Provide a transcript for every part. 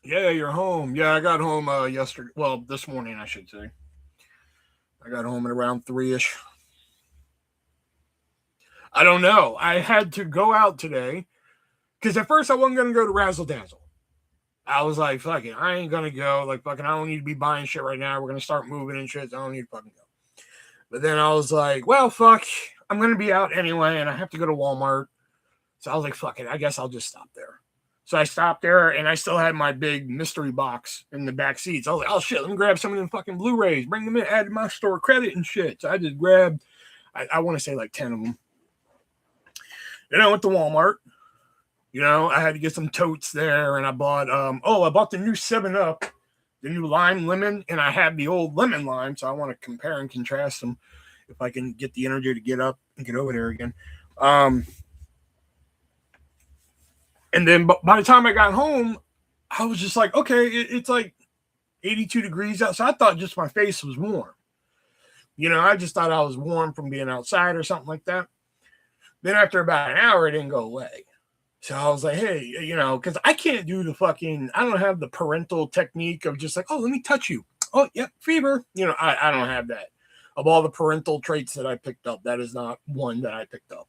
Yeah, you're home. Yeah, I got home yesterday. Well, this morning, I should say. I got home at around 3ish. I don't know. I had to go out today because at first I wasn't going to go to Razzle Dazzle. I was like, fuck it. I ain't going to go. Like, fucking, I don't need to be buying shit right now. We're going to start moving and shit. So I don't need to fucking go. But then I was like, well, fuck. I'm going to be out anyway and I have to go to Walmart. So I was like, fuck it. I guess I'll just stop there. So I stopped there and I still had my big mystery box in the back seats. I was like, oh shit, let me grab some of them fucking Blu-rays, bring them in, add to my store credit and shit. So I just grabbed, I want to say like 10 of them. Then I went to Walmart. You know, I had to get some totes there and I bought, I bought the new 7-Up, the new lime lemon, and I had the old lemon lime. So I want to compare and contrast them if I can get the energy to get up and get over there again. And then by the time I got home, I was just like, okay, it's like 82 degrees out. So I thought just my face was warm. You know, I just thought I was warm from being outside or something like that. Then after about an hour, it didn't go away. So I was like, hey, you know, because I can't do I don't have the parental technique of just like, oh, let me touch you. Oh, yeah, fever. You know, I don't have that. Of all the parental traits that I picked up, that is not one that I picked up.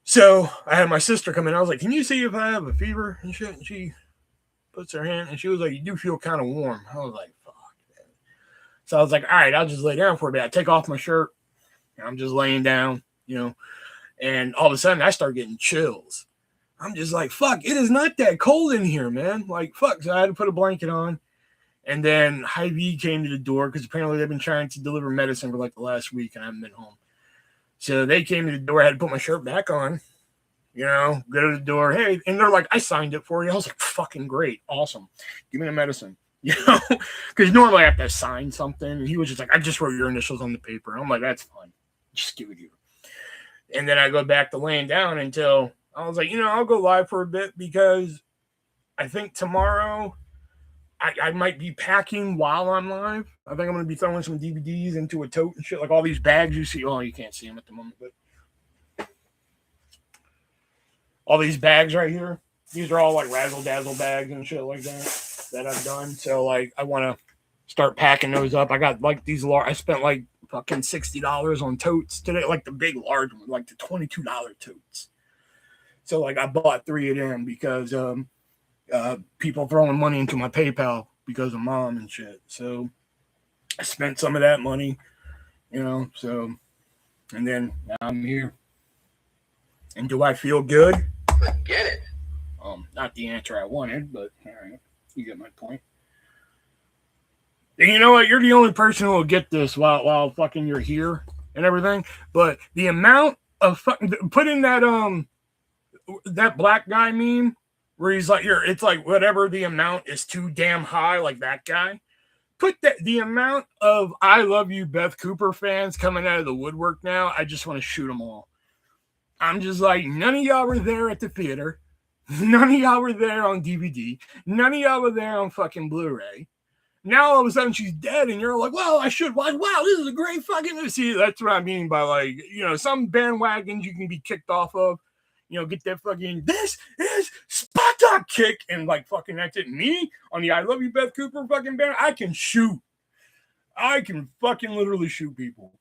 So I had my sister come in. I was like, can you see if I have a fever and shit? And she puts her hand and she was like, you do feel kind of warm. I was like, fuck, man. So I was like, all right, I'll just lay down for a bit. I take off my shirt and I'm just laying down, you know, and all of a sudden I start getting chills. I'm just like, fuck, it is not that cold in here, man. Like, fuck. So I had to put a blanket on. And then Hy-Vee came to the door because apparently they've been trying to deliver medicine for like the last week and I haven't been home. So they came to the door. I had to put my shirt back on, you know, go to the door. Hey, and they're like, I signed it for you. I was like, fucking great. Awesome. Give me the medicine, you know, because normally I have to sign something. And he was just like, I just wrote your initials on the paper. I'm like, that's fine. Just give it here. And then I go back to laying down until I was like, you know, I'll go live for a bit because I think tomorrow I might be packing while I'm live. I think I'm going to be throwing some DVDs into a tote and shit, like all these bags you see. Oh, you can't see them at the moment, but all these bags right here, these are all like razzle dazzle bags and shit like that I've done. So like, I want to start packing those up. I got like these large. I spent like fucking $60 on totes today, like the big large one, like the $22 totes. So like, I bought 3 of them because people throwing money into my PayPal because of mom and shit. So I spent some of that money, you know. So and then now I'm here. And do I feel good? Forget it. Not the answer I wanted, but all right, you get my point. And you know what? You're the only person who will get this while fucking you're here and everything. But the amount of fucking putting that black guy meme where he's like, it's like whatever the amount is too damn high, like that guy. Put the amount of I love you Beth Cooper fans coming out of the woodwork now. I just want to shoot them all. I'm just like, none of y'all were there at the theater. None of y'all were there on DVD. None of y'all were there on fucking Blu-ray. Now all of a sudden she's dead, and you're like, well, I should watch. Wow, this is a great fucking. See, that's what I mean by like, you know, some bandwagons you can be kicked off of. You know, get that fucking this is Sparta kick and like fucking that's it. Me on the I Love You Beth Cooper fucking band, I can shoot. I can fucking literally shoot people.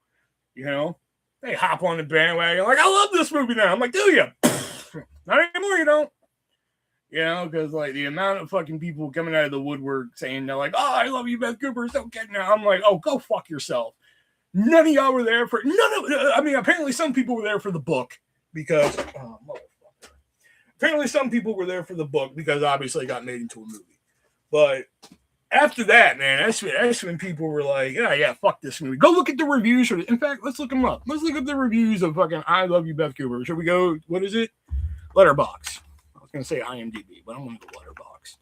You know, they hop on the bandwagon like I love this movie now. I'm like, do you? Not anymore, you don't. You know, because like the amount of fucking people coming out of the woodwork saying they're like, oh, I love you, Beth Cooper, so good now. I'm like, oh, go fuck yourself. None of y'all were there for I mean, apparently some people were there for the book because apparently some people were there for the book because obviously it got made into a movie. But after that, man, that's when people were like, yeah, fuck this movie. Go look at the reviews. In fact, let's look them up. Let's look up the reviews of fucking I Love You, Beth Cooper. Should we go, what is it? Letterboxd. I was going to say IMDb, but I'm going to go Letterboxd.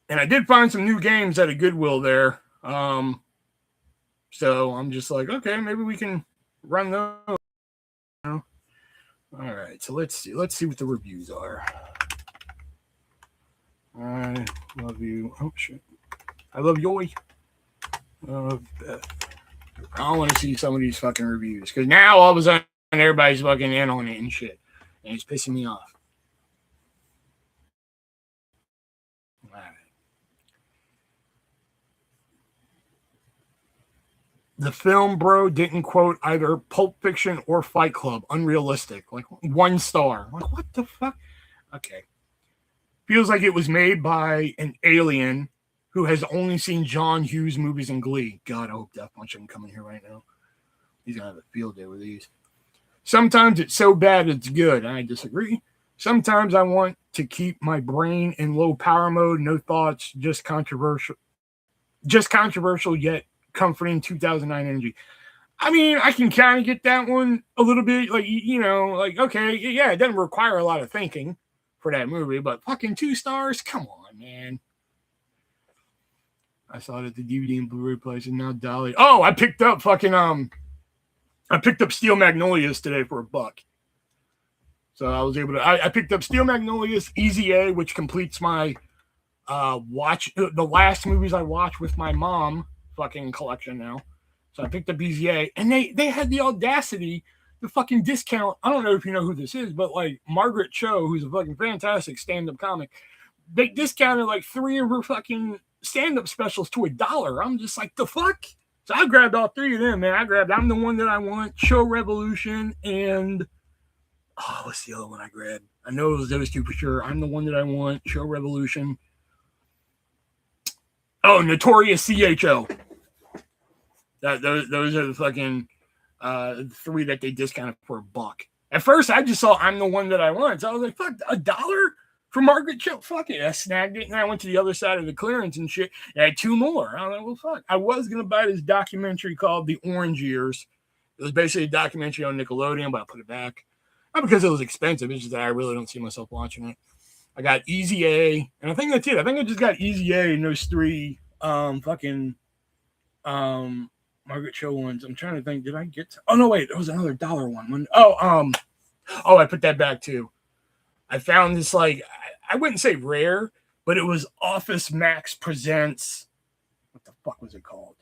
And I did find some new games at a Goodwill there. So I'm just like, okay, maybe we can run those. All right, so let's see what the reviews are. I love you. Oh shit, I love Yoy. I want to see some of these fucking reviews because now all of a sudden everybody's fucking in on it and shit, and it's pissing me off. All right. The film, bro, didn't quote either Pulp Fiction or Fight Club. Unrealistic. Like 1 star. Like, what the fuck? Okay. Feels like it was made by an alien who has only seen John Hughes movies and Glee. God, I hope Death Punch doesn't come in here right now. He's going to have a field day with these. Sometimes it's so bad it's good. I disagree. Sometimes I want to keep my brain in low power mode. No thoughts. Just controversial yet comforting 2009 energy. I mean, I can kind of get that one a little bit, like, you know, like, okay, yeah, it doesn't require a lot of thinking for that movie, but fucking 2 stars? Come on, man. I saw it at the DVD and Blu-ray place, and now Dolly. Oh, I picked up Steel Magnolias today for $1. So I was able to, I picked up Steel Magnolias, Easy A, which completes my the last movies I watched with my mom fucking collection now. So I picked up BZA, and they had the audacity to fucking discount. I don't know if you know who this is, but like Margaret Cho, who's a fucking fantastic stand-up comic, they discounted like 3 of her fucking stand-up specials to $1. I'm just like, the fuck? So I grabbed all 3 of them, man. I grabbed I'm the One That I Want, Show Revolution, and what's the other one I grabbed? I know it was those 2 for sure. I'm the One That I Want, Show Revolution. Oh, Notorious CHO. Those are the fucking 3 that they discounted for $1. At first, I just saw I'm the One That I Want. So I was like, fuck, $1 for Margaret Cho? Fuck it. I snagged it, and I went to the other side of the clearance and shit. And I had 2 more. I was like, well, fuck. I was going to buy this documentary called The Orange Years. It was basically a documentary on Nickelodeon, but I put it back. Not because it was expensive. It's just that I really don't see myself watching it. I got Easy A, and I think that's it. I think I just got Easy A and those 3 Margaret Cho ones. I'm trying to think. Did I get to, oh no, wait, there was another $1 one. I put that back too. I found this, like, I wouldn't say rare, but it was Office Max Presents. What the fuck was it called?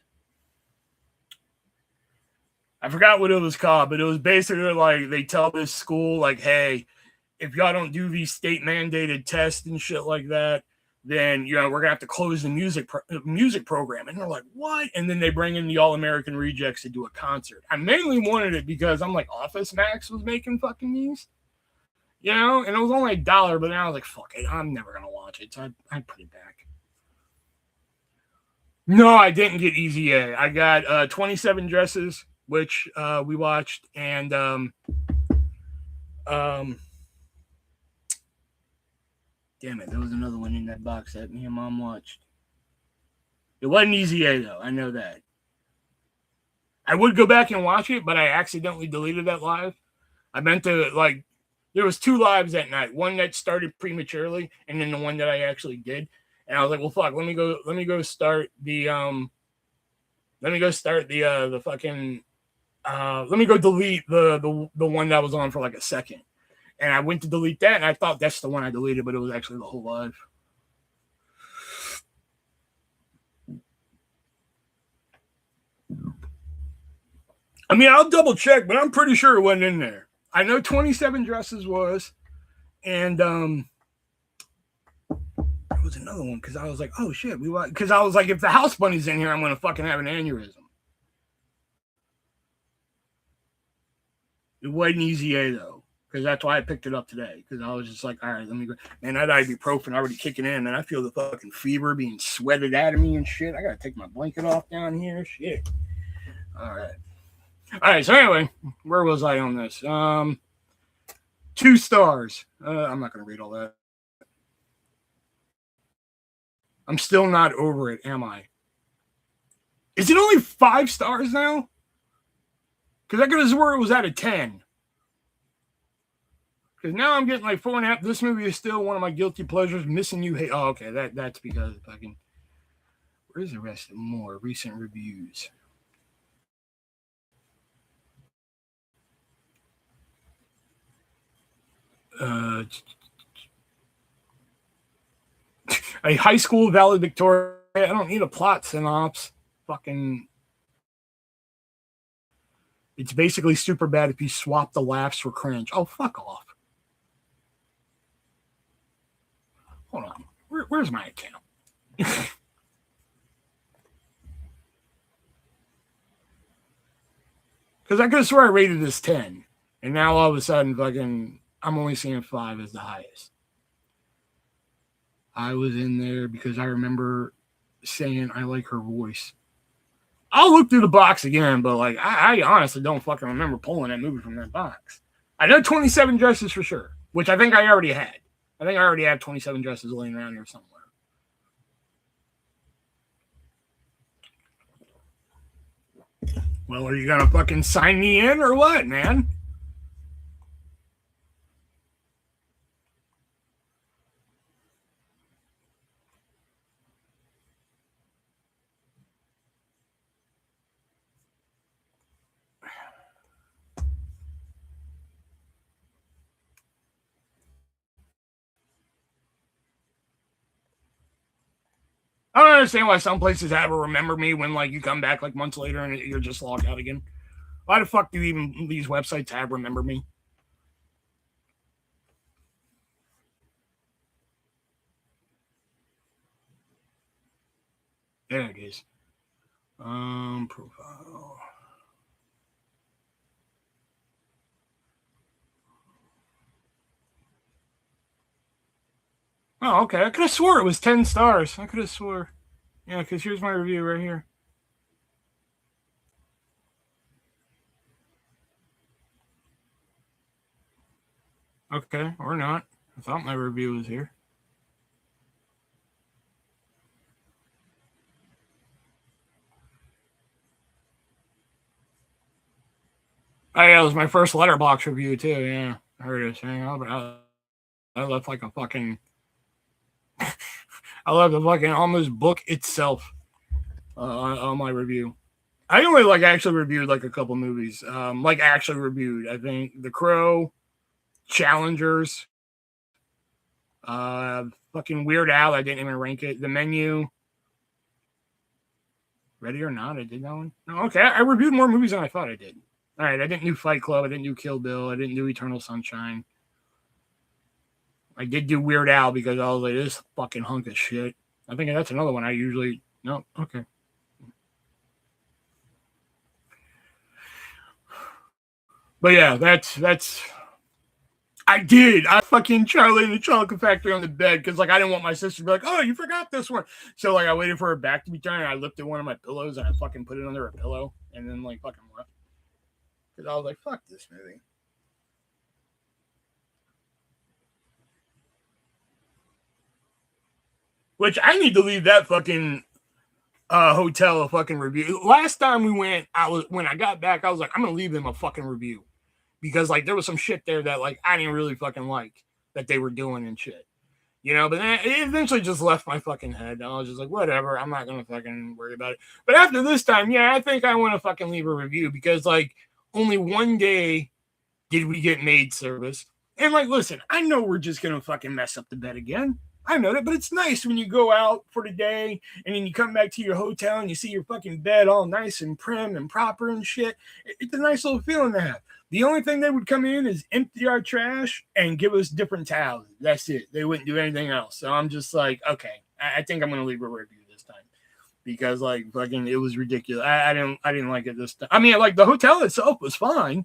I forgot what it was called, but it was basically like they tell this school, like, hey, if y'all don't do these state mandated tests and shit like that, then, you know, we're gonna have to close the music program. And they're like, what? And then they bring in the All-American Rejects to do a concert. I mainly wanted it because I'm like, Office Max was making fucking these, you know, and it was only $1, but then I was like, fuck it, I'm never gonna watch it. So I put it back. No, I didn't get Easy A. I got 27 Dresses, which we watched, and damn it, there was another one in that box that me and Mom watched. It wasn't Easy A, though. I know that. I would go back and watch it, but I accidentally deleted that live. I meant to, like, there was 2 lives that night. One that started prematurely, and then the one that I actually did. And I was like, well, fuck, let me go start the fucking, let me go delete the one that was on for like a second. And I went to delete that, and I thought that's the one I deleted, but it was actually the whole live. I mean, I'll double check, but I'm pretty sure it wasn't in there. I know 27 Dresses was, and there was another one because I was like, oh shit, because I was like, if the House Bunny's in here, I'm gonna fucking have an aneurysm. It wasn't Easy A though. because that's why I picked it up today. Because I was just like, all right, let me go. Man, that ibuprofen already kicking in, and I feel the fucking fever being sweated out of me and shit. I gotta take my blanket off down here. Shit. All right. So anyway, where was I on this? 2 stars. I'm not gonna read all that. I'm still not over it, am I? Is it only 5 stars now? Because I could have swore it was out of 10. Because now I'm getting like 4.5. This movie is still one of my guilty pleasures. Missing You. Hey, oh, okay. That's because fucking. Where's the rest of more recent reviews? A high school valedictorian. I don't need a plot synopsis. Fucking. It's basically super bad if you swap the laughs for cringe. Oh, fuck off. Hold on. Where's my account? Because I could have sworn I rated this 10. And now all of a sudden, fucking, I'm only seeing 5 as the highest. I was in there because I remember saying I like her voice. I'll look through the box again, but like I honestly don't fucking remember pulling that movie from that box. I know 27 Dresses for sure, which I think I already had. I think I already have 27 Dresses laying around here somewhere. Well, are you gonna fucking sign me in or what, man? I don't understand why some places have a remember me when like you come back like months later and you're just logged out again. Why the fuck do even these websites have remember me? There it is. Profile. Oh, okay. I could have swore it was 10 stars. I could have swore. Yeah, because here's my review right here. Okay, or not. I thought my review was here. Oh, yeah, it was my first Letterboxd review, too. Yeah, I heard it. I left like a fucking. I left the fucking almost book itself on my review. I only like actually reviewed like a couple movies. Like actually reviewed. I think The Crow, Challengers, fucking Weird Al. I didn't even rank it. The Menu. Ready or Not. I did that one. No, okay. I reviewed more movies than I thought I did. All right. I didn't do Fight Club. I didn't do Kill Bill. I didn't do Eternal Sunshine. I did do Weird Al because I was like, this fucking hunk of shit. I think that's another one I usually. No, okay. But yeah, that's. I did. I fucking Charlie and the Chocolate Factory on the bed because like I didn't want my sister to be like, oh, you forgot this one. So like I waited for her back to be turned. And I lifted one of my pillows and I fucking put it under a pillow and then like fucking left because I was like, fuck this movie. Which I need to leave that fucking hotel a fucking review. Last time we went, when I got back, I was like, I'm gonna leave them a fucking review because like there was some shit there that like I didn't really fucking like that they were doing and shit, you know. But then it eventually just left my fucking head. I was just like, whatever, I'm not gonna fucking worry about it. But after this time, yeah, I think I want to fucking leave a review because like only one day did we get maid service, and like, listen, I know we're just gonna fucking mess up the bed again. I know that, but it's nice when you go out for the day and then you come back to your hotel and you see your fucking bed all nice and prim and proper and shit. It's a nice little feeling to have. The only thing they would come in is empty our trash and give us different towels. That's it. They wouldn't do anything else. So I'm just like, okay, I think I'm gonna leave a review this time because like fucking it was ridiculous. I didn't like it this time. I mean, like the hotel itself was fine,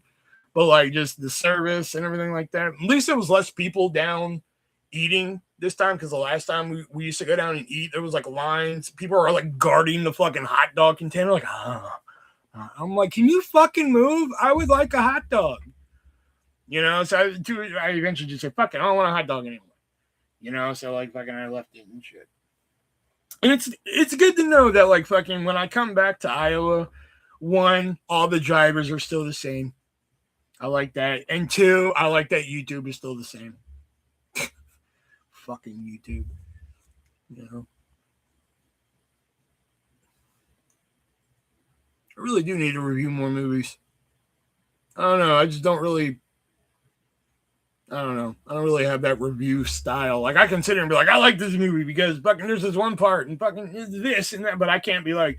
but like just the service and everything like that. At least there was less people down eating this time, because the last time we used to go down and eat, there was like lines. People are like guarding the fucking hot dog container, like, I'm like, can you fucking move? I would like a hot dog. You know, so I eventually just said, fuck it, I don't want a hot dog anymore. You know, so like fucking I left it and shit. And it's good to know that like fucking when I come back to Iowa, one, all the drivers are still the same. I like that. And two, I like that YouTube is still the same. Fucking YouTube. You know. I really do need to review more movies. I don't know. I just don't really. I don't know. I don't really have that review style. Like I can sit here and be like, I like this movie because fucking there's this one part and fucking this and that, but I can't be like,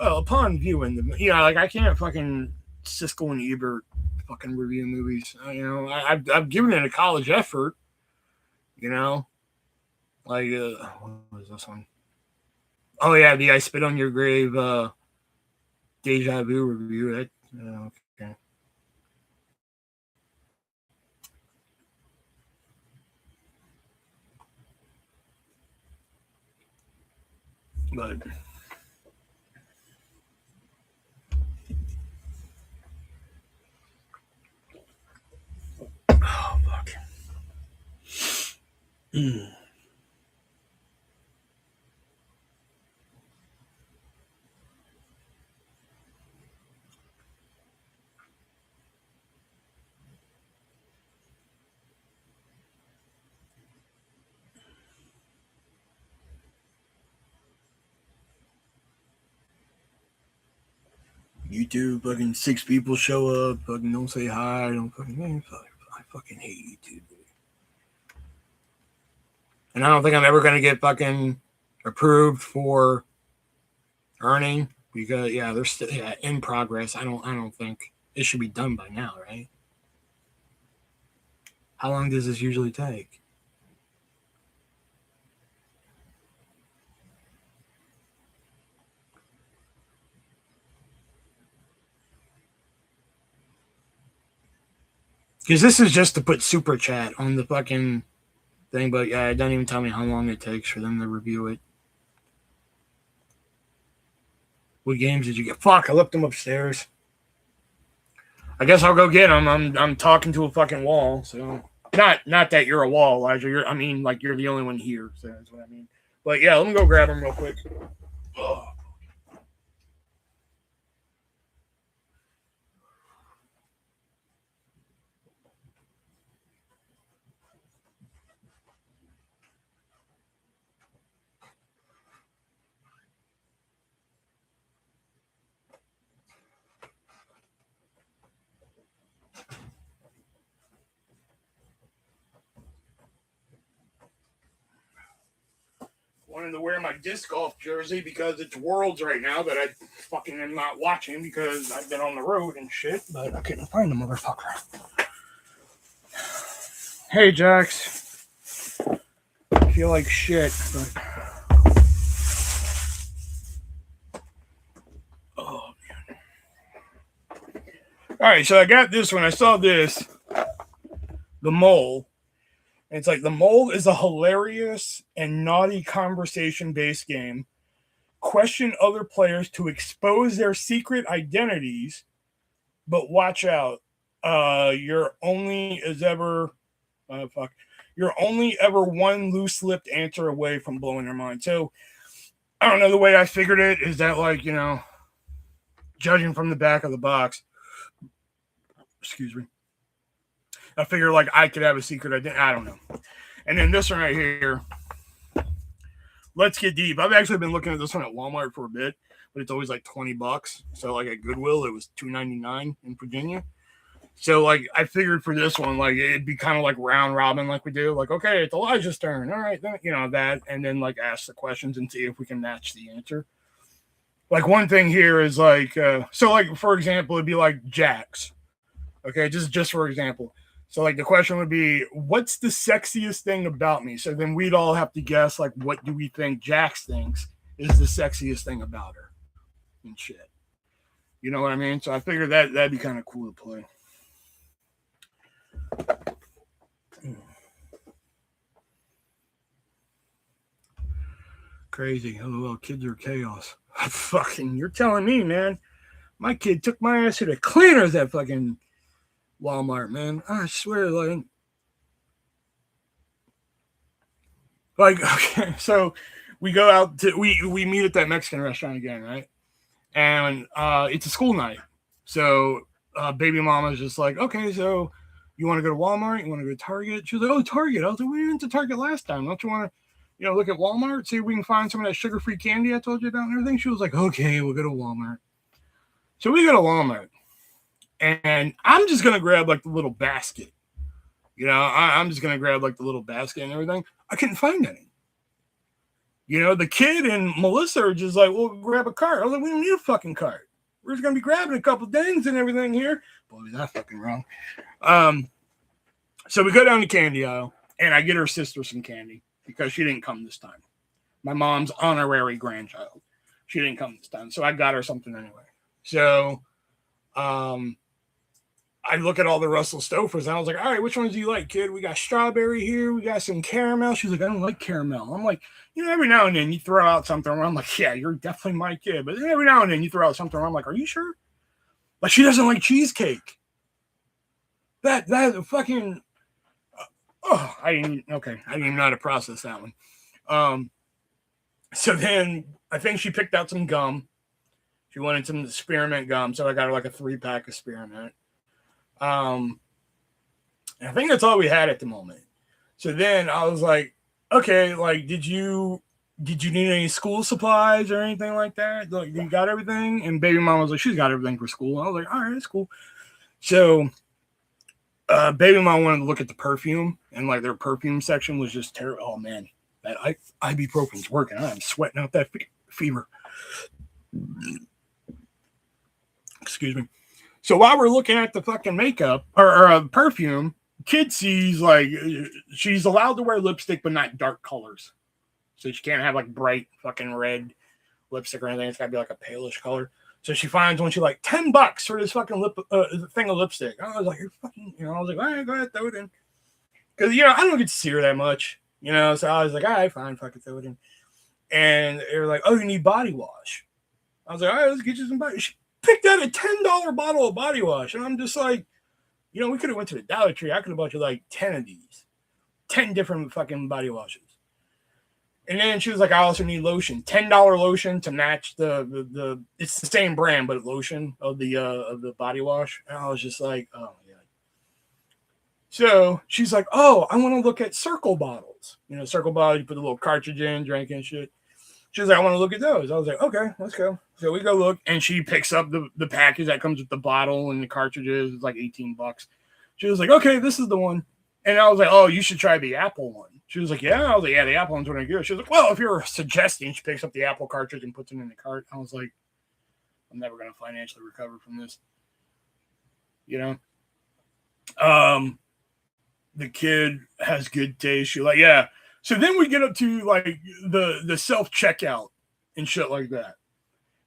well, upon viewing the, you know, like I can't fucking Siskel and Ebert fucking review movies. You know, I've given it a college effort. You know, like what was this one? Oh yeah, the I Spit on Your Grave Deja Vu review. That okay. But oh fuck. YouTube, fucking 6 people show up, fucking don't say hi, don't fucking, man, I fucking hate YouTube. And I don't think I'm ever gonna get fucking approved for earning because they're still in progress. I don't think it should be done by now, right? How long does this usually take? Because this is just to put super chat on the fucking thing, but yeah, it doesn't even tell me how long it takes for them to review it. What games did you get? Fuck, I left them upstairs. I guess I'll go get them. I'm talking to a fucking wall, so not that you're a wall, Elijah. I mean, like you're the only one here, so that's what I mean. But yeah, let me go grab them real quick. Oh. Wanted to wear my disc golf jersey because it's Worlds right now that I fucking am not watching because I've been on the road and shit, but I couldn't find the motherfucker. Hey, Jax. I feel like shit, but... Oh, man. Alright, so I got this one. I saw this. The Mole. And it's like, The Mole is a hilarious and naughty conversation-based game. Question other players to expose their secret identities, but watch out. You're only ever one loose-lipped answer away from blowing their mind. So I don't know, the way I figured it is that, like, you know, judging from the back of the box, excuse me, I figure like I could have a secret identity. I don't know. And then this one right here, Let's Get Deep. I've actually been looking at this one at Walmart for a bit, but it's always like $20. So like at Goodwill, it was $2.99 in Virginia. So like I figured for this one, like it'd be kind of like round robin, like we do. Like, okay, it's Elijah's turn. All right, then, you know that, and then like ask the questions and see if we can match the answer. Like one thing here is like, so like for example, it'd be like Jax. Okay, just for example. So like the question would be, what's the sexiest thing about me? So then we'd all have to guess like, what do we think Jax thinks is the sexiest thing about her and shit. You know what I mean? So I figured that'd be kind of cool to play. Crazy. LOL, kids are chaos. Fucking, you're telling me, man. My kid took my ass to the cleaners at fucking Walmart, man. I swear, okay, so we go out to we meet at that Mexican restaurant again, right? And it's a school night, so baby mama's just like, okay, so you want to go to Walmart? You want to go to Target? She was like, oh, Target. I was like, we went to Target last time. Don't you want to, look at Walmart, see if we can find some of that sugar-free candy I told you about and everything? She was like, okay, we'll go to Walmart. So we go to Walmart, and I'm just gonna grab like the little basket. I'm just gonna grab like the little basket and everything. I couldn't find any. The kid and Melissa are just like, well, grab a cart. I was like, we don't need a fucking cart. We're just gonna be grabbing a couple things and everything here. Boy, was that fucking wrong. So we go down the candy aisle, and I get her sister some candy because she didn't come this time. My mom's honorary grandchild. She didn't come this time, so I got her something anyway. So, I look at all the Russell Stofers, and I was like, all right, which ones do you like, kid? We got strawberry here. We got some caramel. She's like, I don't like caramel. I'm like, every now and then you throw out something where I'm like, yeah, you're definitely my kid. But then every now and then you throw out something where I'm like, are you sure? Like, she doesn't like cheesecake. That fucking, I didn't even know how to process that one. So then I think she picked out some gum. She wanted some spearmint gum, so I got her like a 3-pack of spearmint. I think that's all we had at the moment. So then I was like, okay, like, did you need any school supplies or anything like that? Like, you got everything? And baby mom was like, she's got everything for school. I was like, all right, that's cool. So baby mom wanted to look at the perfume, and like their perfume section was just terrible. Oh man, that ibuprofen's working. I'm sweating out that fever. Excuse me. So while we're looking at the fucking makeup or perfume, kid sees like she's allowed to wear lipstick, but not dark colors. So she can't have like bright fucking red lipstick or anything. It's got to be like a palish color. So she finds one. She's like $10 for this fucking thing of lipstick. I was like, you're fucking, I was like, all right, go ahead, throw it in. Because I don't get to see her that much, So I was like, all right, fine, fucking throw it in. And they were like, oh, you need body wash. I was like, all right, let's get you some body. She picked out a $10 bottle of body wash, and I'm just like, we could have went to the Dollar Tree. I could have bought you like 10 of these, 10 different fucking body washes. And then she was like, I also need lotion, $10 lotion to match the it's the same brand, but lotion of the body wash. And I was just like, oh my God. So she's like, oh, I want to look at Circle bottles. Circle bottles, you put the little cartridge in, drink and shit. She was like, I want to look at those. I was like, okay, let's go. So we go look, and she picks up the package that comes with the bottle and the cartridges. It's like $18. She was like, okay, this is the one. And I was like, oh, you should try the Apple one. She was like, yeah. I was like, yeah, the Apple one's really good. She was like, well, if you're suggesting, she picks up the Apple cartridge and puts it in the cart. I was like, I'm never going to financially recover from this. The kid has good taste. She's like, yeah. So then we get up to like the self-checkout and shit like that.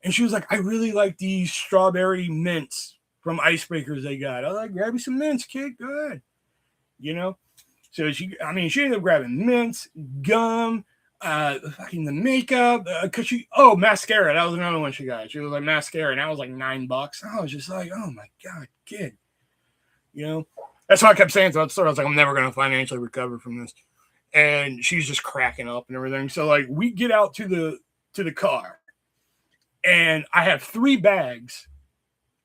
And she was like, I really like these strawberry mints from Icebreakers they got. I was like, grab me some mints, kid. Go ahead. So she ended up grabbing mints, gum, fucking the makeup, mascara. That was another one she got. She was like, mascara, and that was like $9. I was just like, oh my God, kid. That's why I kept saying to the store, I was like, I'm never going to financially recover from this. And she's just cracking up and everything. So like we get out to the car, and I have 3 bags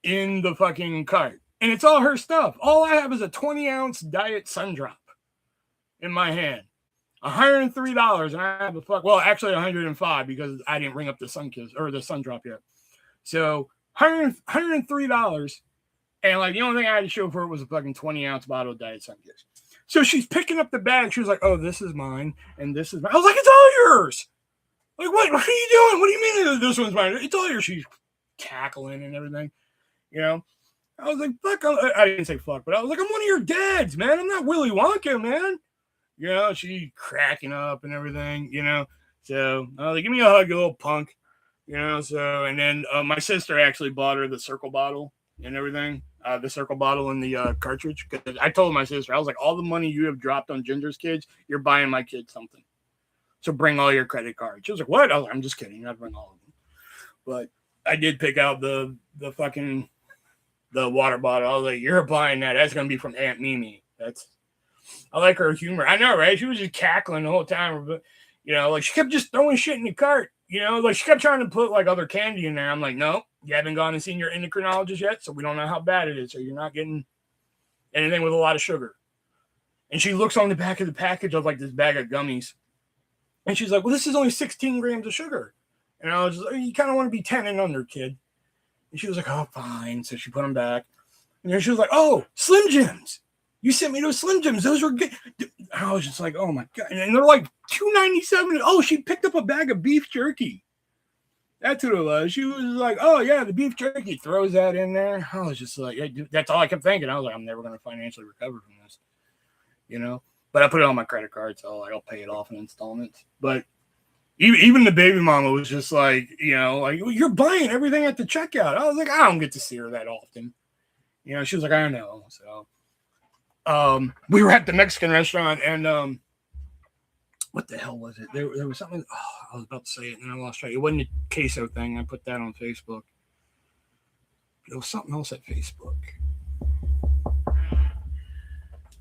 in the fucking cart, and it's all her stuff. All I have is a 20-ounce diet sun drop in my hand. $103, and I have actually $105 because I didn't ring up the sun kiss or the sun drop yet. So $103, and like the only thing I had to show for it was a fucking 20-ounce bottle of diet sun kiss. So she's picking up the bag. She was like, oh, this is mine, and this is mine. I was like, it's all yours. Like, what are you doing? What do you mean this one's mine? It's all yours. She's cackling and everything. I was like, fuck. I didn't say fuck, but I was like, I'm one of your dads, man. I'm not Willy Wonka, man. She cracking up and everything, So I was like, give me a hug, you little punk. So, and then my sister actually bought her the Circle bottle and everything. the circle bottle and the cartridge. Because I told my sister, I was like, all the money you have dropped on Ginger's kids, you're buying my kids something. So bring all your credit cards. She was like, what? I was like, I'm just kidding. I'd bring all of them. But I did pick out the fucking the water bottle. I was like, you're buying that. That's gonna be from Aunt Mimi. I like her humor. I know, right? She was just cackling the whole time. But like she kept just throwing shit in the cart. Like she kept trying to put like other candy in there. I'm like, no, you haven't gone and seen your endocrinologist yet, so we don't know how bad it is. So you're not getting anything with a lot of sugar. And she looks on the back of the package of like this bag of gummies. And she's like, well, this is only 16 grams of sugar. And I was just like, you kind of want to be 10 and under, kid. And she was like, oh, fine. So she put them back. And then she was like, oh, Slim Jims. You sent me those Slim Jims. Those were good. I was just like, oh, my God. And they're like $2.97. Oh, she picked up a bag of beef jerky. That's what it was. She was like, oh, yeah, the beef jerky. Throws that in there. I was just like, that's all I kept thinking. I was like, I'm never going to financially recover from this. But I put it on my credit card, so I'll pay it off in installments. But even the baby mama was just like, like, you're buying everything at the checkout. I was like, I don't get to see her that often. She was like, I know. So we were at the Mexican restaurant, and what the hell was it? There was something. Oh, I was about to say it, and then I lost track. It wasn't a queso thing. I put that on Facebook. It was something else at Facebook.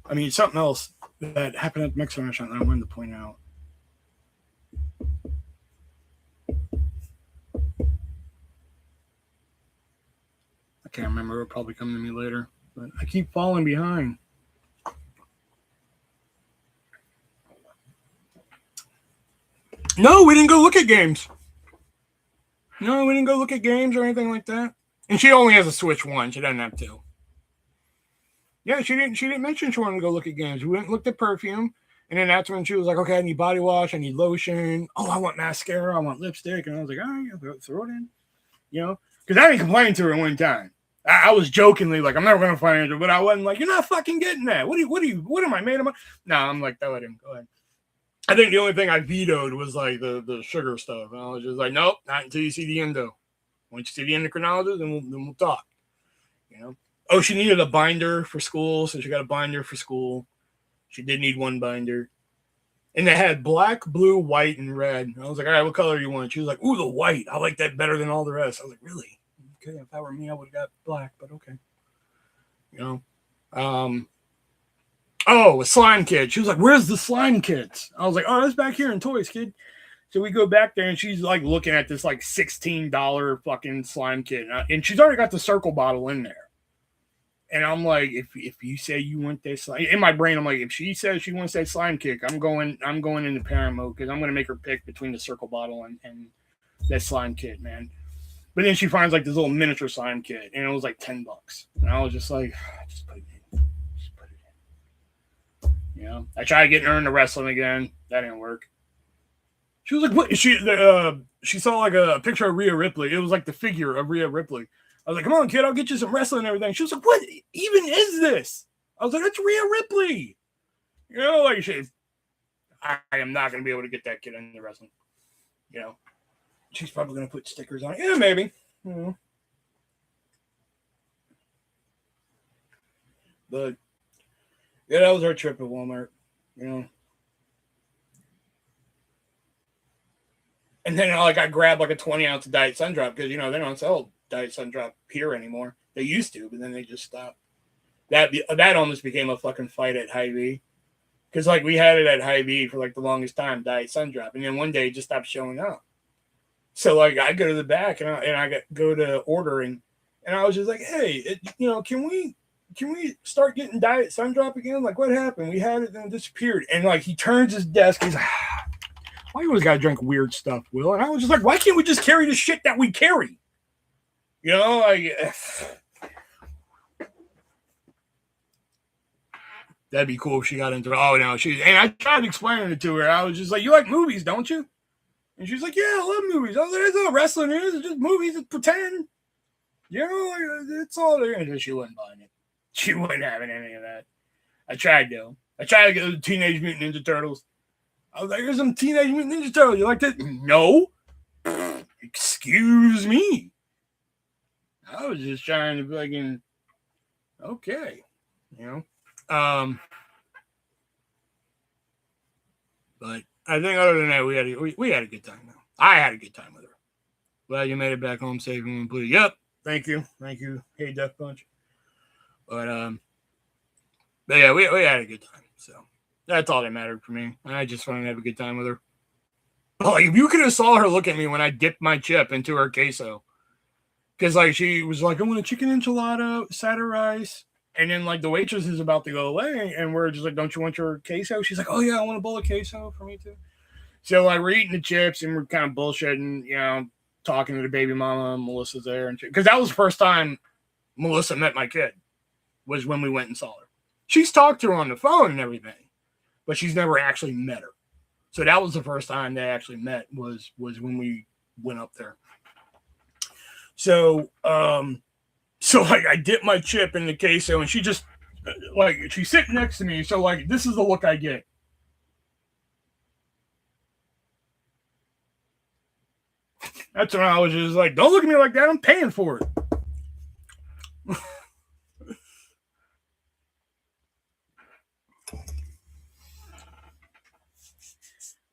I mean, something else that happened at the Mexican restaurant that I wanted to point out. I can't remember. It'll probably come to me later. But I keep falling behind. No, we didn't go look at games. No, we didn't go look at games or anything like that. And she only has a Switch 1. She doesn't have 2. Yeah, she didn't mention she wanted to go look at games. We went and looked at perfume. And then that's when she was like, okay, I need body wash. I need lotion. Oh, I want mascara. I want lipstick. And I was like, all right, throw it in. Because I didn't complain to her one time. I was jokingly like, I'm never going to find her. But I wasn't like, you're not fucking getting that. What am I made of? No, I'm like, throw it in. Go ahead. I think the only thing I vetoed was like the sugar stuff. And I was just like, nope, not until you see the endo. Once you see the endocrinologist, then we'll talk. Oh, she needed a binder for school, so she got a binder for school. She did need one binder. And they had black, blue, white, and red. And I was like, all right, what color do you want? She was like, ooh, the white. I like that better than all the rest. I was like, really? Okay, if that were me, I would have got black, but okay. Oh, a slime kit. She was like, where's the slime kits? I was like, oh, that's back here in toys, kid. So we go back there, and she's like looking at this like $16 fucking slime kit. And she's already got the circle bottle in there. And I'm like, if you say you want that slime, in my brain, I'm like, if she says she wants that slime kick, I'm going into parent mode because I'm going to make her pick between the circle bottle and that slime kit, man. But then she finds like this little miniature slime kit, and it was like $10. And I was just like, just put it in. Just put it in. I tried getting her into wrestling again. That didn't work. She was like, what? She saw like a picture of Rhea Ripley. It was like the figure of Rhea Ripley. I was like, come on, kid, I'll get you some wrestling and everything. She was like, what even is this? I was like, it's Rhea Ripley. I am not going to be able to get that kid into wrestling. She's probably going to put stickers on it. Yeah, maybe. But, yeah, that was our trip at Walmart. And then I grabbed like a 20-ounce of Diet Sun Drop because, they don't sell Diet Sun Drop here anymore. They used to, but then they just stopped. That almost became a fucking fight at Hy-Vee. Because, we had it at Hy-Vee for, the longest time, Diet Sun Drop. And then one day it just stopped showing up. So, I go to the back and I go to ordering. And I was just like, hey, can we start getting Diet Sun Drop again? What happened? We had it and it disappeared. And, he turns his desk. He's like, why you always got to drink weird stuff, Will? And I was just like, why can't we just carry the shit that we carry? That'd be cool if she got into it. Oh, no. And I tried explaining it to her. I was just like, you like movies, don't you? And she's like, yeah, I love movies. I was like, that's not wrestling. It's just movies. It's pretend. It's all there. And she wasn't buying it. She wasn't having any of that. I tried, though. I tried to get the Teenage Mutant Ninja Turtles. I was like, here's some Teenage Mutant Ninja Turtles. You like that? No. Excuse me. I was just trying to fucking Okay. But I think other than that, we had a good time. Though. I had a good time with her. Glad you made it back home safe and complete. Yep. Thank you. Hey, Death Punch. But but yeah, we had a good time. So that's all that mattered for me. I just wanted to have a good time with her. But like, if you could have saw her look at me when I dipped my chip into her queso, because like she was like, "I want a chicken enchilada, cider rice." And then like the waitress is about to go away, and we're just like, "Don't you want your queso?" She's like, "Oh yeah, I want a bowl of queso for me too." So like we're eating the chips and we're kind of bullshitting, talking to the baby mama. Melissa's there, and because that was the first time Melissa met my kid, was when we went and saw her. She's talked to her on the phone and everything, but she's never actually met her. So that was the first time they actually met was when we went up there. So so like I dip my chip in the queso and she just like she's sitting next to me. So like this is the look I get. That's when I was just like, don't look at me like that. I'm paying for it.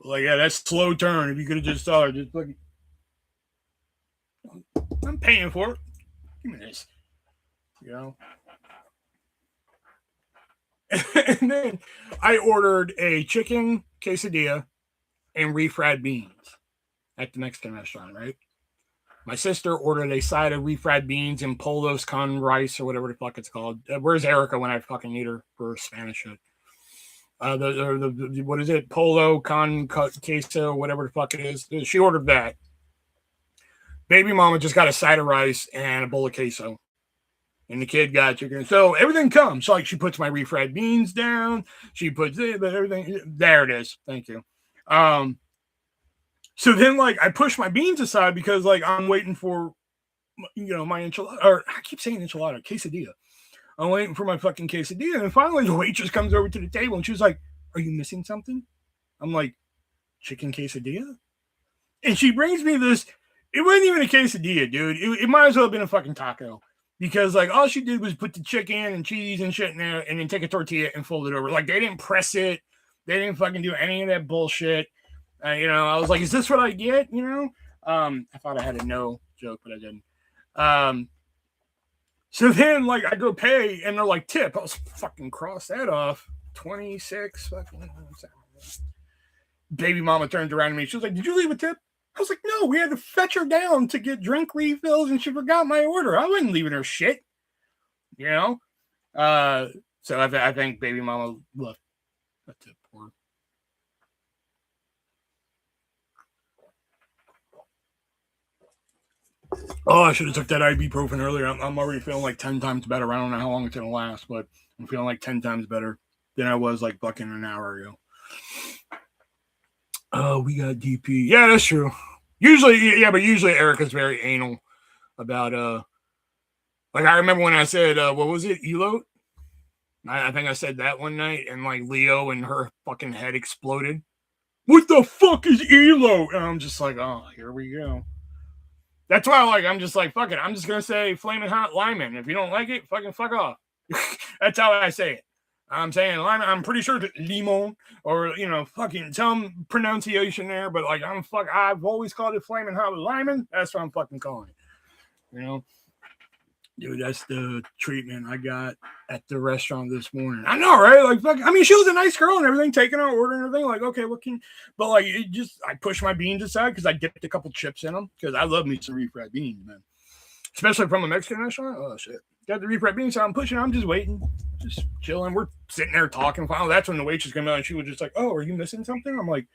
Like, yeah, that's slow turn. If you could have just saw her, just like, I'm paying for it. Give me this. You know? And then I ordered a chicken quesadilla and refried beans at the Mexican restaurant, right? My sister ordered a side of refried beans and polos con rice or whatever the fuck it's called. Where's Erica when I fucking need her for Spanish shit? The what is it? Polo con queso, whatever the fuck it is. She ordered that. Baby mama just got a side of rice and a bowl of queso. And the kid got chicken. So everything comes. So like she puts my refried beans down. She puts it, but everything. There it is. Thank you. So then like I push my beans aside because like I'm waiting for my enchilada. Or I keep saying enchilada, quesadilla. I'm waiting for my fucking quesadilla. And finally the waitress comes over to the table and she's like, "Are you missing something?" I'm like, "Chicken quesadilla?" And she brings me this. It wasn't even a quesadilla, dude. It might as well have been a fucking taco. Because like all she did was put the chicken and cheese and shit in there and then take a tortilla and fold it over. Like they didn't press it. They didn't fucking do any of that bullshit. I was like, is this what I get? I thought I had a no joke, but I didn't. So then like I go pay and they're like tip. I was fucking cross that off. 26 fucking. Baby mama turned around to me. She was like, "Did you leave a tip?" I was like, "No, we had to fetch her down to get drink refills and she forgot my order. I wasn't leaving her shit." You know? So I think baby mama left a tip for her. Oh, I should have took that ibuprofen earlier. I'm already feeling like 10 times better. I don't know how long it's going to last, but I'm feeling like 10 times better than I was like fucking an hour ago. Oh, we got DP. Yeah, that's true. Usually Erica's very anal about like I remember when I said what was it, elote? I think I said that one night and like Leo and her fucking head exploded. What the fuck is elote? And I'm just like, oh, here we go. That's why I'm just like, fuck it. I'm just gonna say flaming hot lineman. If you don't like it, fucking fuck off. That's how I say it. I'm saying lineman. I'm pretty sure limon or fucking some pronunciation there, but like I've always called it flaming hot lineman. That's what I'm fucking calling it. Dude, that's the treatment I got at the restaurant this morning. I know, right? Like, fuck, I mean, she was a nice girl and everything, taking our order and everything. Like, okay, but like, I pushed my beans aside because I dipped a couple chips in them because I love me some refried beans, man. Especially from a Mexican restaurant. Oh, shit. Got the refried beans, so I'm pushing, I'm just waiting, just chilling. We're sitting there talking. Finally, that's when the waitress came out and she was just like, "Oh, are you missing something?" I'm like,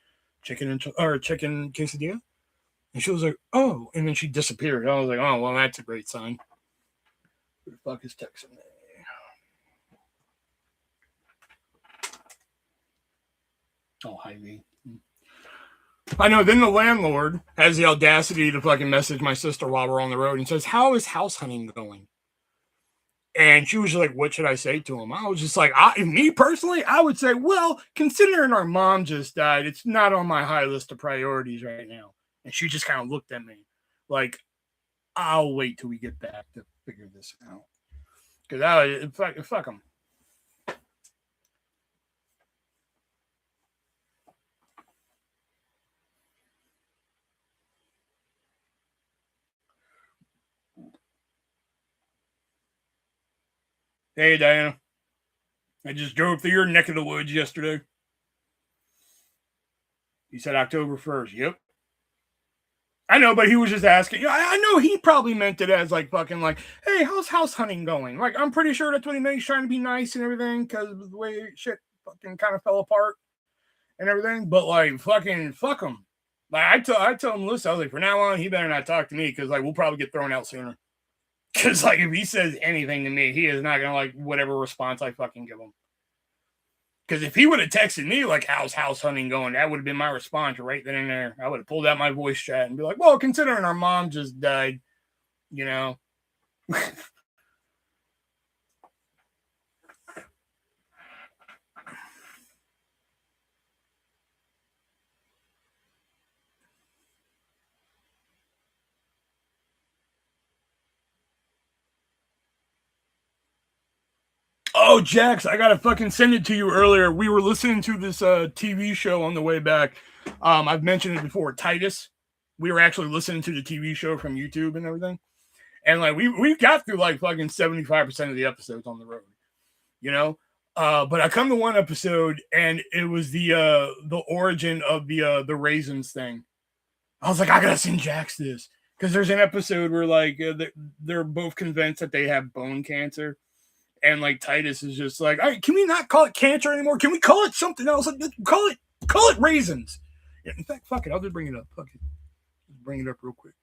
chicken quesadilla. And she was like, "Oh," and then she disappeared. I was like, "Oh, well, that's a great sign." Who the fuck is texting me? Oh, hi, V. I know. Then the landlord has the audacity to fucking message my sister while we're on the road and says, "How is house hunting going?" And she was like, "What should I say to him?" I was just like, me personally, I would say, well, considering our mom just died, it's not on my high list of priorities right now. And she just kind of looked at me like, "I'll wait till we get back to figure this out." Because fuck them. Hey, Diana. I just drove through your neck of the woods yesterday. He said October 1st. Yep. I know, but he was just asking. I know he probably meant it as like fucking like, hey, how's house hunting going? Like, I'm pretty sure that's what he meant. He's trying to be nice and everything because of the way shit fucking kind of fell apart and everything. But like, fucking fuck him. Like, I tell him, listen, I was like, from now on, he better not talk to me because like we'll probably get thrown out sooner. Because like if he says anything to me, he is not gonna like whatever response I fucking give him. Because if he would have texted me, like, how's house hunting going? That would have been my response right then and there. I would have pulled out my voice chat and be like, well, considering our mom just died, you know. Oh, Jax, I gotta fucking send it to you earlier. We were listening to this TV show on the way back. I've mentioned it before, Titus. We were actually listening to the TV show from YouTube and everything. And like we got through like fucking 75% of the episodes on the road, you know. But I come to one episode and it was the origin of the raisins thing. I was like, I gotta send Jax this because there's an episode where like they're both convinced that they have bone cancer. And like Titus is just like, all right, can we not call it cancer anymore? Can we call it something else? Like, call it raisins. Yeah, in fact, fuck it. I'll just bring it up. Fuck it. Just bring it up real quick.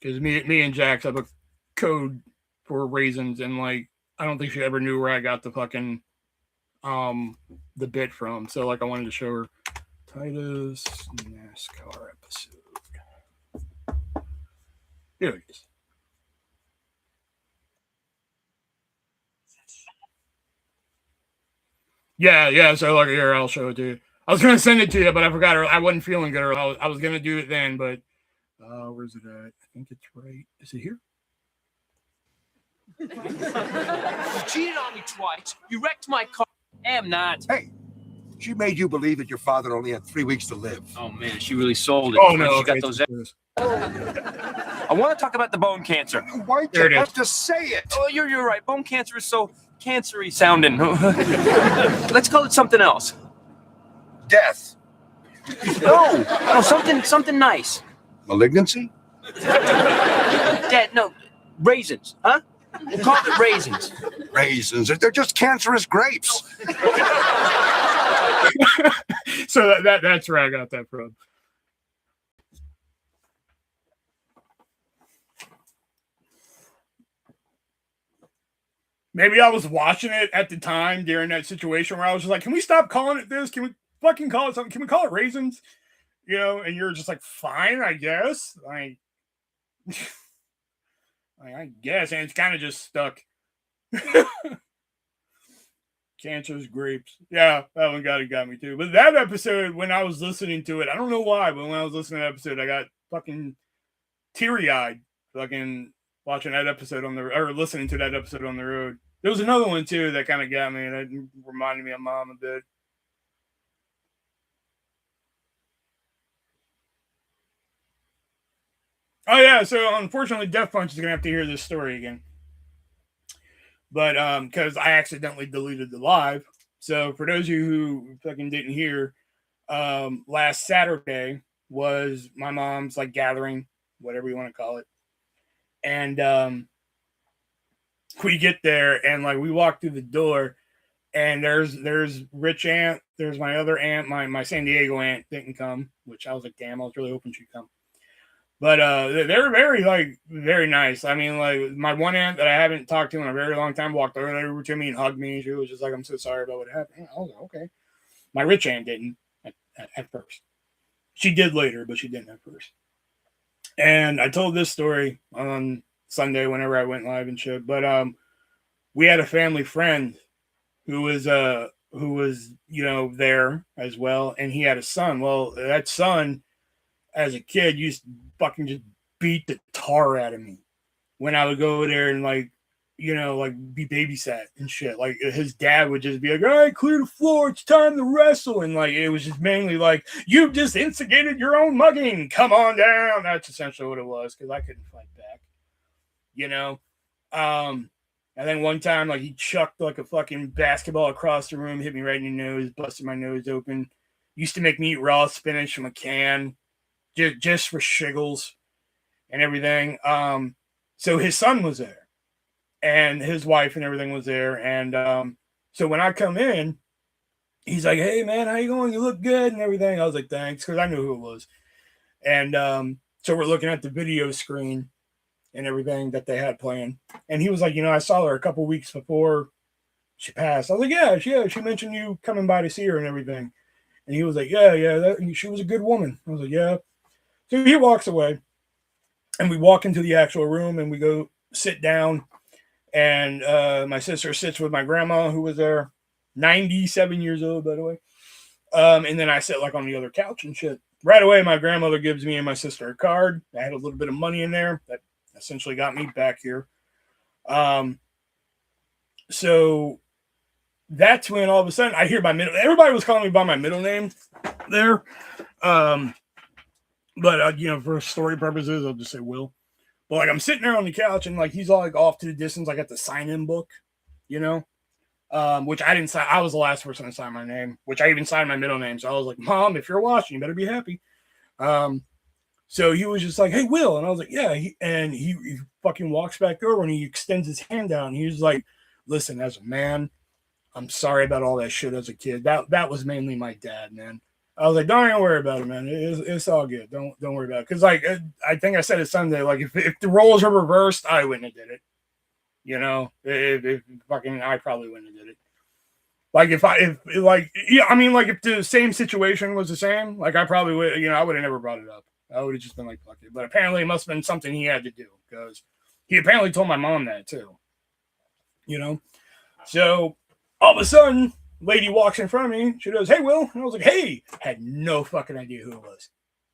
Because me and Jax have a code for raisins, and like I don't think she ever knew where I got the fucking the bit from. So like I wanted to show her Titus NASCAR episode. Here it is. Yeah. So like here, I'll show it to you. I was gonna send it to you, but I forgot. I wasn't feeling good. I was gonna do it then, but where's it at? I think it's right. Is it here? You cheated on me twice. You wrecked my car. I am not. Hey, she made you believe that your father only had 3 weeks to live. Oh man, she really sold it. Oh no, she got those. I want to talk about the bone cancer. Why'd you have to say it? Oh, you're right. Bone cancer is so cancery sounding. Let's call it something else. Death. No, something nice. Malignancy? Dad, no, raisins, huh? We'll call it raisins. Raisins. They're just cancerous grapes. So that's where I got that from. Maybe I was watching it at the time during that situation where I was just like, can we stop calling it this? Can we fucking call it something? Can we call it raisins? You know, and you're just like, fine, I guess. I guess, and it's kind of just stuck. Cancer's grapes. Yeah, that one got me too. But that episode, when I was listening to it, I don't know why, but when I was listening to that episode, I got fucking teary-eyed fucking watching that episode or listening to that episode on the road. There was another one too that kind of got me, and it reminded me of Mom a bit. Oh yeah, so unfortunately, Death Punch is gonna have to hear this story again. But because I accidentally deleted the live. So for those of you who fucking didn't hear, last Saturday was my mom's like gathering, whatever you want to call it. And we get there and like we walk through the door and there's Rich Aunt, there's my other aunt, my San Diego aunt didn't come, which I was like, damn, I was really hoping she'd come. But they're very nice. I mean, like my one aunt that I haven't talked to in a very long time walked over to me and hugged me. She was just like, I'm so sorry about what happened. I was like, okay. My rich aunt didn't at first. She did later, but she didn't at first. And I told this story on Sunday whenever I went live and shit. But we had a family friend who was there as well, and he had a son. Well, that son, as a kid, used to fucking just beat the tar out of me when I would go there and like, you know, like be babysat and shit. Like his dad would just be like, all right, clear the floor. It's time to wrestle. And like, it was just mainly like, you just instigated your own mugging. Come on down. That's essentially what it was. Cause I couldn't fight back, you know? And then one time, like he chucked like a fucking basketball across the room, hit me right in the nose, busted my nose open. Used to make me eat raw spinach from a can just for shiggles and everything. So his son was there. And his wife and everything was there. And so when I come in, he's like, hey, man, how you going? You look good and everything. I was like, thanks, because I knew who it was. And so we're looking at the video screen and everything that they had playing. And he was like, you know, I saw her a couple weeks before she passed. I was like, yeah, she mentioned you coming by to see her and everything. And he was like, yeah, she was a good woman. I was like, yeah. So he walks away. And we walk into the actual room and we go sit down. And my sister sits with my grandma, who was there, 97 years old, by the way. And then I sit like on the other couch and shit. Right away, my grandmother gives me and my sister a card. I had a little bit of money in there that essentially got me back here. So that's when all of a sudden I hear my middle. Everybody was calling me by my middle name there. But you know, for story purposes, I'll just say Will. But like I'm sitting there on the couch and like he's all like off to the distance, like at the sign-in book, you know, which I didn't sign. I was the last person to sign my name, which I even signed my middle name. So I was like, Mom, if you're watching, you better be happy. So he was just like, hey, Will. And I was like, yeah. He fucking walks back over and he extends his hand out. And he was like, listen, as a man, I'm sorry about all that shit as a kid. That was mainly my dad, man. I was like, don't even worry about it, man. It's all good. Don't worry about it. Because like I think I said it Sunday, like if the roles were reversed, I wouldn't have did it. You know, if fucking I probably wouldn't have did it. Like if the same situation was the same, like I probably would, you know, I would have never brought it up. I would have just been like, fuck it. But apparently it must have been something he had to do because he apparently told my mom that too. You know, so all of a sudden, lady walks in front of me. She goes, hey, Will. And I was like, hey. Had no fucking idea who it was.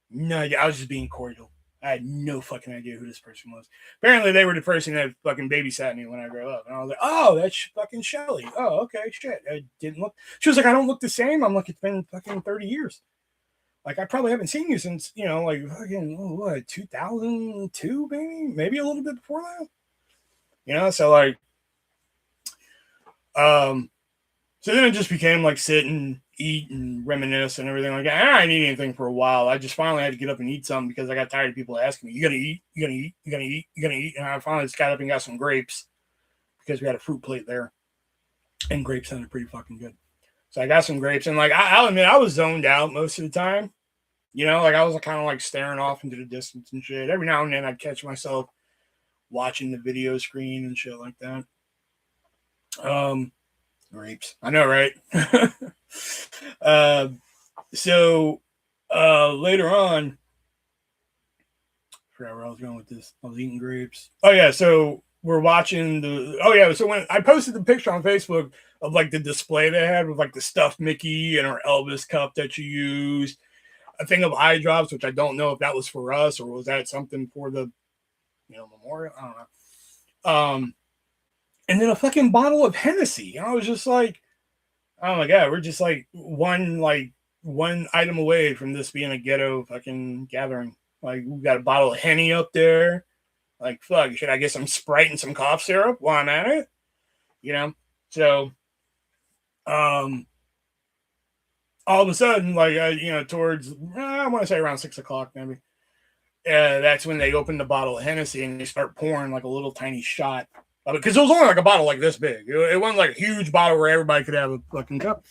No idea. I was just being cordial. I had no fucking idea who this person was. Apparently, they were the person that fucking babysat me when I grew up. And I was like, oh, that's fucking Shelly. Oh, okay, shit. I didn't look. She was like, I don't look the same. I'm like, it's been fucking 30 years. Like, I probably haven't seen you since, you know, like, fucking, what, 2002, maybe? Maybe a little bit before that. You know, so, like, so then it just became like sit and eat and reminisce and everything like that. I didn't eat anything for a while. I just finally had to get up and eat something because I got tired of people asking me, you gotta eat, you gotta eat, you gotta eat, you gotta eat. And I finally just got up and got some grapes because we had a fruit plate there. And grapes sounded pretty fucking good. So I got some grapes and like I'll admit I was zoned out most of the time. You know, like I was kind of like staring off into the distance and shit. Every now and then I'd catch myself watching the video screen and shit like that. Grapes. I know, right? So later on, I forgot where I was going with this. I was eating grapes. Oh yeah, so we're watching so when I posted the picture on Facebook of like the display they had with like the stuffed Mickey and our Elvis cup that you used, a thing of eye drops, which I don't know if that was for us or was that something for the memorial. I don't know. And then a fucking bottle of Hennessy. And I was just like, oh my God, we're just like one item away from this being a ghetto fucking gathering. Like, we got a bottle of Henny up there. Like, fuck, should I get some Sprite and some cough syrup while I'm at it? You know? So, all of a sudden, like, towards, I want to say around 6 o'clock, maybe. That's when they open the bottle of Hennessy and they start pouring like a little tiny shot. Because it was only like a bottle like this big. It wasn't like a huge bottle where everybody could have a fucking cup.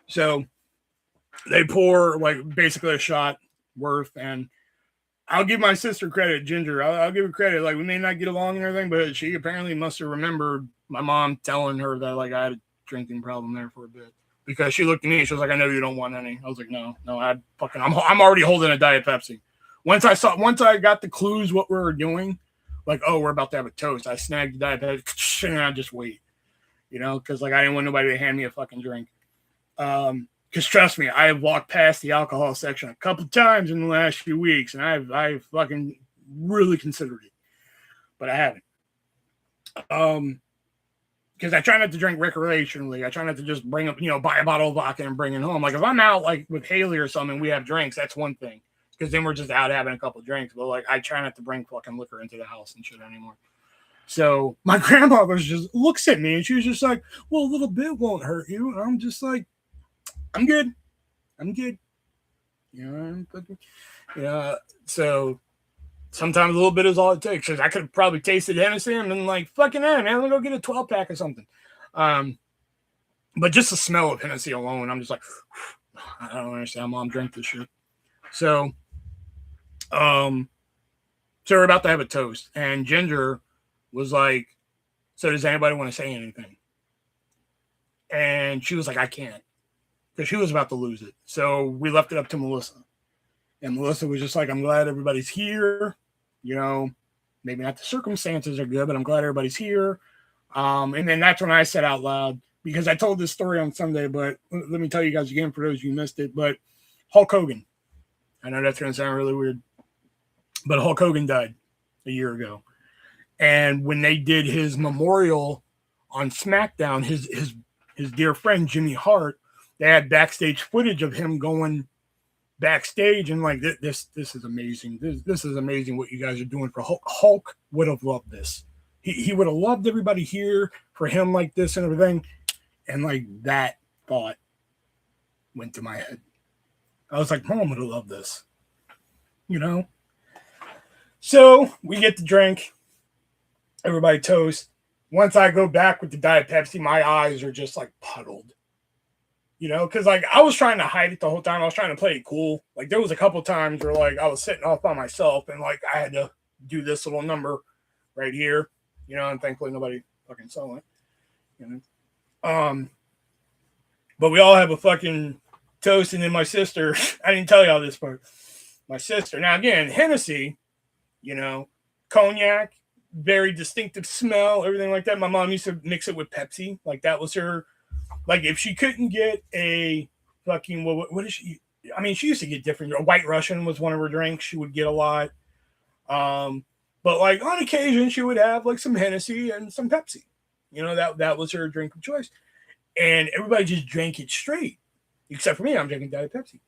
So they pour like basically a shot worth. And I'll give my sister credit, Ginger. I'll give her credit. Like, we may not get along and everything, but she apparently must have remembered my mom telling her that like I had a drinking problem there for a bit. Because she looked at me and she was like, I know you don't want any. I was like, no, I'm already holding a Diet Pepsi. Once I got the clues what we were doing, like, oh, we're about to have a toast, I snagged the Diet Pepsi and I just wait, because like I didn't want nobody to hand me a fucking drink. Because trust me, I have walked past the alcohol section a couple of times in the last few weeks, and I've fucking really considered it, but I haven't. Because I try not to drink recreationally. I try not to just bring up, buy a bottle of vodka and bring it home. Like if I'm out like with Haley or something, we have drinks. That's one thing. Because then we're just out having a couple of drinks. But like I try not to bring fucking liquor into the house and shit anymore. So my grandmother just looks at me and she was just like, "Well, a little bit won't hurt you." And I'm just like, "I'm good. I'm good." So sometimes a little bit is all it takes. Because I could have probably tasted Hennessy and been like, "Fucking man, let me go get a 12-pack or something." But just the smell of Hennessy alone, I'm just like, I don't understand. Mom drank this shit. So we're about to have a toast, and Ginger was like, "So does anybody want to say anything?" And she was like, "I can't," because she was about to lose it. So we left it up to Melissa, and Melissa was just like, "I'm glad everybody's here. Maybe not the circumstances are good, but I'm glad everybody's here." And then that's when I said out loud, because I told this story on Sunday, but let me tell you guys again for those you missed it. But Hulk Hogan, I know that's going to sound really weird, but Hulk Hogan died a year ago. And when they did his memorial on SmackDown, his dear friend Jimmy Hart, they had backstage footage of him going backstage and like, this is amazing. This is amazing what you guys are doing for Hulk. Hulk would have loved this. He would have loved everybody here for him like this and everything. And like that thought went to my head. I was like, Mom would have loved this. So we get the drink. Everybody toast. Once I go back with the Diet Pepsi, my eyes are just like puddled. Because like I was trying to hide it the whole time. I was trying to play it cool. Like there was a couple times where like I was sitting off by myself and like I had to do this little number right here. And thankfully nobody fucking saw it. But we all have a fucking toast, and then my sister, I didn't tell you all this part. My sister, now again, Hennessy, cognac, very distinctive smell, everything like that. My mom used to mix it with Pepsi. Like that was her, like if she couldn't get a fucking, what is she? I mean, she used to get different. A White Russian was one of her drinks. She would get a lot. But like on occasion, she would have like some Hennessy and some Pepsi. That was her drink of choice. And everybody just drank it straight. Except for me, I'm drinking Diet Pepsi.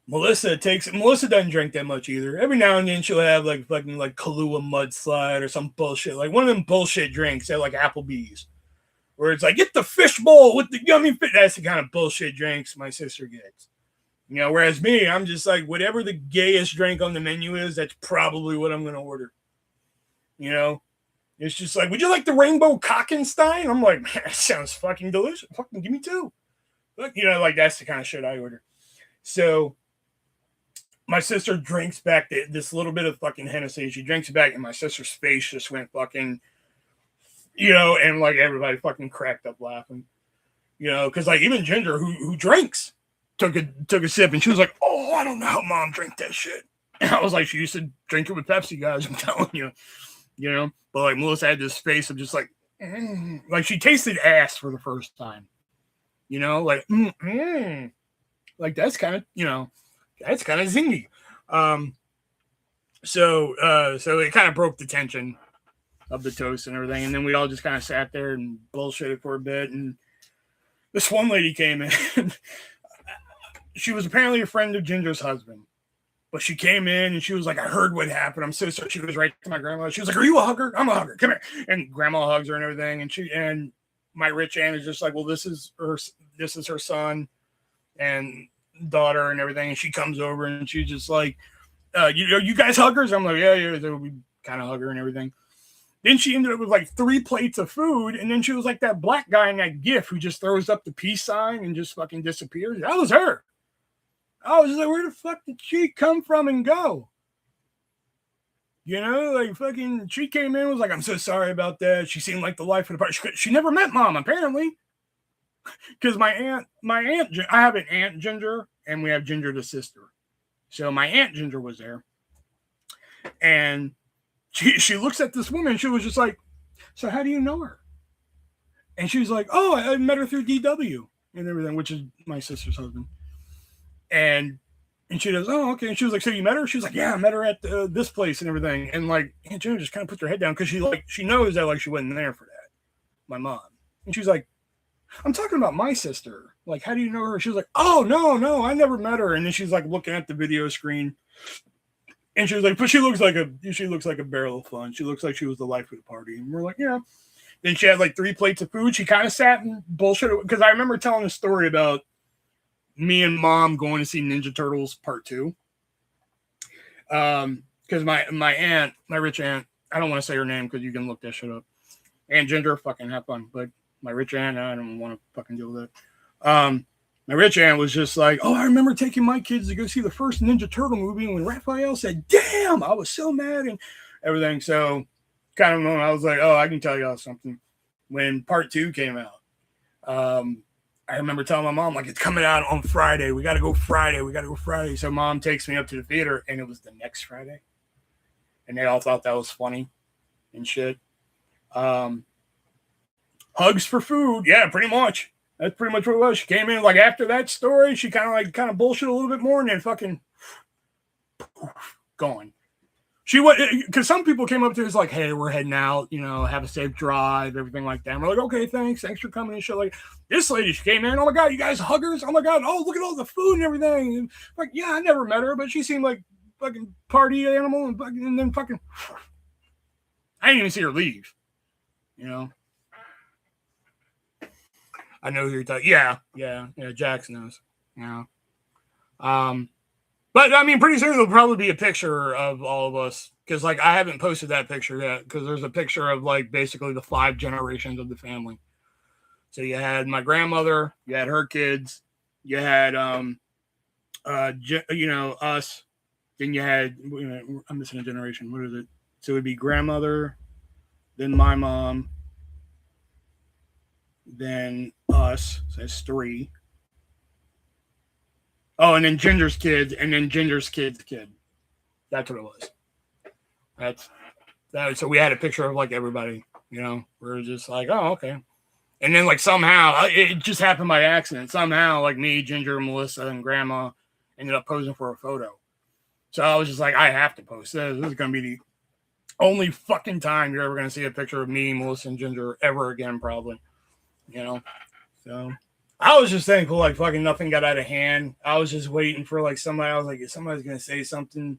Melissa doesn't drink that much either. Every now and then she'll have like fucking like Kahlua mudslide or some bullshit. Like one of them bullshit drinks at like Applebee's. Where it's like, get the fish bowl with the yummy fish. That's the kind of bullshit drinks my sister gets. Whereas me, I'm just like, whatever the gayest drink on the menu is, that's probably what I'm going to order. It's just like, would you like the Rainbow Cockenstein? I'm like, man, that sounds fucking delicious. Fucking give me two. Like that's the kind of shit I order. So my sister drinks back this little bit of fucking Hennessy. She drinks it back, and my sister's face just went fucking, and like everybody fucking cracked up laughing. Because like even Ginger, who drinks, took a sip, and she was like, "Oh, I don't know how Mom drank that shit." And I was like, "She used to drink it with Pepsi, guys. I'm telling you." But like Melissa had this face of just like, like she tasted ass for the first time. Like, like that's kind of, that's kind of zingy. So it kind of broke the tension of the toast and everything. And then we all just kind of sat there and bullshitted for a bit. And this one lady came in. She was apparently a friend of Ginger's husband. But she came in and she was like, "I heard what happened. I'm so sorry." She was right to my grandma. She was like, "Are you a hugger? I'm a hugger. Come here." And grandma hugs her and everything. And my rich aunt is just like, "Well, this is her son and daughter and everything." And she comes over and she's just like, you guys huggers?" I'm like, yeah, we kind of hug her and everything. Then she ended up with like 3 plates of food. And then she was like that black guy in that GIF who just throws up the peace sign and just fucking disappears. That was her. I was like, where the fuck did she come from and go? Like fucking, she came in, was like, "I'm so sorry about that." She seemed like the life of the party. She never met Mom, apparently. Because my aunt, I have an Aunt Ginger, and we have Ginger the sister. So my Aunt Ginger was there. And she looks at this woman, and she was just like, "So how do you know her?" And she was like, "Oh, I met her through DW and everything," which is my sister's husband. And And she goes, oh, okay. And she was like, so you met her? She was like, yeah, I met her at this place and everything. And like Aunt Ginger just kind of puts her head down because she knows that like she wasn't there for that, my mom. And she's like, I'm talking about my sister. Like, how do you know her? She was like, oh, no, I never met her. And then she's like looking at the video screen. And she was like, but she looks like a barrel of fun. She looks like she was the life of the party. And we're like, yeah. Then she had like 3 plates of food. She kind of sat and bullshit because I remember telling a story about me and mom going to see Ninja Turtles Part 2. Because my aunt, my rich aunt, I don't want to say her name because you can look that shit up. Aunt Ginger, fucking have fun. But my rich aunt, I don't want to fucking deal with that. My rich aunt was just like, oh, I remember taking my kids to go see the first Ninja Turtle movie. And when Raphael said, damn, I was so mad and everything. So kind of moment, I was like, oh, I can tell y'all something. When Part 2 came out, I remember telling my mom, like, it's coming out on Friday. We got to go Friday. So mom takes me up to the theater, and it was the next Friday. And they all thought that was funny and shit. Hugs for food. Yeah, pretty much. That's pretty much what it was. She came in, like, after that story, she kind of bullshit a little bit more, and then fucking gone. She was, because some people came up to us like, hey, we're heading out, have a safe drive, everything like that. And we're like, okay, thanks for coming and shit. Like, this lady, she came in, oh my God, you guys huggers? Oh my God, oh, look at all the food and everything. And like, yeah, I never met her, but she seemed like fucking party animal and then fucking, I didn't even see her leave, I know who you're talking. Yeah, Jax knows. But I mean, pretty soon there'll probably be a picture of all of us because, like, I haven't posted that picture yet because there's a picture of like basically the 5 generations of the family. So you had my grandmother, you had her kids, you had us. Then you had I'm missing a generation. What is it? So it would be grandmother, then my mom, then us. So that's 3. Oh, and then Ginger's kids, and then Ginger's kid's kid. That's what it was. That's that. So we had a picture of like everybody. We're just like, oh, okay. And then like somehow it just happened by accident. Somehow like me, Ginger, Melissa, and Grandma ended up posing for a photo. So I was just like, I have to post this. This is gonna be the only fucking time you're ever gonna see a picture of me, Melissa, and Ginger ever again, probably. So. I was just thankful, like, fucking nothing got out of hand. I was just waiting for, like, somebody. I was like, if somebody's going to say something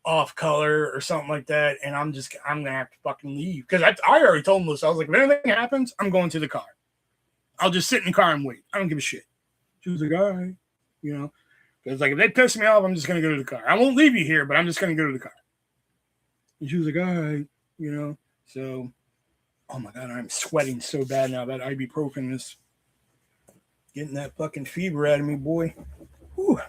off color or something like that, and I'm going to have to fucking leave. Because I already told Melissa, I was like, if anything happens, I'm going to the car. I'll just sit in the car and wait. I don't give a shit. She was like, all right. Because, like, if they piss me off, I'm just going to go to the car. I won't leave you here, but I'm just going to go to the car. And she was like, all right. So, oh, my God, I'm sweating so bad now. That ibuprofen is getting that fucking fever out of me, boy. Whew.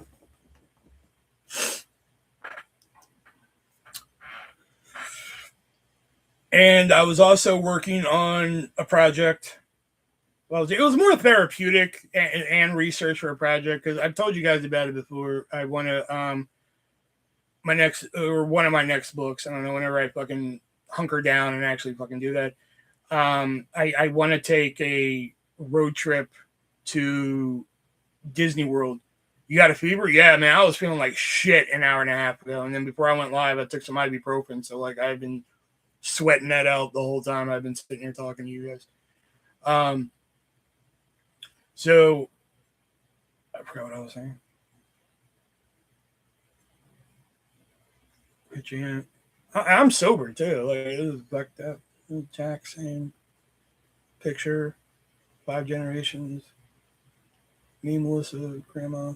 And I was also working on a project. Well, it was more therapeutic and research for a project because I've told you guys about it before. I want to one of my next books. I don't know, whenever I fucking hunker down and actually fucking do that. I want to take a road trip to Disney World. You got a fever? Yeah, man, I was feeling like shit an hour and a half ago. And then before I went live, I took some ibuprofen. So, like, I've been sweating that out the whole time I've been sitting here talking to you guys. So, I forgot what I was saying. I'm sober, too. Like, it was like that. Jackson picture, 5 generations. Me, Melissa, Grandma.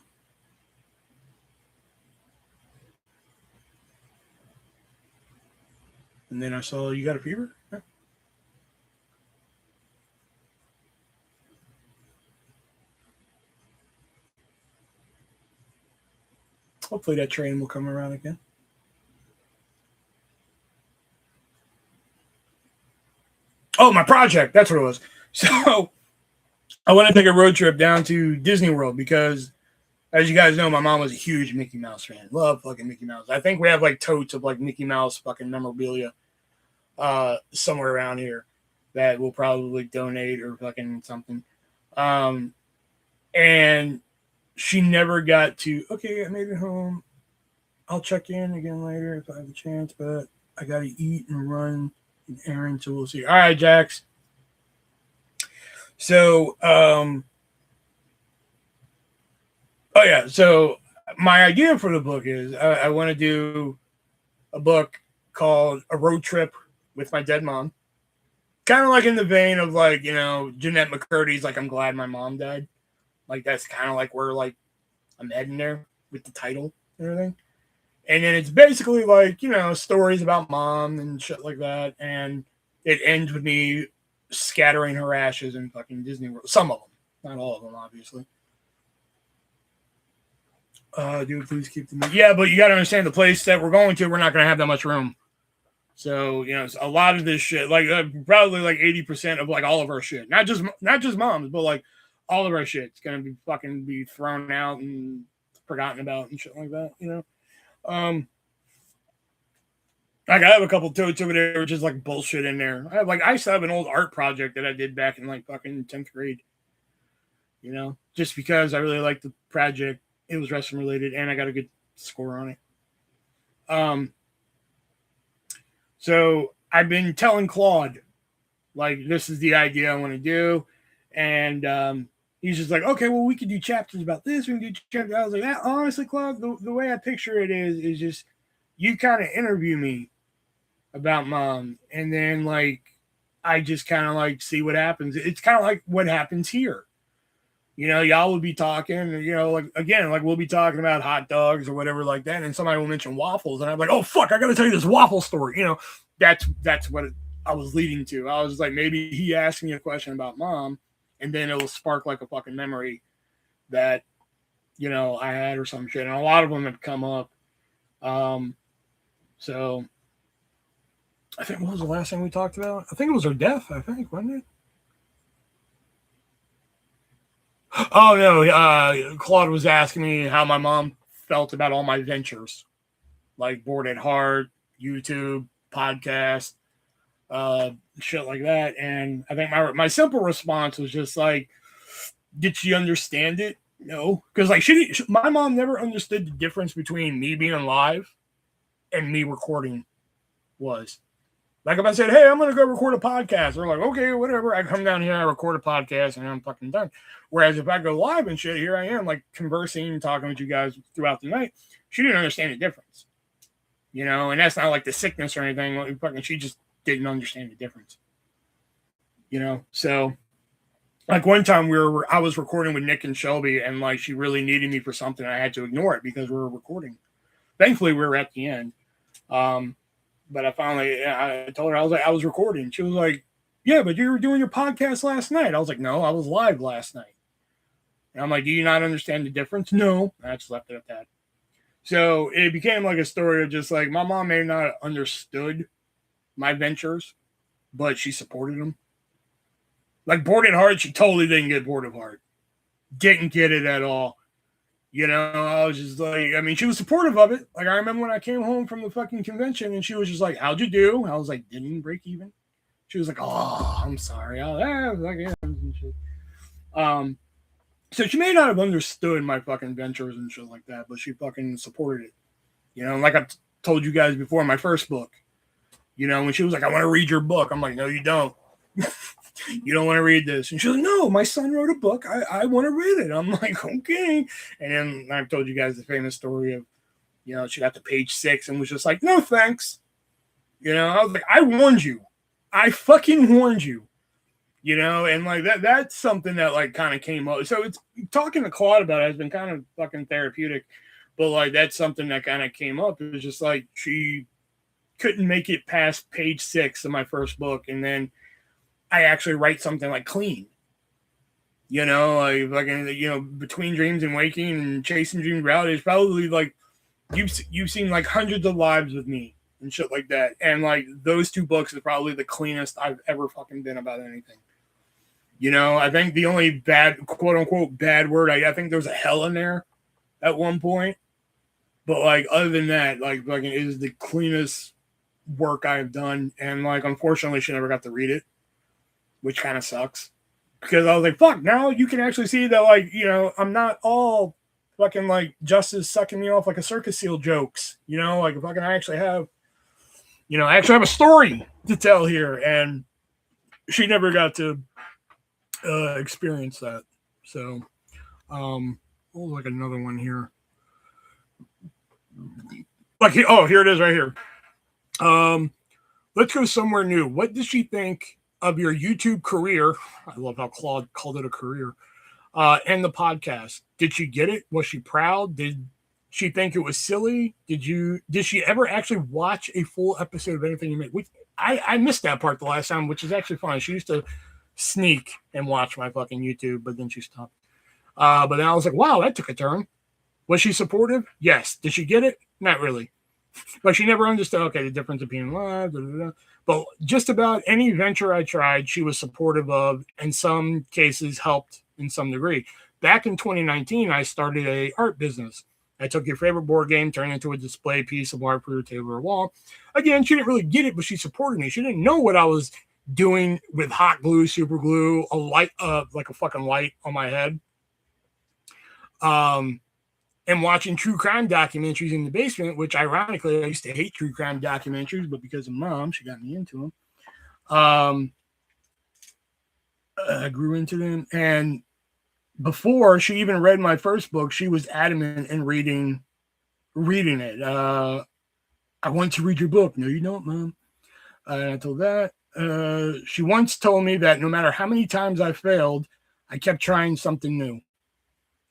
And then I saw you got a fever? Yeah. Hopefully that train will come around again. Oh, my project. That's what it was. So I want to take a road trip down to Disney World because, as you guys know, my mom was a huge Mickey Mouse fan. Love fucking Mickey Mouse. I think we have like totes of like Mickey Mouse fucking memorabilia somewhere around here that we'll probably donate or fucking something. And she never got to, okay, I made it home. I'll check in again later if I have a chance, but I got to eat and run an errand, so we'll see. All right, Jax. So, oh yeah, so my idea for the book is I want to do a book called A Road Trip with My Dead Mom. Kind of like in the vein of like, you know, Jeanette McCurdy's like, I'm glad my mom died. Like that's kind of like where like I'm heading there with the title and everything. And then it's basically like, you know, stories about mom and shit like that. And it ends with me scattering her ashes in fucking Disney World. Some of them, not all of them, obviously. Dude, please keep the yeah, but you got to understand the place that we're going to, we're not going to have that much room. So, you know, a lot of this shit, like probably like 80% of like all of our shit, not just moms, but like all of our shit, it's going to be fucking be thrown out and forgotten about and shit like that, you know? Like I have a couple totes over there, which is like bullshit in there. I used to have an old art project that I did back in like fucking 10th grade, you know, just because I really liked the project. It was wrestling related and I got a good score on it. So I've been telling Claude, like, this is the idea I want to do. And he's just like, okay, well, we could do chapters about this. We can do chapters. I was like, honestly, Claude, the way I picture it is just you kind of interview me about mom. And then, like, I just kind of, like, see what happens. It's kind of like what happens here. You know, y'all will be talking, you know, like, again, like, we'll be talking about hot dogs or whatever like that. And somebody will mention waffles. And I'm like, oh, fuck, I got to tell you this waffle story. You know, that's what I was leading to. I was like, maybe he asked me a question about mom, and then it will spark, like, a fucking memory that, you know, I had or some shit. And a lot of them have come up. So I think, what was the last thing we talked about? I think it was her death, wasn't it? Oh no, Claude was asking me how my mom felt about all my ventures, like Bored at Heart, YouTube, podcast, shit like that. And I think my simple response was just like, did she understand it? No, because like my mom never understood the difference between me being live and me recording was. Like if I said, hey, I'm going to go record a podcast, they're like, okay, whatever. I come down here, I record a podcast, and I'm fucking done. Whereas if I go live and shit, here I am, like conversing and talking with you guys throughout the night. She didn't understand the difference, you know, and that's not like the sickness or anything. Like, fucking, she just didn't understand the difference, you know. So, like one time I was recording with Nick and Shelby, and like she really needed me for something. I had to ignore it because we were recording. Thankfully, we were at the end. But I told her, I was recording. She was like, yeah, but you were doing your podcast last night. I was like, no, I was live last night. And I'm like, do you not understand the difference? No. I just left it at that. So it became like a story of just like, my mom may not have understood my ventures, but she supported them. Like Bored at Heart, she totally didn't get bored of heart. Didn't get it at all. You know, I was just like, I mean, she was supportive of it. Like, I remember when I came home from the fucking convention and she was just like, how'd you do? I was like, didn't break even. She was like, oh, I'm sorry. So she may not have understood my fucking ventures and shit like that, but she fucking supported it. You know, like I told you guys before, my first book, you know, when she was like, I want to read your book. I'm like, no, you don't. You don't want to read this. And she's like, no, my son wrote a book. I want to read it. I'm like, okay. And then I've told you guys the famous story of, you know, she got to page 6 and was just like, no, thanks. You know, I was like, I warned you. I fucking warned you. You know, and like that's something that like kind of came up. So it's talking to Claude about it has been kind of fucking therapeutic. But like that's something that kind of came up. It was just like she couldn't make it past page 6 of my first book. And then I actually write something like clean, you know, like fucking, you know, between dreams and waking and chasing dreams reality is probably like you've seen like hundreds of lives with me and shit like that, and like those 2 books are probably the cleanest I've ever fucking been about anything. You know, I think the only bad quote unquote bad word I think there's a hell in there at one point, but like other than that, like fucking is the cleanest work I've done, and like unfortunately she never got to read it, which kind of sucks because I was like, fuck, now you can actually see that, like, you know, I'm not all fucking like Justice sucking me off like a circus seal jokes, you know, like fucking I actually have, you know, I actually have a story to tell here, and she never got to experience that. So, what was like another one here? Like, here it is right here. Let's go somewhere new. What did she think of your YouTube career? I love how Claude called it a career. And the podcast. Did she get it? Was she proud? Did she think it was silly? Did she ever actually watch a full episode of anything you made? Which I missed that part the last time, which is actually fine. She used to sneak and watch my fucking YouTube, but then she stopped. But then I was like, wow, that took a turn. Was she supportive? Yes. Did she get it? Not really. But she never understood, okay, the difference between live, blah, blah, blah. But just about any venture I tried, she was supportive of, in some cases helped in some degree. Back in 2019, I started a art business. I took your favorite board game, turned it into a display piece of art for your table or wall. Again, she didn't really get it, but she supported me. She didn't know what I was doing with hot glue, super glue, a light, like a fucking light on my head. And watching true crime documentaries in the basement, which ironically I used to hate true crime documentaries, but because of Mom, she got me into them. I grew into them, and before she even read my first book, she was adamant in reading it. I want to read your book. No, you don't, Mom. And I told that. She once told me that no matter how many times I failed, I kept trying something new.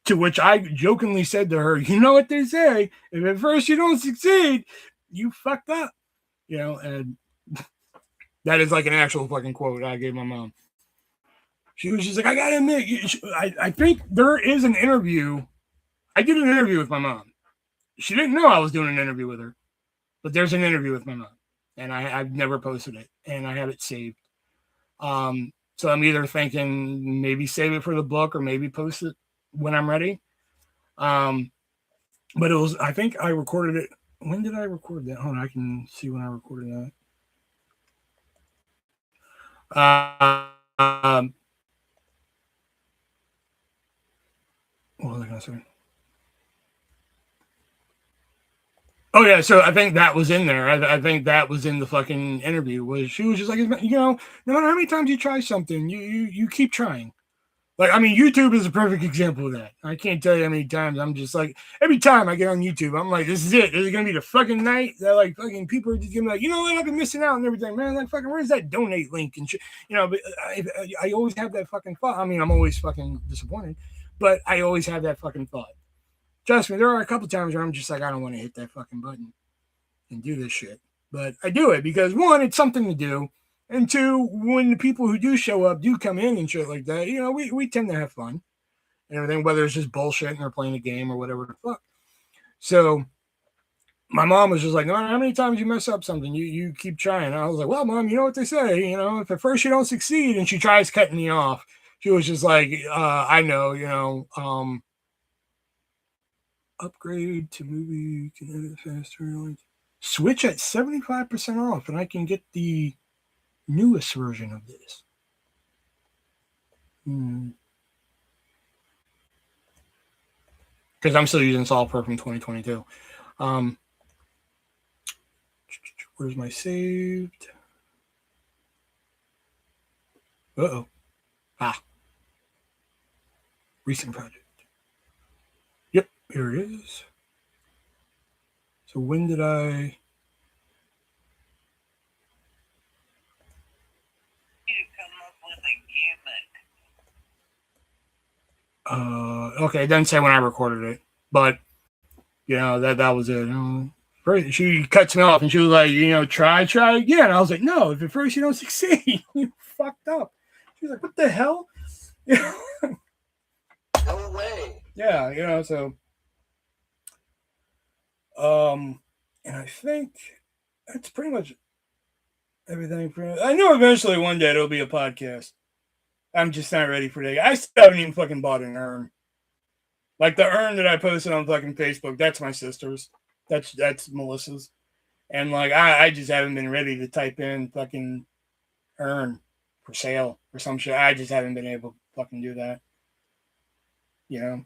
To which I jokingly said to her, you know what they say, if at first you don't succeed, you fucked up. You know, and that is like an actual fucking quote I gave my mom. She was just like, I gotta admit, I think there is an interview. I did an interview with my mom. She didn't know I was doing an interview with her, but there's an interview with my mom. And I've never posted it, and I have it saved. So I'm either thinking maybe save it for the book or maybe post it when I'm ready. But it was, I think I recorded it. When did I record that? Hold on, I can see when I recorded that. What was I going to say? Oh yeah, so I think that was in there. I think that was in the fucking interview. Was she was just like, you know, no matter how many times you try something, you keep trying. Like, I mean, YouTube is a perfect example of that. I can't tell you how many times I'm just like, every time I get on YouTube, I'm like, this is it. This is going to be the fucking night that, like, fucking people are just going to be like, you know what, I've been missing out and everything, man. Like, fucking, where's that donate link and shit? You know, but I always have that fucking thought. I mean, I'm always fucking disappointed, but I always have that fucking thought. Trust me, there are a couple times where I'm just like, I don't want to hit that fucking button and do this shit. But I do it because, one, it's something to do. And two, when the people who do show up do come in and shit like that, you know, we tend to have fun and everything, whether it's just bullshitting or playing a game or whatever the fuck. So my mom was just like, no matter how many times you mess up something, you keep trying. And I was like, well, Mom, you know what they say, you know, if at first you don't succeed, and she tries cutting me off, she was just like, I know, you know, upgrade to movie, can edit faster, switch at 75% off, and I can get the newest version of this. Because I'm still using software from 2022. Where's my saved? Uh-oh. Recent project. Yep, here it is. So when did I... Okay, it doesn't say when I recorded it, but you know that was it. She cuts me off and she was like, you know, try again. I was like, no, if at first you don't succeed, you fucked up. She's like, what the hell? No way. Yeah, you know, so and I think that's pretty much everything. I know eventually one day it'll be a podcast. I'm just not ready for that. I still haven't even fucking bought an urn. Like the urn that I posted on fucking Facebook, that's my sister's. That's Melissa's. And like I just haven't been ready to type in fucking urn for sale or some shit. I just haven't been able to fucking do that. You know?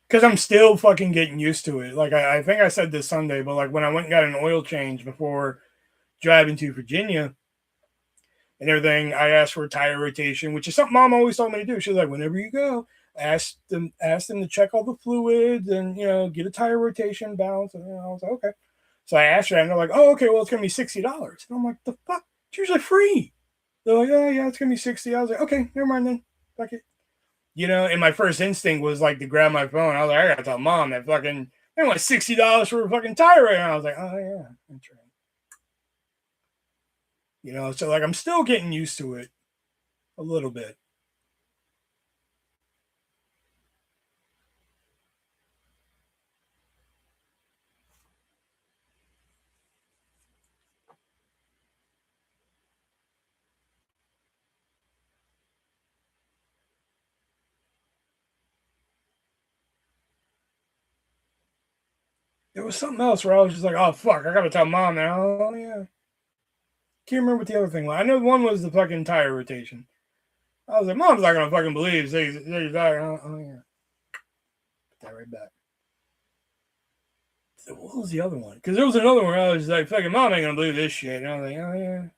because I'm still fucking getting used to it. Like I think I said this Sunday, but like when I went and got an oil change before driving to Virginia and everything, I asked for a tire rotation, which is something Mom always told me to do. She was like, whenever you go, ask them to check all the fluids and get a tire rotation balance. And I was like, okay. So I asked her, and they're like, oh, okay, well, it's gonna be $60. And I'm like, the fuck? It's usually free. They're like, oh yeah, it's gonna be 60. I was like, okay, never mind then. Fuck it. And my first instinct was like to grab my phone. I was like, I gotta tell Mom that fucking they want $60 for a fucking tire right now. I was like, oh yeah, that's right. So like I'm still getting used to it a little bit. There was something else where I was just like, oh fuck, I gotta tell Mom now. Oh yeah. Can't remember what the other thing was. I know one was the fucking tire rotation. I was like, Mom's not gonna fucking believe these. Oh yeah. Put that right back. So what was the other one? Because there was another one where I was like, fucking Mom ain't gonna believe this shit. And I was like, oh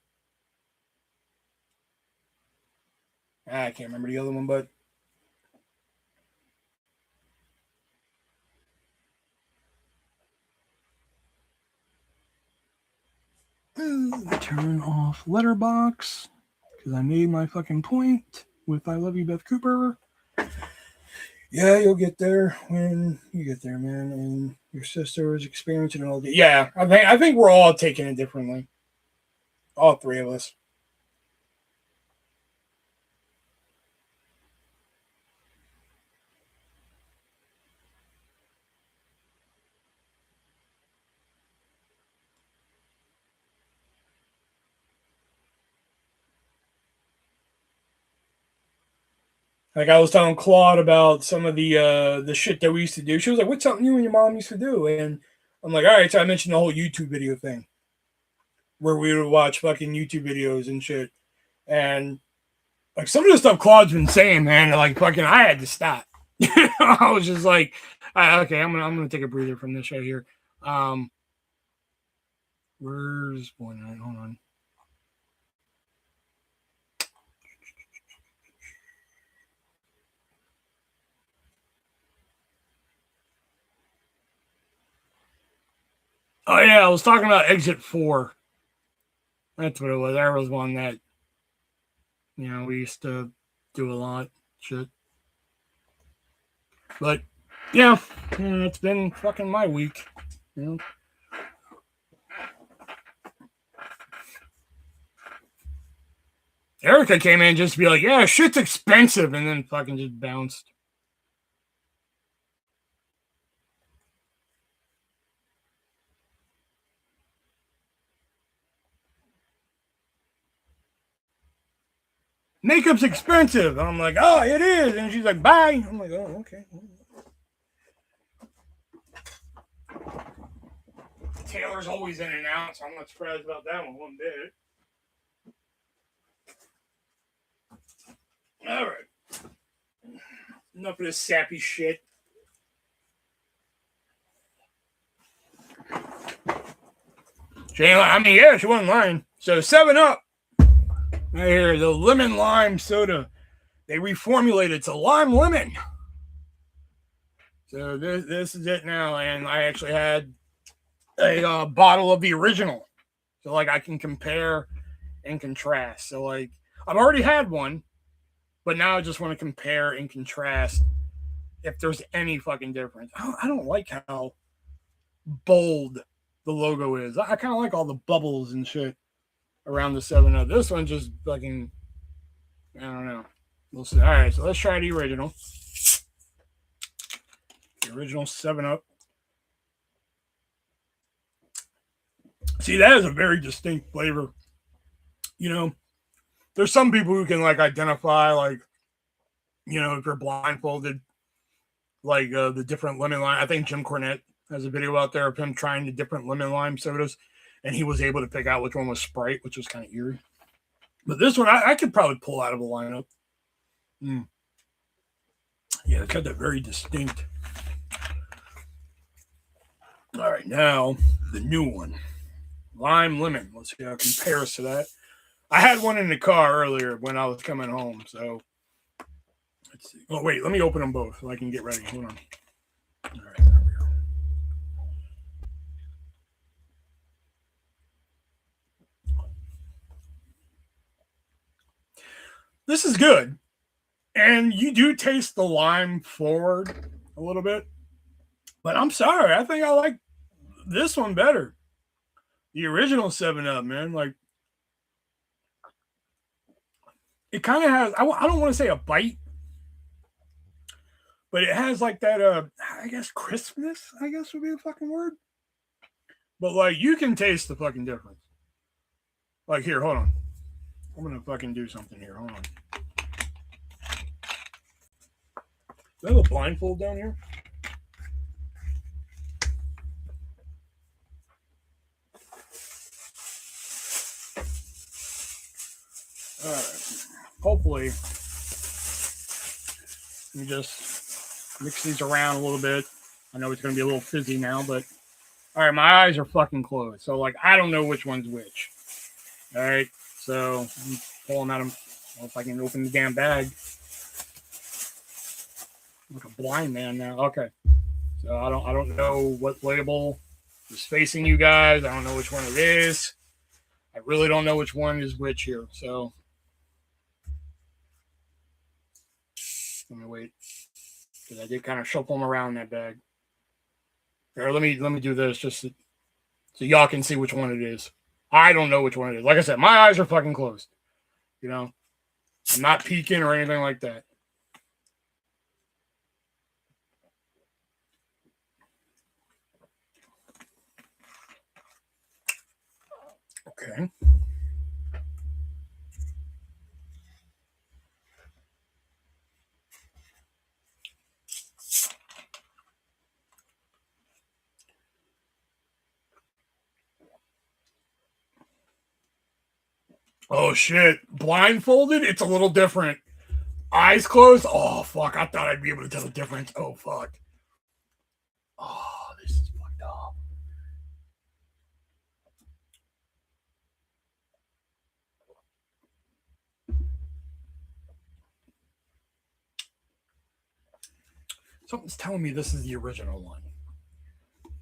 yeah. I can't remember the other one, but turn off letterbox because I made my fucking point with I love you, Beth Cooper. Yeah, you'll get there when you get there, man. And your sister is experiencing all the. Yeah, I think we're all taking it differently. All three of us. Like I was telling Claude about some of the shit that we used to do. She was like, "What's something you and your mom used to do?" And I'm like, "All right." So I mentioned the whole YouTube video thing, where we would watch fucking YouTube videos and shit. And like some of the stuff Claude's been saying, man, like fucking, I had to stop. I was just like, okay, I'm gonna take a breather from this right here. Where's one? Hold on. Oh yeah, I was talking about Exit 4. That's what it was. There was one that we used to do a lot. Shit. But yeah, it's been fucking my week. Erica came in just to be like, yeah, shit's expensive, and then fucking just bounced. Makeup's expensive. I'm like, oh, it is. And she's like, bye. I'm like, oh, okay. Taylor's always in and out, so I'm not surprised about that one bit. All right. Enough of this sappy shit. She wasn't lying. So 7-Up. Right here, the lemon lime soda. They reformulated to lime lemon. So this is it now, and I actually had a bottle of the original, so like I can compare and contrast. So like I've already had one, but now I just want to compare and contrast if there's any fucking difference. I don't like how bold the logo is. I kind of like all the bubbles and shit around the 7-Up. This one just fucking, I don't know. We'll see. All right, so let's try the original. The original 7-Up. See, that is a very distinct flavor. There's some people who can like identify, like, if you're blindfolded, like the different lemon lime. I think Jim Cornette has a video out there of him trying the different lemon lime sodas, and he was able to pick out which one was Sprite, which was kind of eerie. But this one, I could probably pull out of a lineup. Yeah, it's got that very distinct All right, now the new one, lime lemon. Let's see how it compares to that. I had one in the car earlier when I was coming home, so let's see. Oh wait, let me open them both so I can get ready. Hold on. All right, there we go. This is good, and you do taste the lime forward a little bit, but I'm sorry, I think I like this one better. The original 7 Up, man. Like, it kind of has, I don't want to say a bite, but it has like that, I guess crispness, I guess would be the fucking word. But like, you can taste the fucking difference. Like, here, hold on. I'm going to fucking do something here. Hold on. Do I have a blindfold down here? All right. Hopefully, let me just mix these around a little bit. I know it's going to be a little fizzy now, but all right, my eyes are fucking closed. So, like, I don't know which one's which. All right. So, I'm pulling out if I can open the damn bag. I'm like a blind man now. Okay. So, I don't know what label is facing you guys. I don't know which one it is. I really don't know which one is which here. So, let me wait. Because I did kind of shuffle them around in that bag. Here, let me do this just so y'all can see which one it is. I don't know which one it is. Like I said, my eyes are fucking closed. You know, I'm not peeking or anything like that. Okay. Oh shit. Blindfolded, it's a little different. Eyes closed. Oh fuck. I thought I'd be able to tell the difference. Oh fuck. Oh, this is fucked up. Something's telling me this is the original one,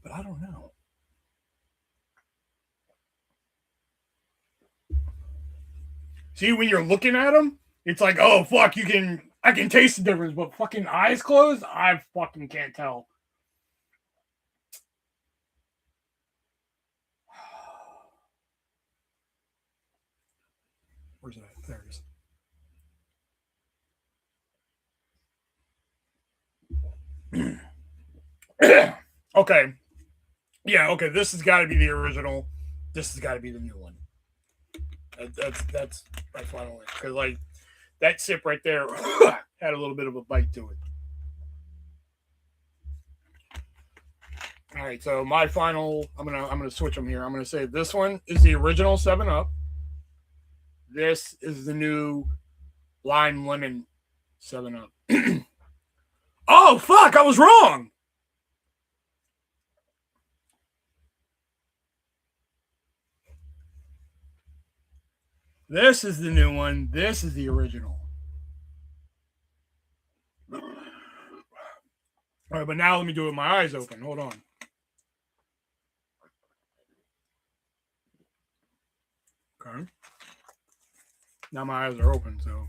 but I don't know. See, when you're looking at them, it's like, oh fuck, I can taste the difference, but fucking eyes closed, I fucking can't tell. Where's it at? There it is. Okay. Yeah, okay, this has got to be the original. This has got to be the new one. That's my final answer. Because, like, that sip right there had a little bit of a bite to it. All right, so my final, I'm gonna switch them here. I'm gonna say this one is the original 7 Up. This is the new lime lemon 7 Up. Oh fuck! I was wrong. This is the new one. This is the original. All right, but now let me do it with my eyes open. Hold on. Okay. Now my eyes are open, so.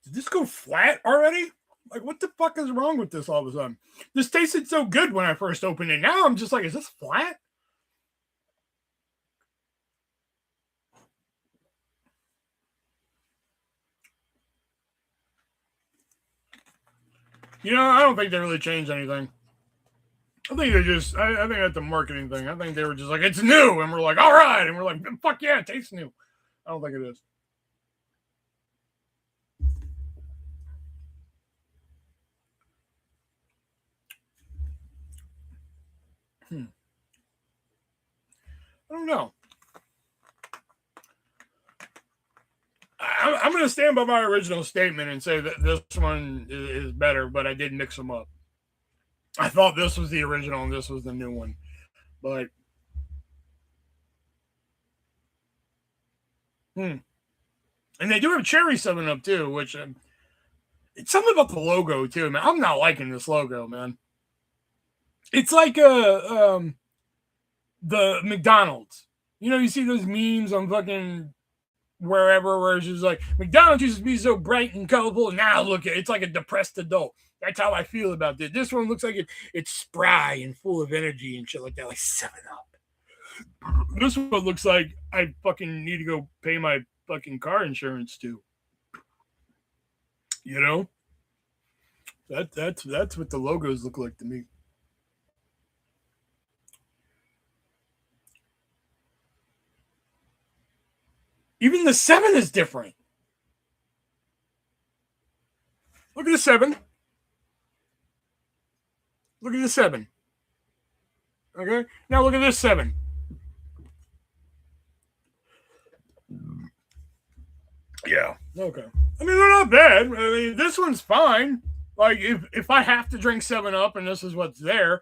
Did this go flat already? Like, what the fuck is wrong with this all of a sudden? This tasted so good when I first opened it. Now I'm just like, is this flat? You know, I don't think they really changed anything. I think I think that's a marketing thing. I think they were just like, it's new. And we're like, all right. And we're like, fuck yeah, it tastes new. I don't think it is. I don't know. I'm going to stand by my original statement and say that this one is better, but I did mix them up. I thought this was the original and this was the new one, but and they do have cherry 7-Up too, which it's something about the logo too, man. I'm not liking this logo, man. It's like the McDonald's. You know, you see those memes on fucking wherever where it's just like McDonald's used to be so bright and colorful, and now look at it's like a depressed adult. That's how I feel about this. This one looks like it's spry and full of energy and shit like that, like 7-Up. This one looks like I fucking need to go pay my fucking car insurance too. You know? That's what the logos look like to me. Even the 7 is different. Look at the 7. Look at the 7. Okay? Now look at this 7. Yeah. Okay. I mean, they're not bad. I mean, this one's fine. Like, if I have to drink 7-Up and this is what's there,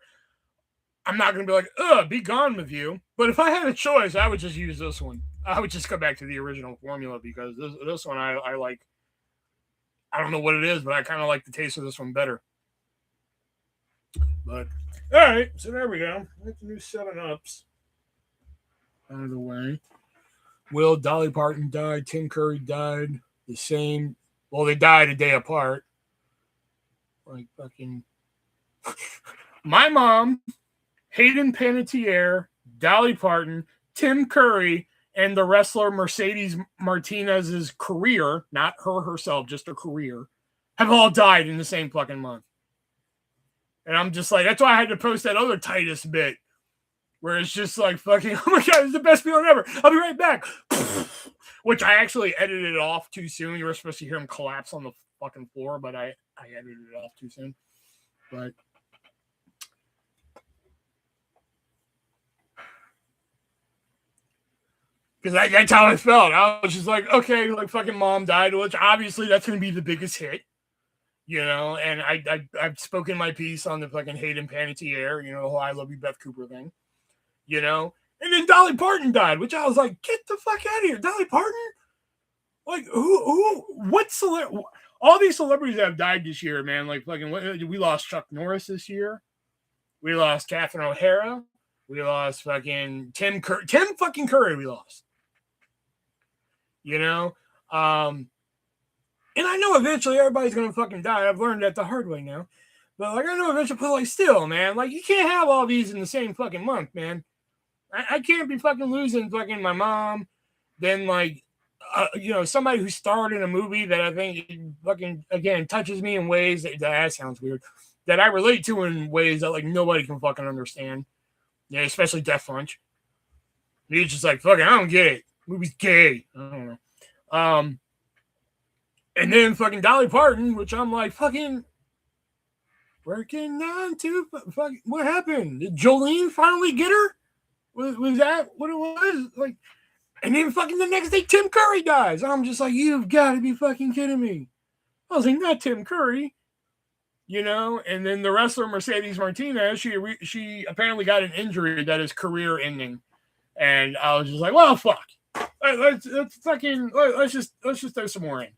I'm not going to be like, ugh, be gone with you. But if I had a choice, I would just use this one. I would just go back to the original formula because this one I like. I don't know what it is, but I kind of like the taste of this one better. But, all right. So there we go. That's the new 7-Ups out of the way. Dolly Parton died. Tim Curry died. The same. Well, they died a day apart. Like fucking. My mom, Hayden Panettiere, Dolly Parton, Tim Curry, and the wrestler Mercedes Martinez's career, not her herself, just her career, have all died in the same fucking month. And I'm just like, that's why I had to post that other Titus bit where it's just like fucking, oh my God, it's the best feeling ever. I'll be right back. Which I actually edited it off too soon. You were supposed to hear him collapse on the fucking floor, but I edited it off too soon. But because that's how I felt. I was just like, okay, like fucking mom died, which obviously that's going to be the biggest hit, you know. And I've spoken my piece on the fucking Hayden Panettiere, you know, the whole I Love You Beth Cooper thing, you know. And then Dolly Parton died, which I was like, get the fuck out of here, Dolly Parton. Like all these celebrities that have died this year, man. Like fucking, we lost Chuck Norris this year. We lost Catherine O'Hara. We lost fucking Tim fucking Curry. We lost. You know, and I know eventually everybody's gonna fucking die. I've learned that the hard way now. But like I know eventually, but like still, man, like you can't have all these in the same fucking month, man. I can't be fucking losing fucking my mom, then like you know, somebody who starred in a movie that I think fucking again touches me in ways that sounds weird, that I relate to in ways that like nobody can fucking understand. Yeah, especially Death Punch. He's just like fucking, I don't get it. Movie's gay. I don't know. And then fucking Dolly Parton, which I'm like fucking working on to fucking what happened? Did Jolene finally get her? Was that what it was? Like, and then fucking the next day Tim Curry dies. I'm just like, you've got to be fucking kidding me. I was like, not Tim Curry, you know. And then the wrestler Mercedes Martinez, she apparently got an injury that is career ending, and I was just like, well, fuck. Let's just throw some more in.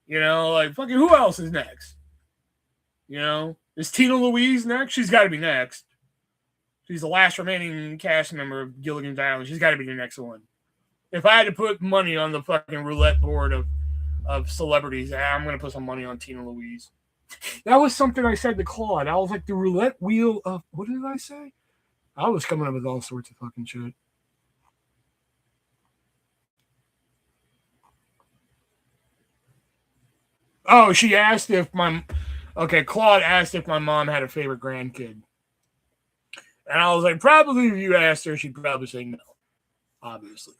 You know, like fucking who else is next? You know, is Tina Louise next? She's got to be next. She's the last remaining cast member of Gilligan's Island. She's got to be the next one. If I had to put money on the fucking roulette board of celebrities, I'm going to put some money on Tina Louise. That was something I said to Claude. I was like, the roulette wheel of, what did I say? I was coming up with all sorts of fucking shit. Oh, she asked if Claude asked if my mom had a favorite grandkid. And I was like, probably if you asked her, she'd probably say no, obviously.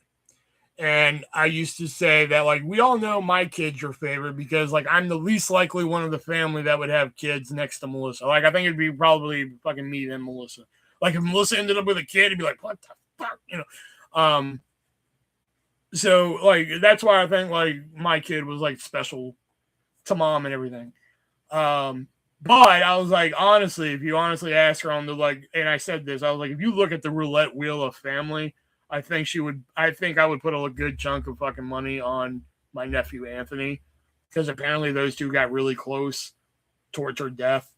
And I used to say that, like, we all know my kid's your favorite because, like, I'm the least likely one of the family that would have kids next to Melissa. Like, I think it'd be probably fucking me then Melissa. Like, if Melissa ended up with a kid, it'd be like, what the fuck? You know? So like that's why I think like my kid was like special to mom and everything. But I was like, honestly, if you honestly ask her on the like, and I said this, I was like, if you look at the roulette wheel of family, I think she would. I think I would put a good chunk of fucking money on my nephew Anthony, because apparently those two got really close towards her death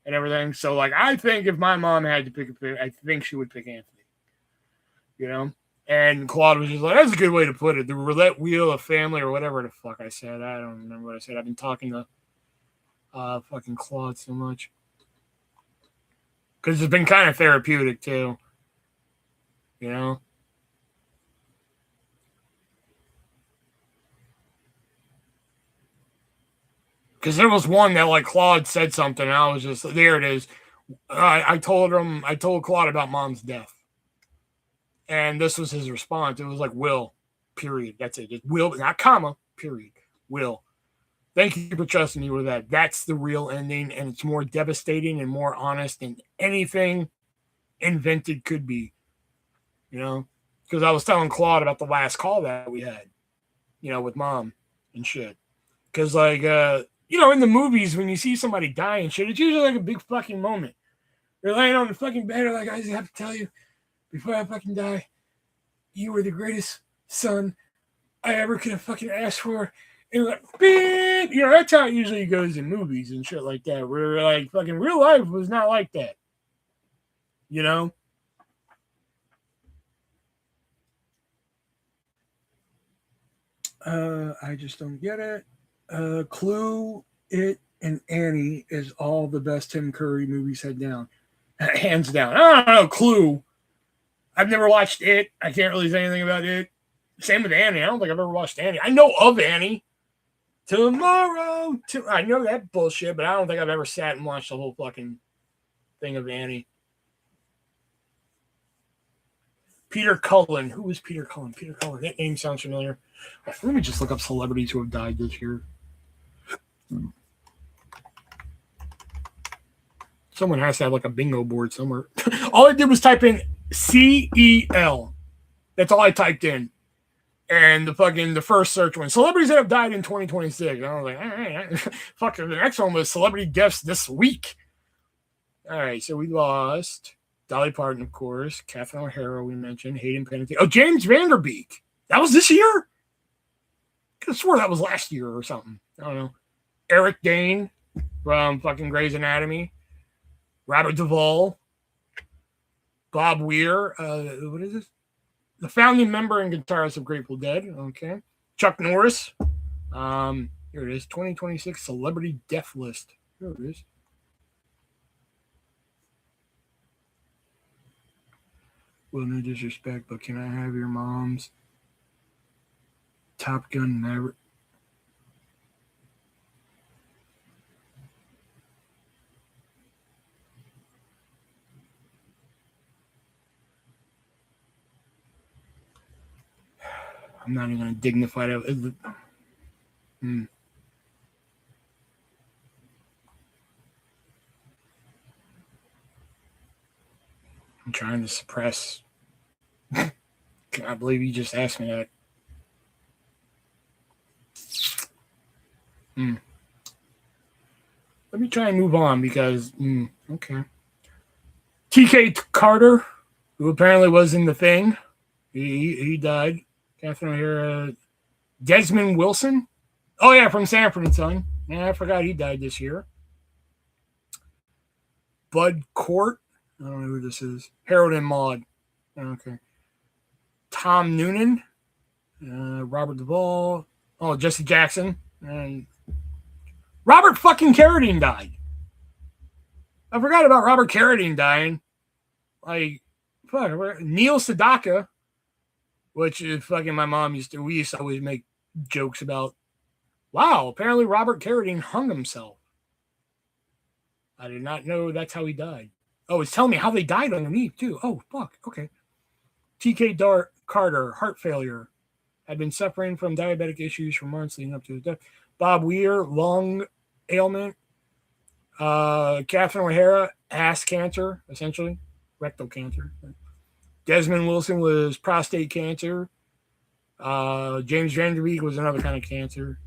and everything. So like, I think if my mom had to pick a pick, I think she would pick Anthony. You know. And Claude was just like, that's a good way to put it. The roulette wheel of family, or whatever the fuck I said. I don't remember what I said. I've been talking to fucking Claude so much. Because it's been kind of therapeutic, too. You know? Because there was one that, like, Claude said something, and I was just, there it is. I told Claude about mom's death. And this was his response. It was like, Will, period. That's it. Just Will, not comma, period. Will. Thank you for trusting me with that. That's the real ending, and it's more devastating and more honest than anything invented could be. You know? Because I was telling Claude about the last call that we had, you know, with mom and shit. Because, like, you know, in the movies, when you see somebody die and shit, it's usually like a big fucking moment. They're laying on the fucking bed, they're like, I just have to tell you, before I fucking die, you were the greatest son I ever could have fucking asked for. And like, beep! You know, that's how it usually goes in movies and shit like that, where like fucking real life was not like that. You know? I just don't get it. Clue, It, and Annie is all the best Tim Curry movies hands down. I don't know, Clue. I've never watched It. I can't really say anything about It. Same with Annie. I don't think I've ever watched Annie. I know of Annie. Tomorrow. I know that bullshit, but I don't think I've ever sat and watched the whole fucking thing of Annie. Peter Cullen. Who is Peter Cullen? Peter Cullen. That name sounds familiar. Let me just look up celebrities who have died this year. Someone has to have like a bingo board somewhere. All I did was type in CEL. That's all I typed in. And the first search one, celebrities that have died in 2026. And I was like, all right. Fuck, the next one was celebrity deaths this week. All right, so we lost Dolly Parton, of course, Catherine O'Hara, we mentioned, Hayden Panettiere. Oh, James Vanderbeek. That was this year? I could have swore that was last year or something. I don't know. Eric Dane from fucking Grey's Anatomy. Robert Duvall. Bob Weir. What is this? The founding member and guitarist of Grateful Dead. Okay. Chuck Norris. Here it is. 2026 Celebrity Death List. Here it is. Well, no disrespect, but can I have your mom's Top Gun Maverick? I'm not even going to dignify that. I'm trying to suppress. Can't believe you just asked me that. Let me try and move on because, okay. TK Carter, who apparently was in The Thing, he died. Catherine O'Hara. Desmond Wilson. Oh, yeah, from Sanford and Son. Yeah, I forgot he died this year. Bud Cort. I don't know who this is. Harold and Maude. Okay. Tom Noonan. Robert Duvall. Oh, Jesse Jackson. And Robert fucking Carradine died. I forgot about Robert Carradine dying. Like, fuck. Neil Sedaka, which is fucking my mom we used to always make jokes about. Wow, apparently Robert Carradine hung himself. I did not know that's how he died. Oh, it's telling me how they died underneath, too. Oh, fuck. Okay. TK Carter, heart failure. Had been suffering from diabetic issues for months leading up to his death. Bob Weir, lung ailment. Catherine O'Hara, ass cancer, essentially. Rectal cancer. Desmond Wilson was prostate cancer. James Vanderbeek was another kind of cancer.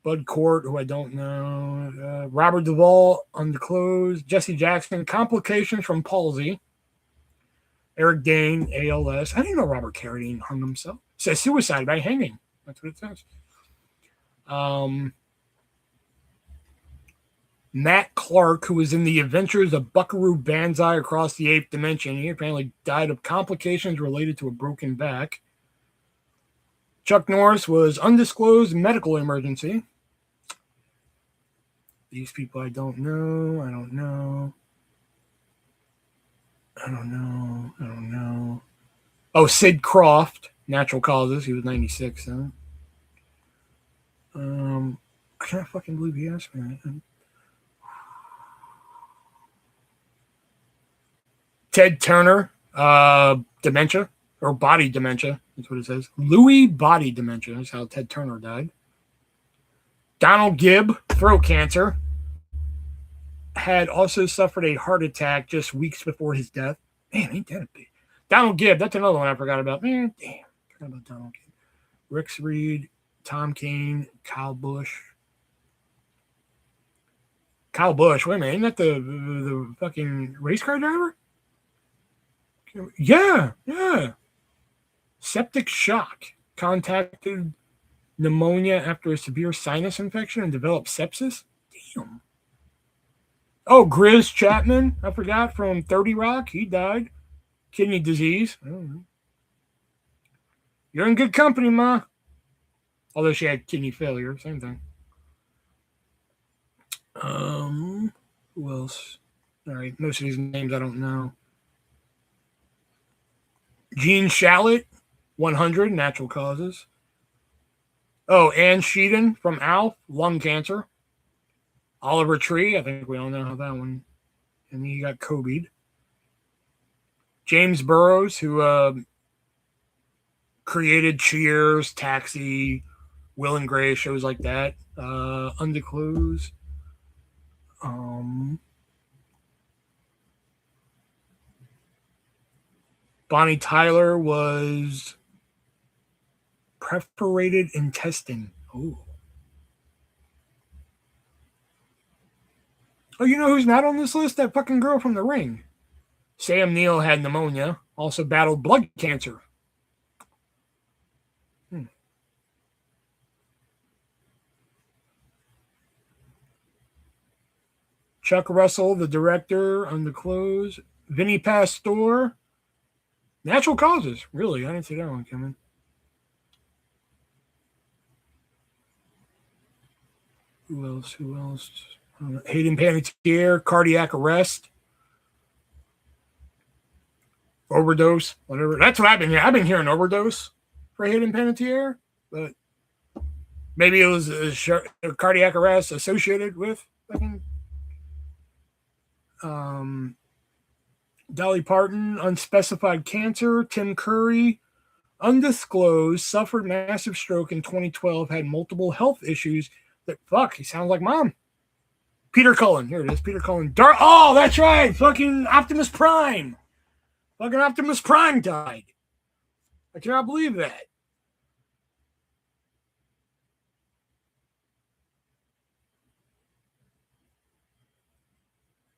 Bud Cort, who I don't know. Robert Duvall, undisclosed. Jesse Jackson, complications from palsy. Eric Dane, ALS. I didn't know Robert Carradine hung himself. It says suicide by hanging. That's what it says. Matt Clark, who was in the Adventures of Buckaroo Banzai Across the Eighth Dimension. He apparently died of complications related to a broken back. Chuck Norris was undisclosed medical emergency. These people I don't know. I don't know. I don't know. I don't know. Oh, Sid Croft, natural causes. He was 96. Huh? I can't fucking believe he asked me that. Ted Turner, dementia or body dementia. That's what it says. Lewy body dementia. That's how Ted Turner died. Donald Gibb, throat cancer. Had also suffered a heart attack just weeks before his death. Man, ain't that a big. Donald Gibb, that's another one I forgot about. Man, damn. I forgot about Donald Gibb. Rex Reed, Tom Kane, Kyle Busch. Kyle Busch, wait a minute, isn't that the fucking race car driver? Yeah. Septic shock. Contacted pneumonia after a severe sinus infection and developed sepsis. Damn. Oh, Grizz Chapman, I forgot, from 30 Rock. He died. Kidney disease. I don't know. You're in good company, Ma. Although she had kidney failure. Same thing. Who else? All right, most of these names I don't know. Gene Shalit, 100, natural causes. Oh, Ann Sheehan from ALF, lung cancer. Oliver Tree, I think we all know how that one. And he got COVID. James Burrows, who created Cheers, Taxi, Will and Grace, shows like that. Undisclosed. Bonnie Tyler was perforated intestine. Oh. Oh, you know who's not on this list? That fucking girl from The Ring. Sam Neill had pneumonia. Also battled blood cancer. Chuck Russell, the director, undisclosed. Vinny Pastore. Natural causes. Really, I didn't see that one coming. Who else? Hayden Panettiere, cardiac arrest. Overdose, whatever. That's what I've been hearing. I've been hearing overdose for Hayden Panettiere, but maybe it was a cardiac arrest associated with Dolly Parton, unspecified cancer. Tim Curry, undisclosed, suffered massive stroke in 2012, had multiple health issues. He sounds like Mom. Peter Cullen, here it is. Peter Cullen. Oh, that's right. Fucking Optimus Prime. Fucking Optimus Prime died. I cannot believe that.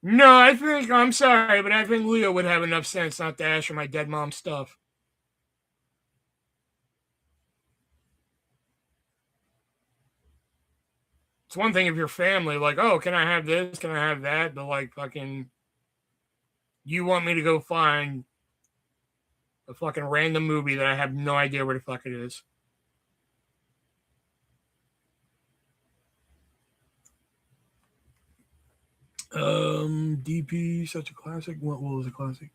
No, I'm sorry, but I think Leo would have enough sense not to ask for my dead mom's stuff. It's one thing if your family, like, oh, can I have this? Can I have that? But, like, fucking, you want me to go find a fucking random movie that I have no idea where the fuck it is. DP, such a classic. What was a classic?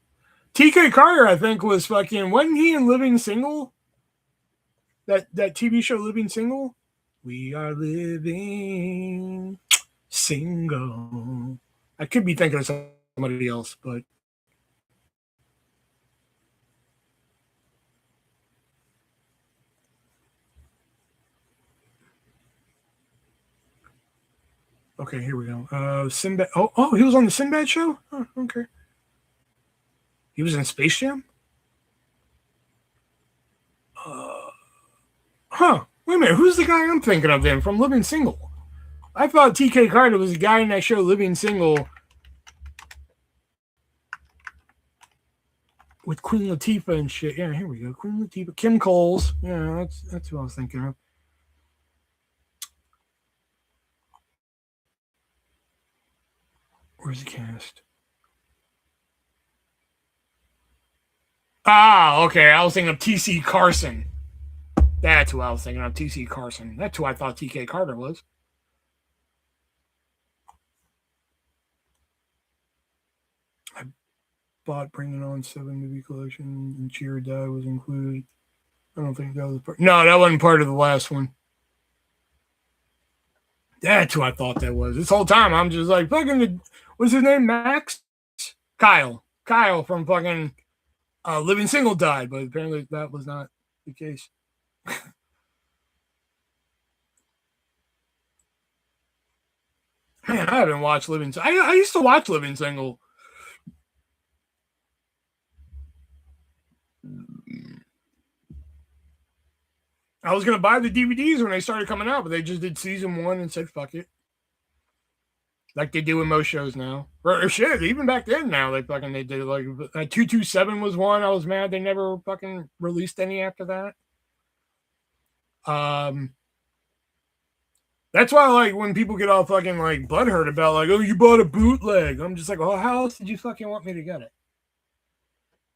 TK Carter, I think, was fucking, wasn't he in Living Single? That TV show Living Single? We are living single. I could be thinking of somebody else, but okay, here we go. Sinbad. Oh, he was on the Sinbad show? Oh, okay. He was in Space Jam? Wait a minute. Who's the guy I'm thinking of then from Living Single? I thought T.K. Carter was the guy in that show Living Single with Queen Latifah and shit. Yeah, here we go. Queen Latifah. Kim Coles. Yeah, that's who I was thinking of. Where's the cast? Ah, okay. I was thinking of T.C. Carson. That's who I was thinking of. T.C. Carson. That's who I thought T.K. Carter was. I bought Bringing On 7 movie collection and Cheer or Die was included. I don't think that was part. No, that wasn't part of the last one. That's who I thought that was. This whole time, I'm just like, fucking, what's his name? Max? Kyle from fucking Living Single died, but apparently that was not the case. Man, I haven't watched Living Single. I used to watch Living Single. I was going to buy the DVDs when they started coming out, but they just did season 1 and said, fuck it. Like they do in most shows now. Or shit, even back then now, they did like 227 was one. I was mad they never fucking released any after that. That's why, like, when people get all fucking like butthurt about like, oh, you bought a bootleg. I'm just like, oh, how else did you fucking want me to get it?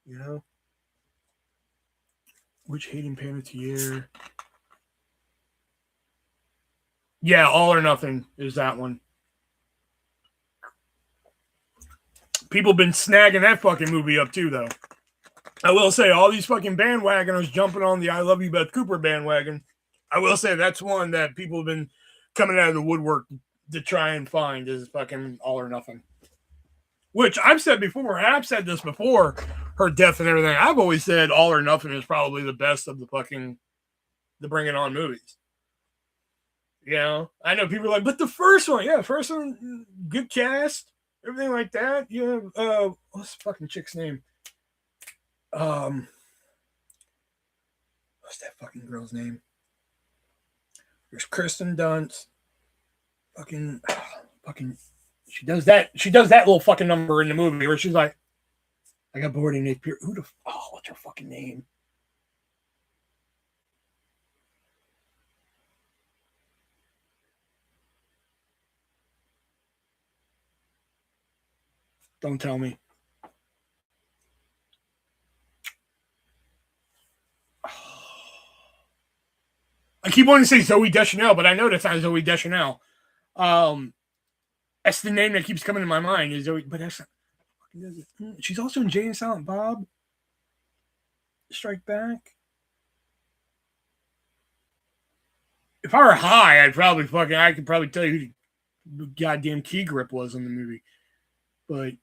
You know? Which Hayden Panettiere? Yeah, All or Nothing is that one. People been snagging that fucking movie up too, though. I will say, all these fucking bandwagoners jumping on the I Love You Beth Cooper bandwagon. I will say that's one that people have been coming out of the woodwork to try and find is fucking All or Nothing. Which I've said before, and I've said this before, her death and everything. I've always said All or Nothing is probably the best of the Bring It On movies. You know, I know people are like, but the first one, good cast, everything like that. Yeah, what's the fucking chick's name? What's that fucking girl's name? There's Kristen Dunst. Fucking, she does that little fucking number in the movie where she's like, I got bored in it. What's her fucking name? Don't tell me. I keep wanting to say Zooey Deschanel, but I know that's not Zooey Deschanel. That's the name that keeps coming to my mind is Zooey, but that's not. She's also in Jay and Silent Bob. Strike Back. If I were high, I could probably tell you who the goddamn key grip was in the movie. But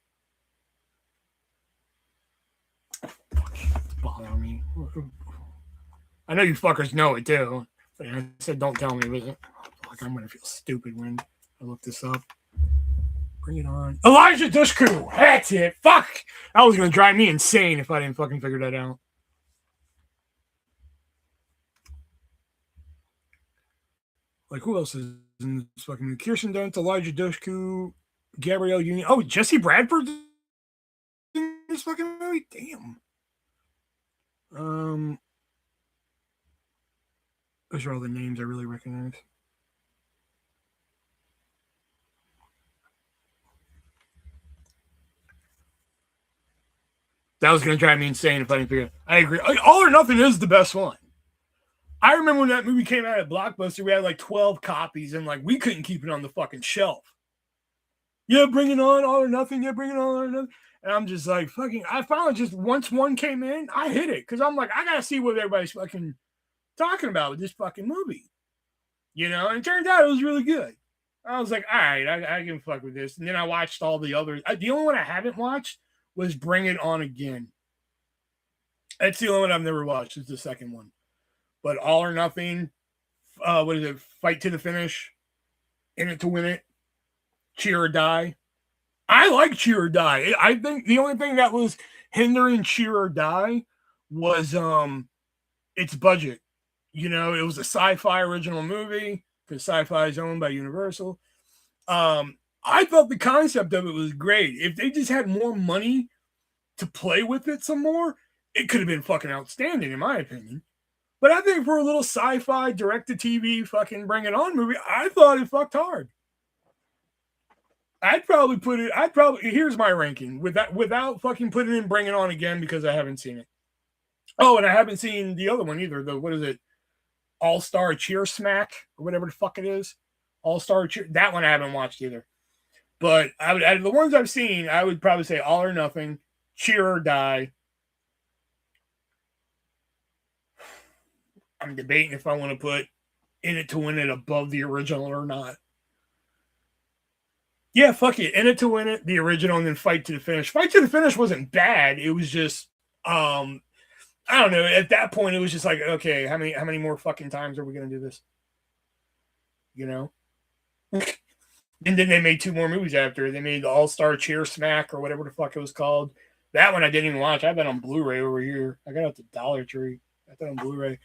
it's bothering me. I know you fuckers know it too. I said don't tell me, but like I'm gonna feel stupid when I look this up. Bring it on. Elijah Dushku! That's it! Fuck! That was gonna drive me insane if I didn't fucking figure that out. Like, who else is in this fucking Kirsten Dunst, Elijah Dushku, Gabrielle Union. Oh, Jesse Bradford's in this fucking movie? Damn. Those are all the names I really recognize. That was going to drive me insane if I didn't figure it out. I agree. All or Nothing is the best one. I remember when that movie came out at Blockbuster, we had like 12 copies and like we couldn't keep it on the fucking shelf. Yeah, Bring It On, All or Nothing. Yeah, Bring It On, All or Nothing. And I'm just like, fucking, I finally just, once one came in, I hit it. Because I'm like, I got to see what everybody's fucking talking about with this fucking movie. You know, and it turns out it was really good. I was like, all right, I can fuck with this. And then I watched all the others. The only one I haven't watched was Bring It On Again. That's the only one I've never watched. Is the second one. But All or Nothing, what is it? Fight to the Finish, In It to Win It, Cheer or Die. I like Cheer or Die. I think the only thing that was hindering Cheer or Die was its budget. You know, it was a sci-fi original movie because sci-fi is owned by Universal. I thought the concept of it was great. If they just had more money to play with it some more, it could have been fucking outstanding, in my opinion. But I think for a little sci-fi direct-to-TV fucking Bring It On movie, I thought it fucked hard. Here's my ranking without fucking putting in Bring It On again because I haven't seen it. Oh, and I haven't seen the other one either. What is it? All-Star Cheer Smack or whatever the fuck it is. All-Star Cheer. That one I haven't watched either. But out of the ones I've seen, I would probably say All or Nothing, Cheer or Die. I'm debating if I want to put In It to Win It above the original or not. Yeah, fuck it. In It to Win It, the original, and then Fight to the Finish. Fight to the Finish wasn't bad. It was just, I don't know. At that point, it was just like, okay, how many more fucking times are we gonna do this? You know. And then they made 2 more movies after. They made the All-Star Cheer Smack or whatever the fuck it was called. That one I didn't even watch. I have that on Blu-ray over here. I got it at the Dollar Tree. I got that on Blu-ray.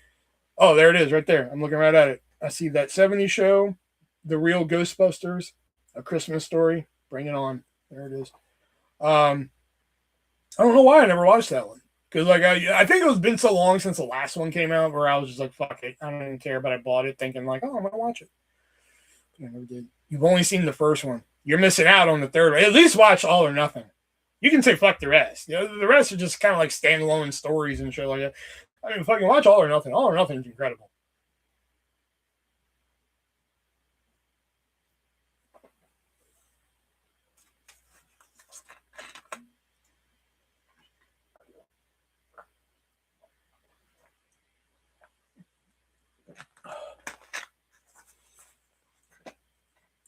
Oh, there it is, right there. I'm looking right at it. I see that 70s show, The Real Ghostbusters, A Christmas Story. Bring It On. There it is. I don't know why I never watched that one. Because like I think it was been so long since the last one came out where I was just like, fuck it. I don't even care, but I bought it thinking like, oh, I'm going to watch it. But I never did. You've only seen the first one. You're missing out on the third one. At least watch All or Nothing. You can say fuck the rest. You know, the rest are just kind of like standalone stories and shit like that. I mean, fucking watch All or Nothing. All or Nothing is incredible.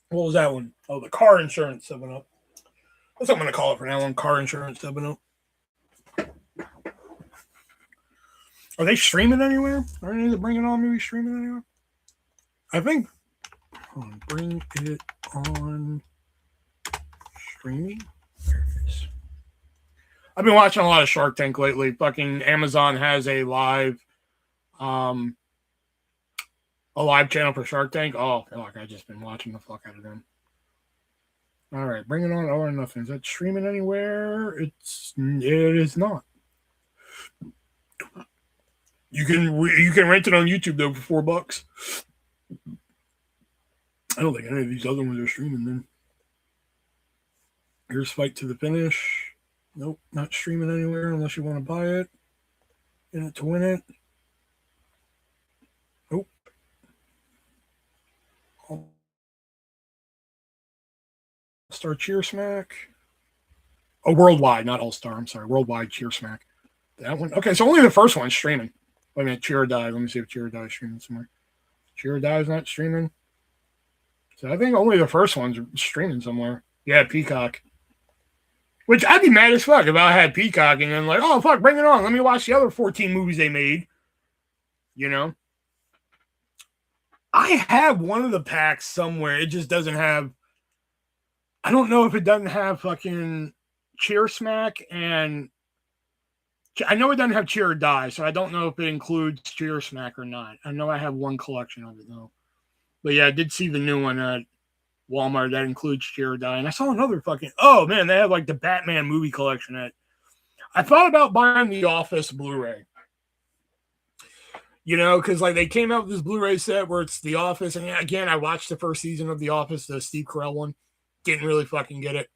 What was that one? Oh, the car insurance 7-Up. That's what I'm going to call it for now on. Car insurance 7-Up. Are they streaming anywhere? Are any of the Bring It On movies streaming anywhere? I think. Bring It On streaming. There it is. I've been watching a lot of Shark Tank lately. Fucking Amazon has a live channel for Shark Tank. Oh, fuck, I've just been watching the fuck out of them. All right, Bring It On, All or Nothing. Is that streaming anywhere? It is not. You can rent it on YouTube though for $4. I don't think any of these other ones are streaming then. Here's Fight to the Finish. Nope, not streaming anywhere unless you want to buy it. In It to Win It. Nope. All-Star Cheer Smack. Oh, Worldwide, not All-Star. I'm sorry. Worldwide Cheer Smack. That one. Okay, so only the first one's streaming. Wait a minute, Cheer or Die. Let me see if Cheer or Die is streaming somewhere. Cheer or Die is not streaming. So I think only the first one's streaming somewhere. Yeah, Peacock. Which I'd be mad as fuck if I had Peacock and then like, oh fuck, Bring It On. Let me watch the other 14 movies they made. You know? I have one of the packs somewhere. It just doesn't have. I don't know if it doesn't have fucking Cheer Smack and. I know it doesn't have Cheer or Die, so I don't know if it includes Cheer Smack or not. I know I have one collection of it though. But yeah, I did see the new one at Walmart that includes Cheer or Die. And I saw another fucking. Oh man, they have like the Batman movie collection at. I thought about buying the Office Blu-ray. You know, because like they came out with this Blu-ray set where it's The Office, and again, I watched the first season of The Office, the Steve Carell one. Didn't really fucking get it.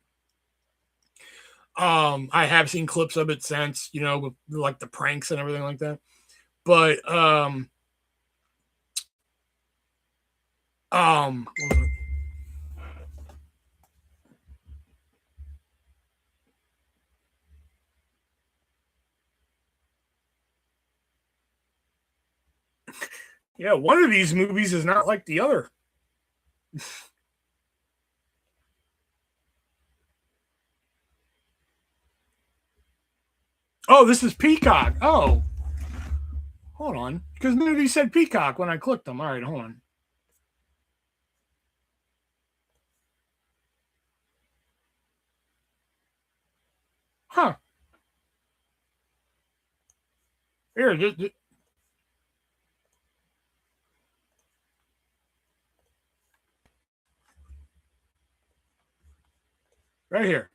I have seen clips of it since, you know, with like the pranks and everything like that. But what was it? Yeah, one of these movies is not like the other. Oh, this is Peacock. Oh. Hold on. Because none of these said Peacock when I clicked them. All right, hold on. Huh. Here, Right here.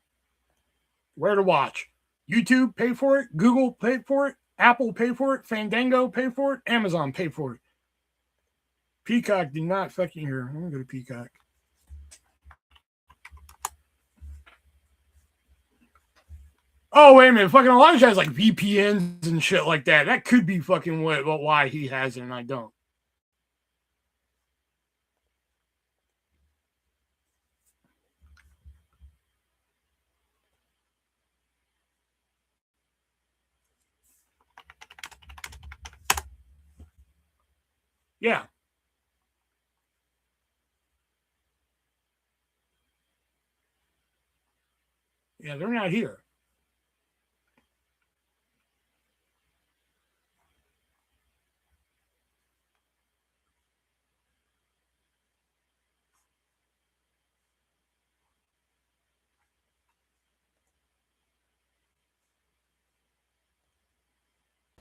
Where to watch. YouTube, pay for it. Google, pay for it. Apple, pay for it. Fandango, pay for it. Amazon, pay for it. Peacock did not fucking here. I'm going to go to Peacock. Oh, wait a minute. Fucking Elijah has like VPNs and shit like that. That could be fucking why he has it and I don't. Yeah. Yeah, they're not here.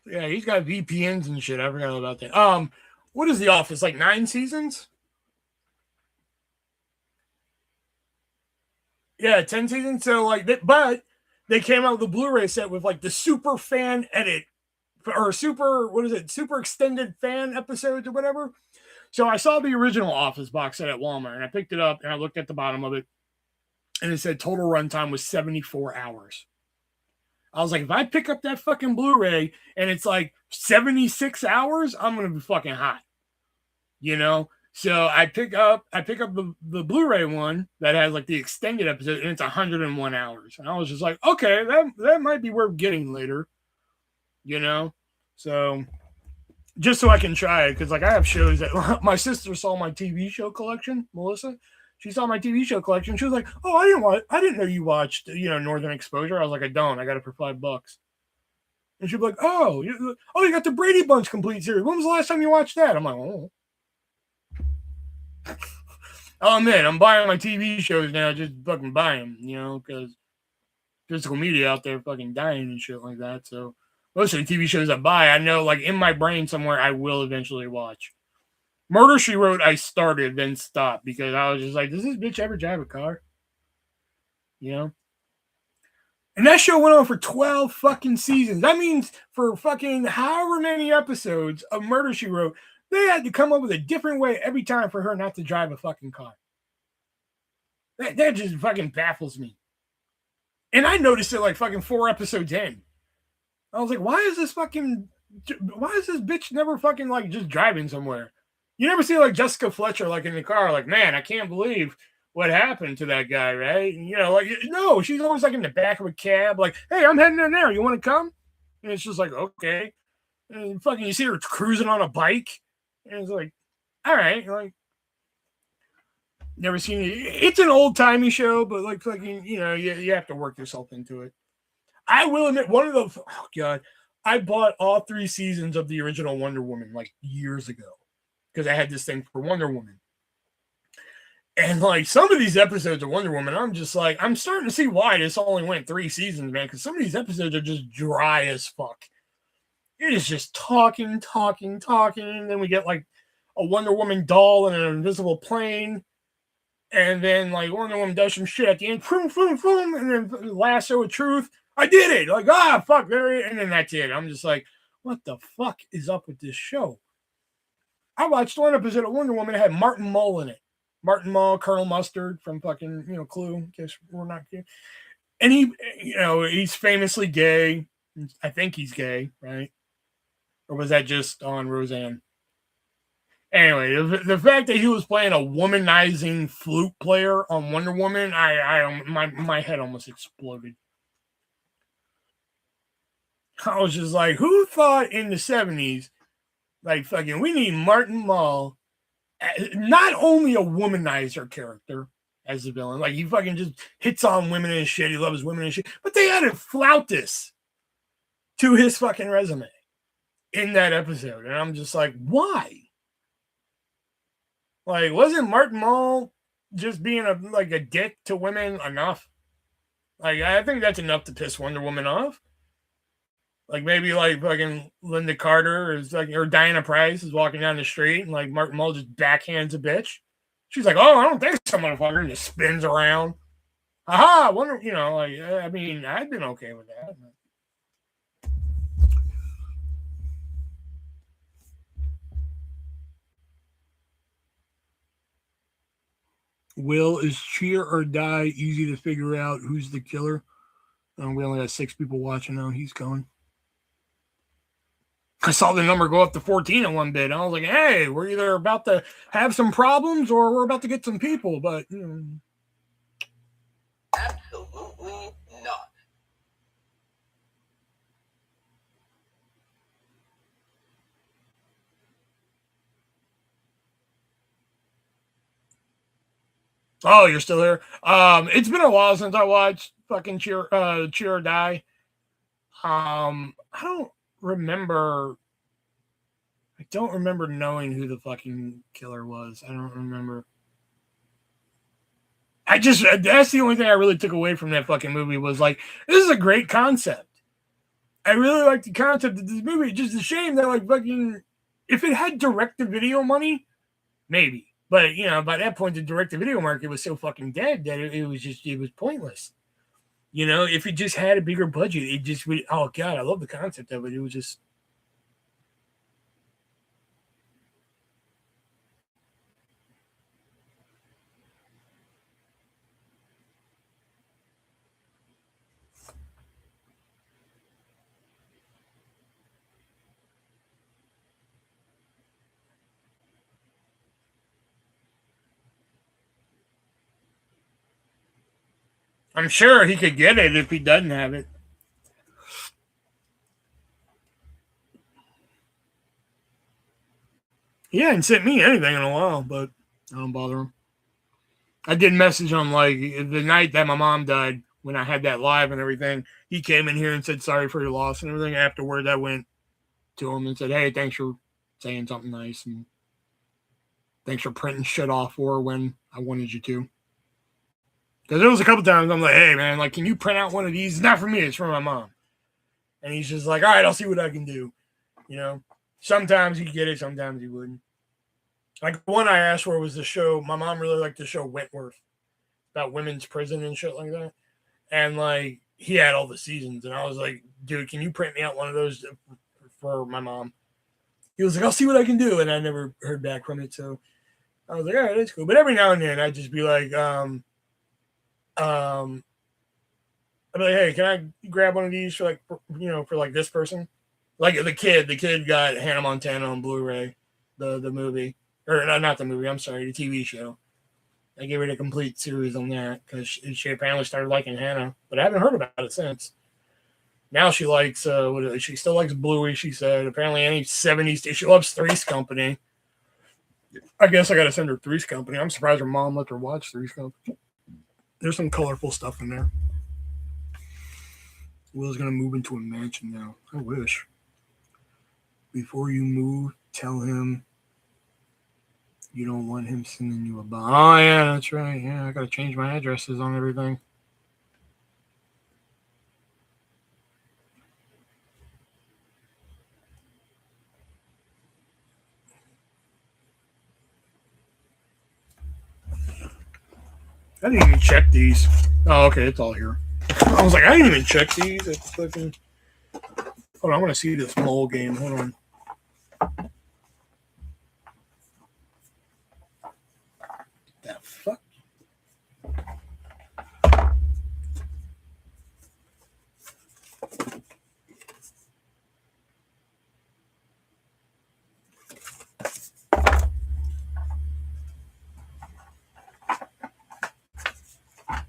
Yeah, he's got VPNs and shit. I forgot about that. What is The Office? Like 9 seasons? Yeah, 10 seasons. So like, but they came out with a Blu-ray set with like the super fan edit or super, what is it? Super extended fan episodes or whatever. So I saw the original Office box set at Walmart and I picked it up and I looked at the bottom of it and it said total runtime was 74 hours. I was like, if I pick up that fucking Blu-ray and it's like 76 hours, I'm gonna be fucking hot. You know? So I pick up the Blu-ray one that has like the extended episode and it's 101 hours. And I was just like, okay, that might be worth getting later. You know? So just so I can try it, because like I have shows that my sister saw my TV show collection, Melissa. She saw my TV show collection. She was like, "Oh, I didn't know you watched, Northern Exposure." I was like, "I don't. I got it for $5." And she'd be like, "Oh, you got the Brady Bunch complete series. When was the last time you watched that?" I'm like, "Oh, man, I'm buying my TV shows now. Just fucking buy them, because physical media out there fucking dying and shit like that." So most of the TV shows I buy, I know, like in my brain somewhere, I will eventually watch. Murder, She Wrote, I started, then stopped because I was just like, does this bitch ever drive a car? And that show went on for 12 fucking seasons. That means for fucking however many episodes of Murder, She Wrote, they had to come up with a different way every time for her not to drive a fucking car. That just fucking baffles me. And I noticed it like fucking 4 episodes in. I was like, why is this bitch never fucking like just driving somewhere? You never see like Jessica Fletcher like in the car, like, man, I can't believe what happened to that guy, right? And, no, she's always like in the back of a cab, like, hey, I'm heading in there. You want to come? And it's just like, okay. And fucking, you see her cruising on a bike, and it's like, all right, like, never seen it. It's an old timey show, but like fucking, you have to work yourself into it. I will admit, I bought all 3 seasons of the original Wonder Woman like years ago because I had this thing for Wonder Woman. And like some of these episodes of Wonder Woman, I'm just like, I'm starting to see why this only went 3 seasons, man, because some of these episodes are just dry as fuck. It is just talking. Then we get like a Wonder Woman doll in an invisible plane. And then like Wonder Woman does some shit at the end, and then lasso of truth. I did it. Like, fuck, and then that's it. I'm just like, what the fuck is up with this show? I watched one episode of Wonder Woman that had Martin Mull in it. Martin Mull, Colonel Mustard from fucking, Clue. Guess we're not gay. And he, he's famously gay. I think he's gay, right? Or was that just on Roseanne? Anyway, the fact that he was playing a womanizing flute player on Wonder Woman, my head almost exploded. I was just like, who thought in the 70s, like, fucking, we need Martin Mull, not only a womanizer character as the villain, like, he fucking just hits on women and shit, he loves women and shit, but they added Flautus to his fucking resume in that episode, and I'm just like, why? Like, wasn't Martin Mull just being a dick to women enough? Like, I think that's enough to piss Wonder Woman off. Like, maybe, like, fucking Linda Carter or Diana Price is walking down the street and, like, Martin Mull just backhands a bitch. She's like, oh, I don't think so, motherfucker. And just spins around. Haha, I wonder, you know, like, I mean, I'd been okay with that. Will, is cheer or die easy to figure out who's the killer? We only got 6 people watching now. He's going. I saw the number go up to 14 in one bit. I was like, hey, we're either about to have some problems or we're about to get some people, but you know. Absolutely not. Oh, you're still here. It's been a while since I watched fucking Cheer or Die. I don't remember. I don't remember knowing who the fucking killer was. I don't remember. That's the only thing I really took away from that fucking movie was like, this is a great concept. I really like the concept of this movie. It's just a shame that like fucking, if it had direct-to-video money, maybe. But, you know, by that point, the direct-to-video market was so fucking dead that it was pointless. You know, if it just had a bigger budget, it just would, oh, God, I love the concept of it. It was just. I'm sure he could get it if he doesn't have it. He hadn't sent me anything in a while, but I don't bother him. I did message him like the night that my mom died when I had that live and everything. He came in here and said sorry for your loss and everything. Afterward, I went to him and said, hey, thanks for saying something nice and thanks for printing shit off for her when I wanted you to. Because there was a couple times I'm like, hey, man, like, can you print out one of these? It's not for me. It's for my mom. And he's just like, all right, I'll see what I can do. You know, sometimes he'd get it. Sometimes he wouldn't. Like, the one I asked for was the show. My mom really liked the show Wentworth about women's prison and shit like that. And, like, he had all the seasons. And I was like, dude, can you print me out one of those for my mom? He was like, I'll see what I can do. And I never heard back from it. So I was like, all right, that's cool. But every now and then I'd just be like, I'd be like, hey, can I grab one of these for like, you know, for like this person? Like the kid got Hannah Montana on Blu-ray, the movie, or not the movie. I'm sorry, the TV show. I gave her the complete series on that because she apparently started liking Hannah, but I haven't heard about it since. Now she likes, she still likes Bluey. She said apparently any 70s. She loves Three's Company. I guess I got to send her Three's Company. I'm surprised her mom let her watch Three's Company. There's some colorful stuff in there. Will's gonna move into a mansion now. I wish. Before you move, tell him you don't want him sending you a bomb. Oh yeah, that's right. Yeah, I gotta change my addresses on everything. I didn't even check these. Oh, okay, it's all here. I was like, I didn't even check these. It's fucking. Hold on, I want to see this mole game. Hold on. The fuck?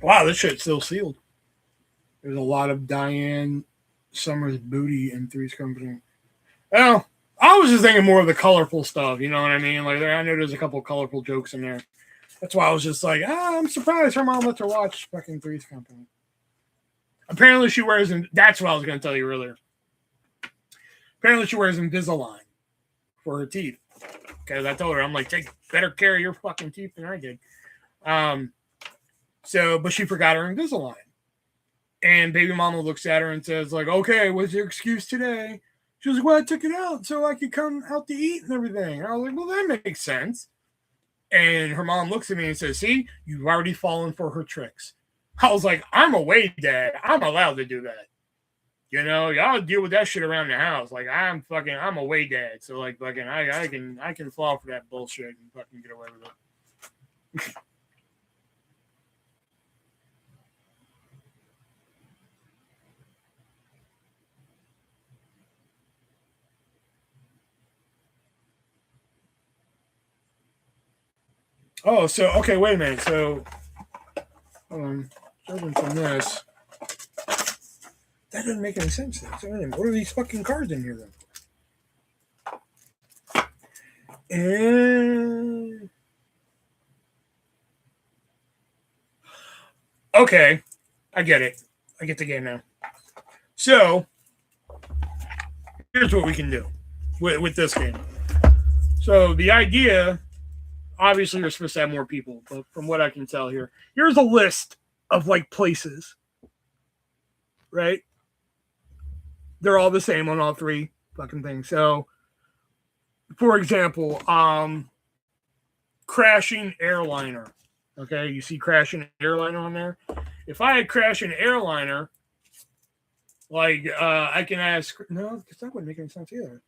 Wow, this shit's still sealed. There's a lot of Diane Summers booty in Three's Company. Well, I was just thinking more of the colorful stuff. You know what I mean? Like, I know there's a couple of colorful jokes in there. That's why I was just like, I'm surprised her mom lets her watch fucking Three's Company. Apparently she wears, that's what I was going to tell you earlier. Apparently she wears Invisalign for her teeth. Because I told her, I'm like, take better care of your fucking teeth than I did. But she forgot her Invisalign. And baby mama looks at her and says, like, okay, what's your excuse today? She was like, well, I took it out so I could come out to eat and everything. And I was like, well, that makes sense. And her mom looks at me and says, see, you've already fallen for her tricks. I was like, I'm away, Dad. I'm allowed to do that. You know, y'all deal with that shit around the house. Like I'm away, Dad. So like fucking I can fall for that bullshit and fucking get away with it. Oh, so okay, wait a minute. So judging from this, that doesn't make any sense then. So what are these fucking cards in here then? And okay, I get it. I get the game now. So here's what we can do with this game. So the idea, obviously, you're supposed to have more people, but from what I can tell here, here's a list of like places, right? They're all the same on all three fucking things. So, for example, crashing airliner. Okay, you see crashing airliner on there. If I had crashing airliner, like I can ask. No, because that wouldn't make any sense either.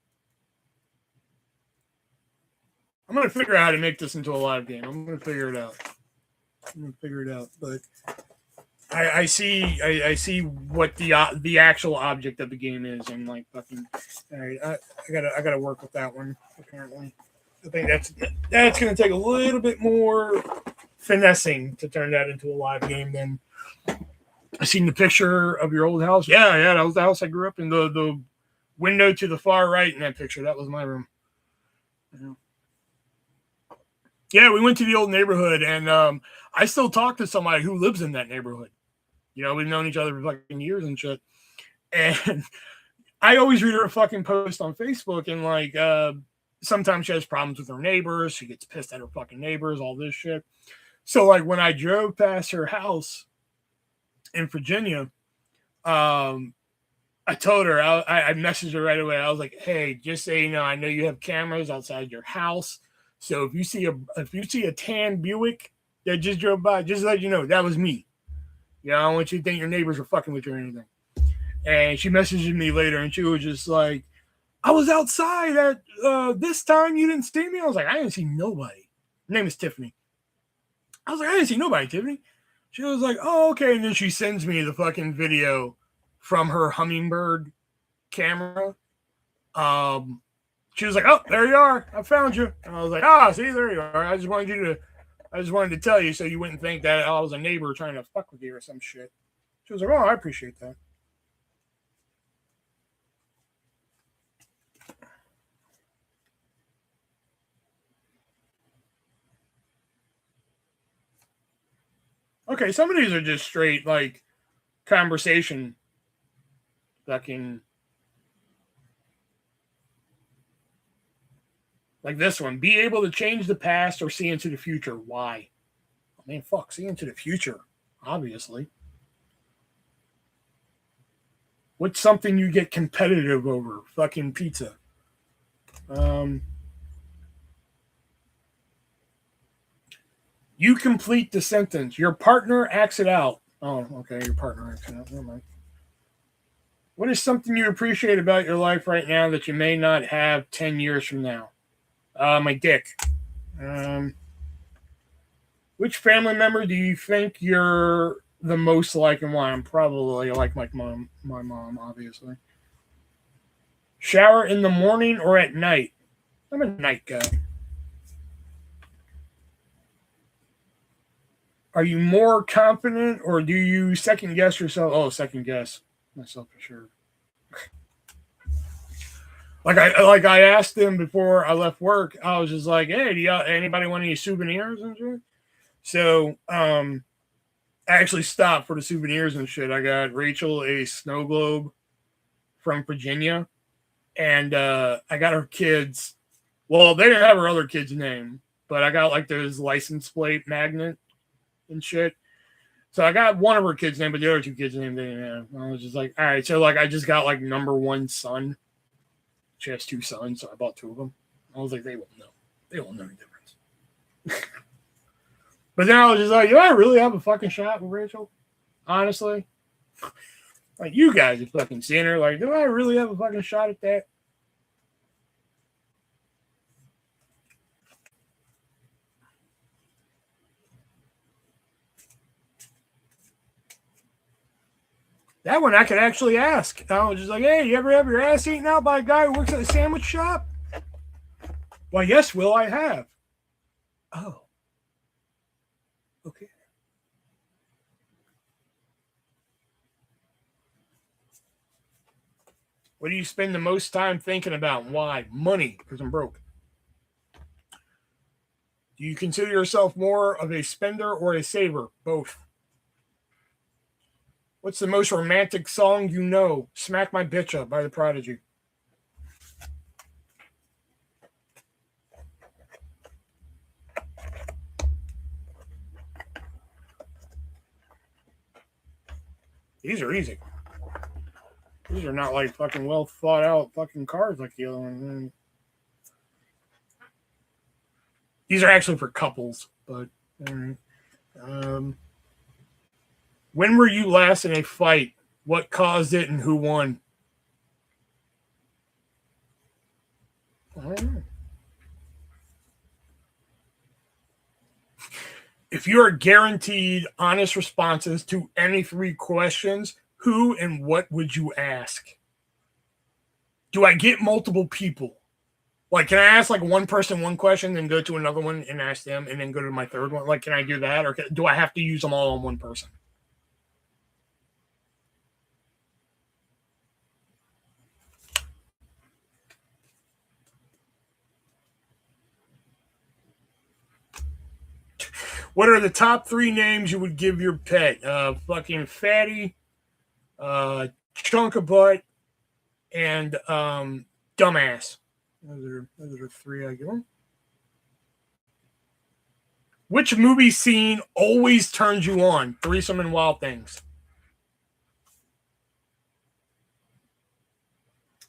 I'm gonna figure out how to make this into a live game. I'm gonna figure it out. But I see what the actual object of the game is, and like fucking. All right, I gotta work with that one. Apparently, I think that's gonna take a little bit more finessing to turn that into a live game. Than I seen the picture of your old house. Yeah, that was the house I grew up in. The window to the far right in that picture, that was my room. Yeah, we went to the old neighborhood, and I still talk to somebody who lives in that neighborhood. You know, we've known each other for fucking years and shit. And I always read her fucking post on Facebook, and like sometimes she has problems with her neighbors. She gets pissed at her fucking neighbors, all this shit. So like when I drove past her house in Virginia, I told her, I messaged her right away. I was like, hey, just so you know, I know you have cameras outside your house. So if you see a tan Buick that just drove by, just let you know that was me. You know, I don't want you to think your neighbors were fucking with you or anything. And she messaged me later, and she was just like, I was outside at this time. You didn't see me? I was like, I didn't see nobody. Her name is Tiffany. I was like, I didn't see nobody, Tiffany. She was like, oh, okay. And then she sends me the fucking video from her Hummingbird camera. She was like, oh, there you are. I found you. And I was like, see, there you are. I just wanted to tell you so you wouldn't think that I was a neighbor trying to fuck with you or some shit. She was like, oh, I appreciate that. Okay, some of these are just straight, like, conversation. Fucking. Like this one. Be able to change the past or see into the future. Why? I mean, fuck, see into the future. Obviously. What's something you get competitive over? Fucking pizza. You complete the sentence. Your partner acts it out. Oh, okay. Your partner acts it out. Never mind. What is something you appreciate about your life right now that you may not have 10 years from now? My dick. Which family member do you think you're the most like and why? I'm probably like my mom, obviously. Shower in the morning or at night? I'm a night guy. Are you more confident or do you second guess yourself? Oh, second guess myself for sure. Like I asked them before I left work, I was just like, hey, do anybody want any souvenirs and shit? So I actually stopped for the souvenirs and shit. I got Rachel a snow globe from Virginia, and I got her kids. Well, they didn't have her other kid's name, but I got like those license plate magnet and shit. So I got one of her kids' name, but the other two kids' name they didn't have. I was just like, all right. So like I just got like number one son. She has two sons, so I bought two of them. I was like, they won't know. They won't know the difference. But then I was just like, do I really have a fucking shot with Rachel? Honestly. Like, you guys are fucking seeing her. Like, do I really have a fucking shot at that? That one I could actually ask. I was just like, hey, you ever have your ass eaten out by a guy who works at a sandwich shop? Why, yes, Will, I have. Oh. Okay. What do you spend the most time thinking about? Why? Money, because I'm broke. Do you consider yourself more of a spender or a saver? Both. What's the most romantic song you know? Smack My Bitch Up by The Prodigy. These are easy. These are not like fucking well thought out fucking cards like the other one. These are actually for couples, but when were you last in a fight? What caused it and who won? I don't know. If you are guaranteed honest responses to any 3 questions, who and what would you ask? Do I get multiple people? Like, can I ask like one person one question, then go to another one and ask them, and then go to my third one? Like, can I do that, or do I have to use them all on one person? What are the top 3 names you would give your pet? Fucking Fatty, Chunk of Butt, and Dumbass. Those are 3 I give them. Which movie scene always turns you on? Threesome and Wild Things.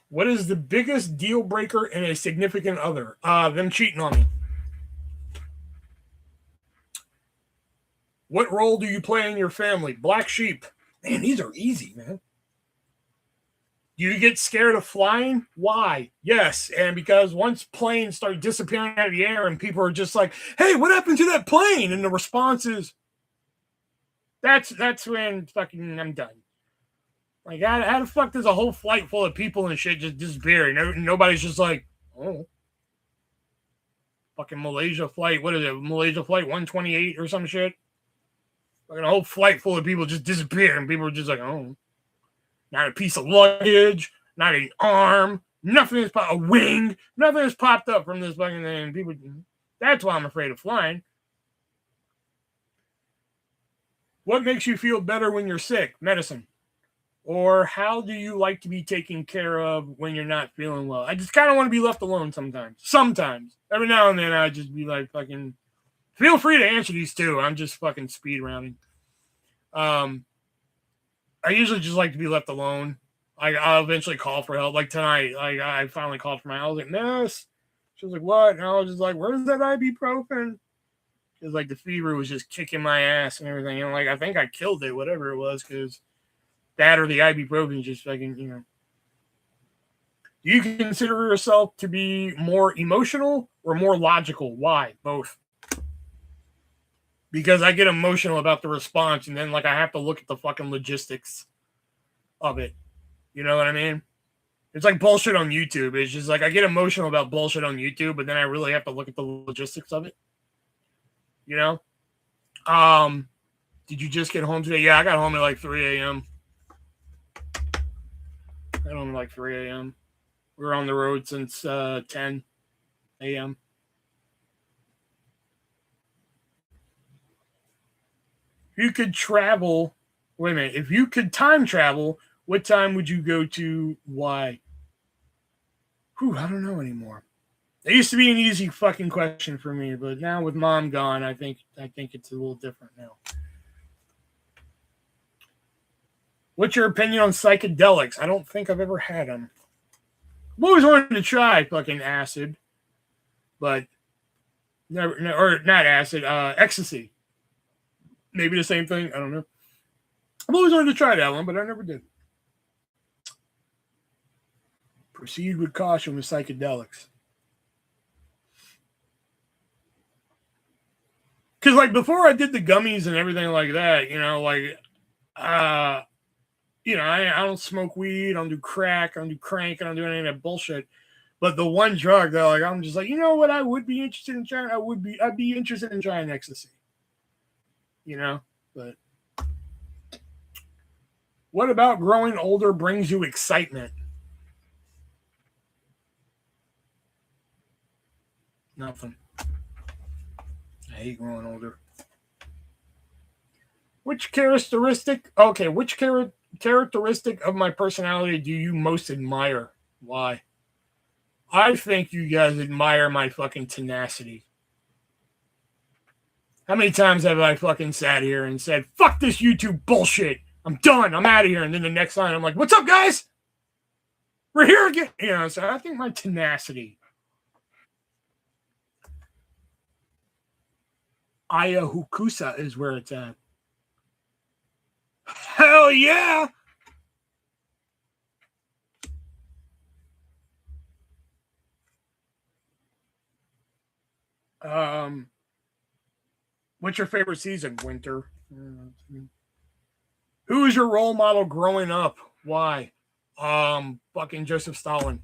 What is the biggest deal breaker in a significant other? Them cheating on me. What role do you play in your family? Black sheep. Man, these are easy, man. Do you get scared of flying? Why? Yes, and because once planes start disappearing out of the air and people are just like, hey, what happened to that plane? And the response is, that's when fucking I'm done. Like, how the fuck does a whole flight full of people and shit just disappear? And nobody's just like, oh. Fucking Malaysia flight, what is it? Malaysia flight 128 or some shit? Fucking a whole flight full of people just disappear, and people are just like, oh. Not a piece of luggage, not an arm, nothing is a wing, nothing has popped up from this fucking thing. People, that's why I'm afraid of flying. What makes you feel better when you're sick? Medicine. Or how do you like to be taken care of when you're not feeling well? I just kind of want to be left alone sometimes. Sometimes. Every now and then I just be like fucking, feel free to answer these too. I'm just fucking speed rounding. I usually just like to be left alone. I'll eventually call for help. Like tonight, I finally called for my. I was like, nurse. She was like, what? And I was just like, where's that ibuprofen? Because like the fever was just kicking my ass and everything. And like I think I killed it, whatever it was, because that or the ibuprofen just fucking, you know. Do you consider yourself to be more emotional or more logical? Why? Both. Because I get emotional about the response, and then like I have to look at the fucking logistics of it. You know what I mean? It's like bullshit on YouTube. It's just like I get emotional about bullshit on YouTube, but then I really have to look at the logistics of it. You know? Did you just get home today? Yeah, I got home at like 3 a.m. I got home at like 3 a.m. We were on the road since 10 a.m. If you could travel, wait a minute. If you could time travel, what time would you go to? Why? Whew, I don't know anymore. It used to be an easy fucking question for me, but now with mom gone, I think it's a little different now. What's your opinion on psychedelics? I don't think I've ever had them. I've always wanted to try fucking acid, but never, or not acid, ecstasy. Maybe the same thing. I don't know. I've always wanted to try that one, but I never did. Proceed with caution with psychedelics. Because, like, before I did the gummies and everything like that, you know, like, I don't smoke weed, I don't do crack, I don't do crank, I don't do any of that bullshit. But the one drug that, like, I'm just like, you know what I would be interested in trying? I'd be interested in trying ecstasy. You know? But what about growing older brings you excitement? Nothing. I hate growing older. Which characteristic of my personality do you most admire? Why? I think you guys admire my fucking tenacity. How many times have I fucking sat here and said, fuck this YouTube bullshit. I'm done. I'm out of here. And then the next line, I'm like, what's up, guys? We're here again. You know, so I think my tenacity. Ayahuasca is where it's at. Hell yeah. What's your favorite season? Winter. Who is your role model growing up? Why? Fucking Joseph Stalin.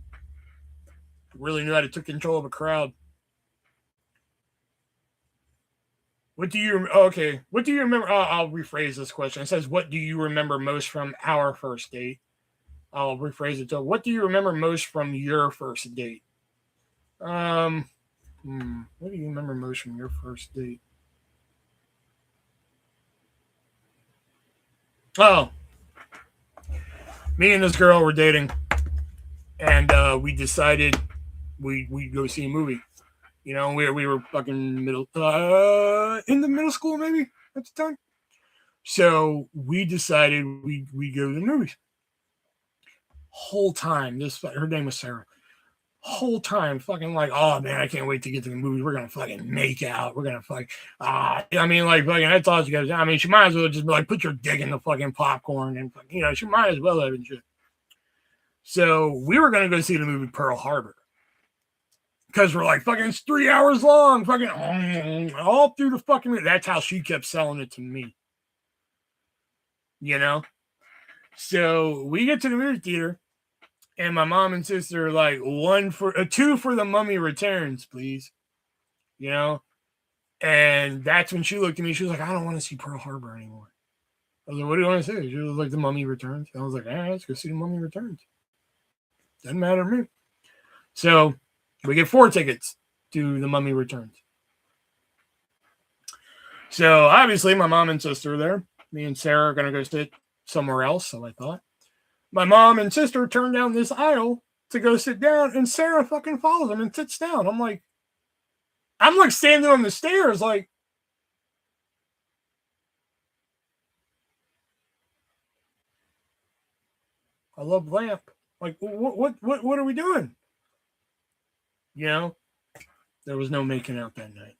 Really knew how to take control of a crowd. What do you remember? I'll rephrase this question. It says, what do you remember most from our first date? I'll rephrase it to, what do you remember most from your first date? What do you remember most from your first date? Oh, me and this girl were dating, and we decided we'd go see a movie. You know, we were fucking in the middle school maybe at the time. So we decided we go to the movies. Whole time, her name was Sarah. Whole time, fucking like, oh man, I can't wait to get to the movie. We're gonna fucking make out. We're gonna fucking, I mean, like, fucking, I thought you guys. I mean, she might as well just be like, put your dick in the fucking popcorn, and you know, she might as well have and shit. So we were gonna go see the movie Pearl Harbor because we're like, fucking, it's 3 hours long, fucking all through the fucking movie. That's how she kept selling it to me. You know, so we get to the movie theater. And my mom and sister are like, 2 for the Mummy Returns, please. You know? And that's when she looked at me. She was like, I don't want to see Pearl Harbor anymore. I was like, what do you want to see? She was like, the Mummy Returns. And I was like, all right, let's go see the Mummy Returns. Doesn't matter to me. So we get 4 tickets to the Mummy Returns. So obviously my mom and sister are there. Me and Sarah are going to go sit somewhere else, so I thought. My mom and sister turn down this aisle to go sit down, and Sarah fucking follows them and sits down. I'm like standing on the stairs, like, I love lamp. Like, what are we doing? You know, there was no making out that night.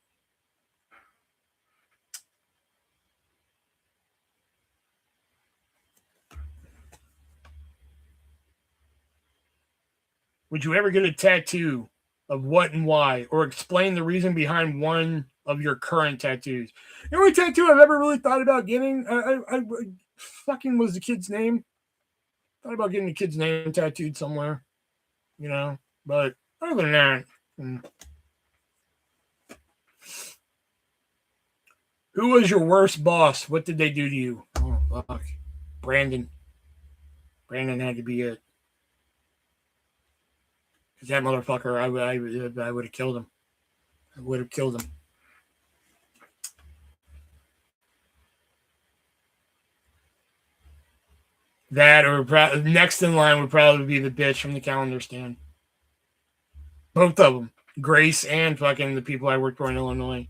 Would you ever get a tattoo of what and why, or explain the reason behind one of your current tattoos? The only tattoo I've ever really thought about getting, I fucking was the kid's name. Thought about getting the kid's name tattooed somewhere, you know. But other than that, Who was your worst boss? What did they do to you? Oh fuck, Brandon. Brandon had to be it. Because that motherfucker, I would have killed him. I would have killed him. That or next in line would probably be the bitch from the calendar stand. Both of them. Grace and fucking the people I worked for in Illinois.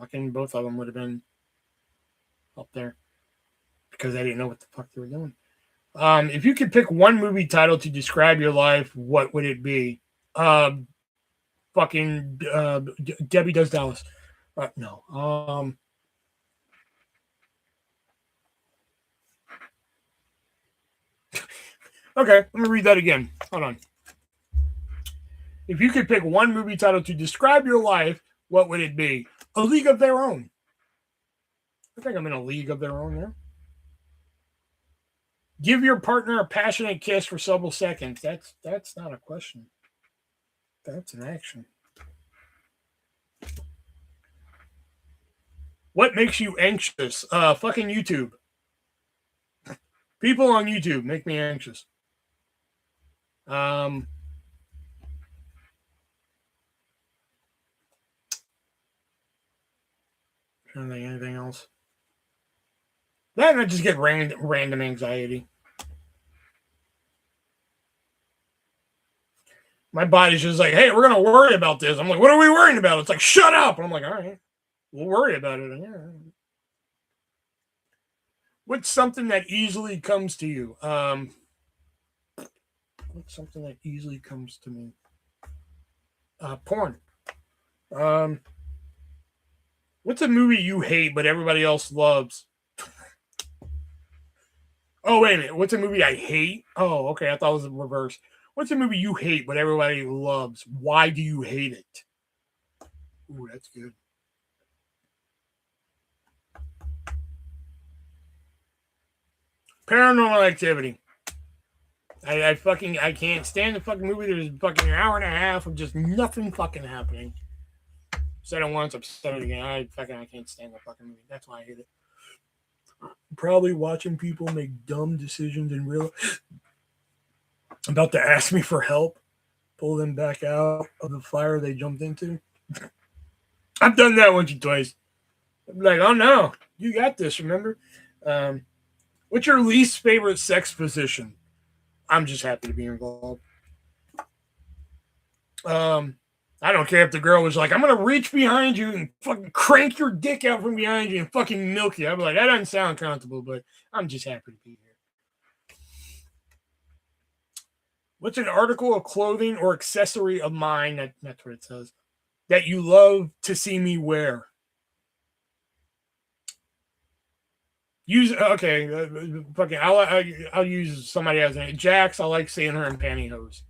Fucking both of them would have been up there. Because I didn't know what the fuck they were doing. If you could pick one movie title to describe your life, what would it be? Debbie Does Dallas. No. Okay, let me read that again. Hold on. If you could pick one movie title to describe your life, what would it be? A League of Their Own. I think I'm in a league of their own there. Give your partner a passionate kiss for several seconds. That's not a question. That's an action. What makes you anxious? Fucking YouTube. People on YouTube make me anxious. Trying to think anything else. Then I just get random anxiety. My body's just like, hey, we're gonna worry about this. I'm like, what are we worrying about? It's like, shut up. And I'm like, all right, we'll worry about it. Yeah. What's something that easily comes to you? What's something that easily comes to me? Porn. What's a movie you hate but everybody else loves? Oh, wait a minute. What's a movie I hate? Oh, okay. I thought it was the reverse. What's a movie you hate but everybody loves? Why do you hate it? Ooh, that's good. Paranormal Activity. I can't stand the fucking movie. There's fucking an hour and a half of just nothing fucking happening. Said it once, I've said it again. I can't stand the fucking movie. That's why I hate it. Probably watching people make dumb decisions in real about to ask me for help, pull them back out of the fire they jumped into. I've done that once or twice. I'm like, oh no, you got this, remember? What's your least favorite sex position? I'm just happy to be involved. I don't care if the girl was like, I'm going to reach behind you and fucking crank your dick out from behind you and fucking milk you. I'd be like, that doesn't sound comfortable, but I'm just happy to be here. What's an article of clothing or accessory of mine, that's what it says, that you love to see me wear? I'll use somebody else's name. Jax, I like seeing her in pantyhose.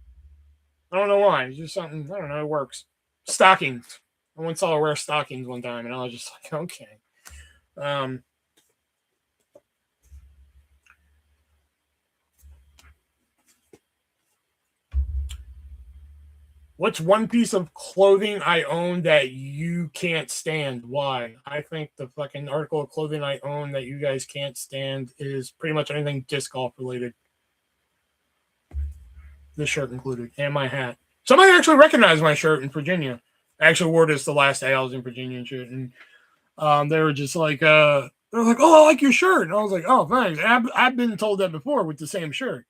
I don't know why. It's just something, I don't know, it works. Stockings. I once saw her wear stockings one time, and I was just like, okay. What's one piece of clothing I own that you can't stand? Why? I think the fucking article of clothing I own that you guys can't stand is pretty much anything disc golf related. This shirt included, and my hat. Somebody actually recognized my shirt in Virginia. I actually wore this the last day I was in Virginia and shit. And they were just like, oh, I like your shirt. And I was like, oh, thanks. I've been told that before with the same shirt.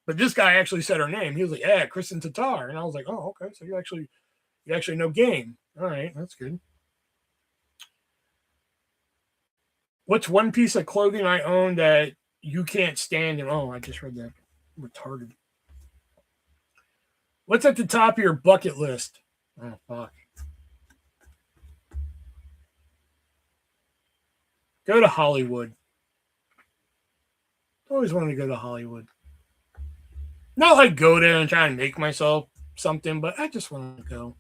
But this guy actually said her name. He was like, yeah, Kristen Tatar. And I was like, oh, okay. So you actually know game. All right, that's good. What's one piece of clothing I own that you can't stand? And oh, I just read that. I'm retarded. What's at the top of your bucket list? Oh, fuck. Go to Hollywood. Always wanted to go to Hollywood. Not like go there and try and make myself something, but I just want to go.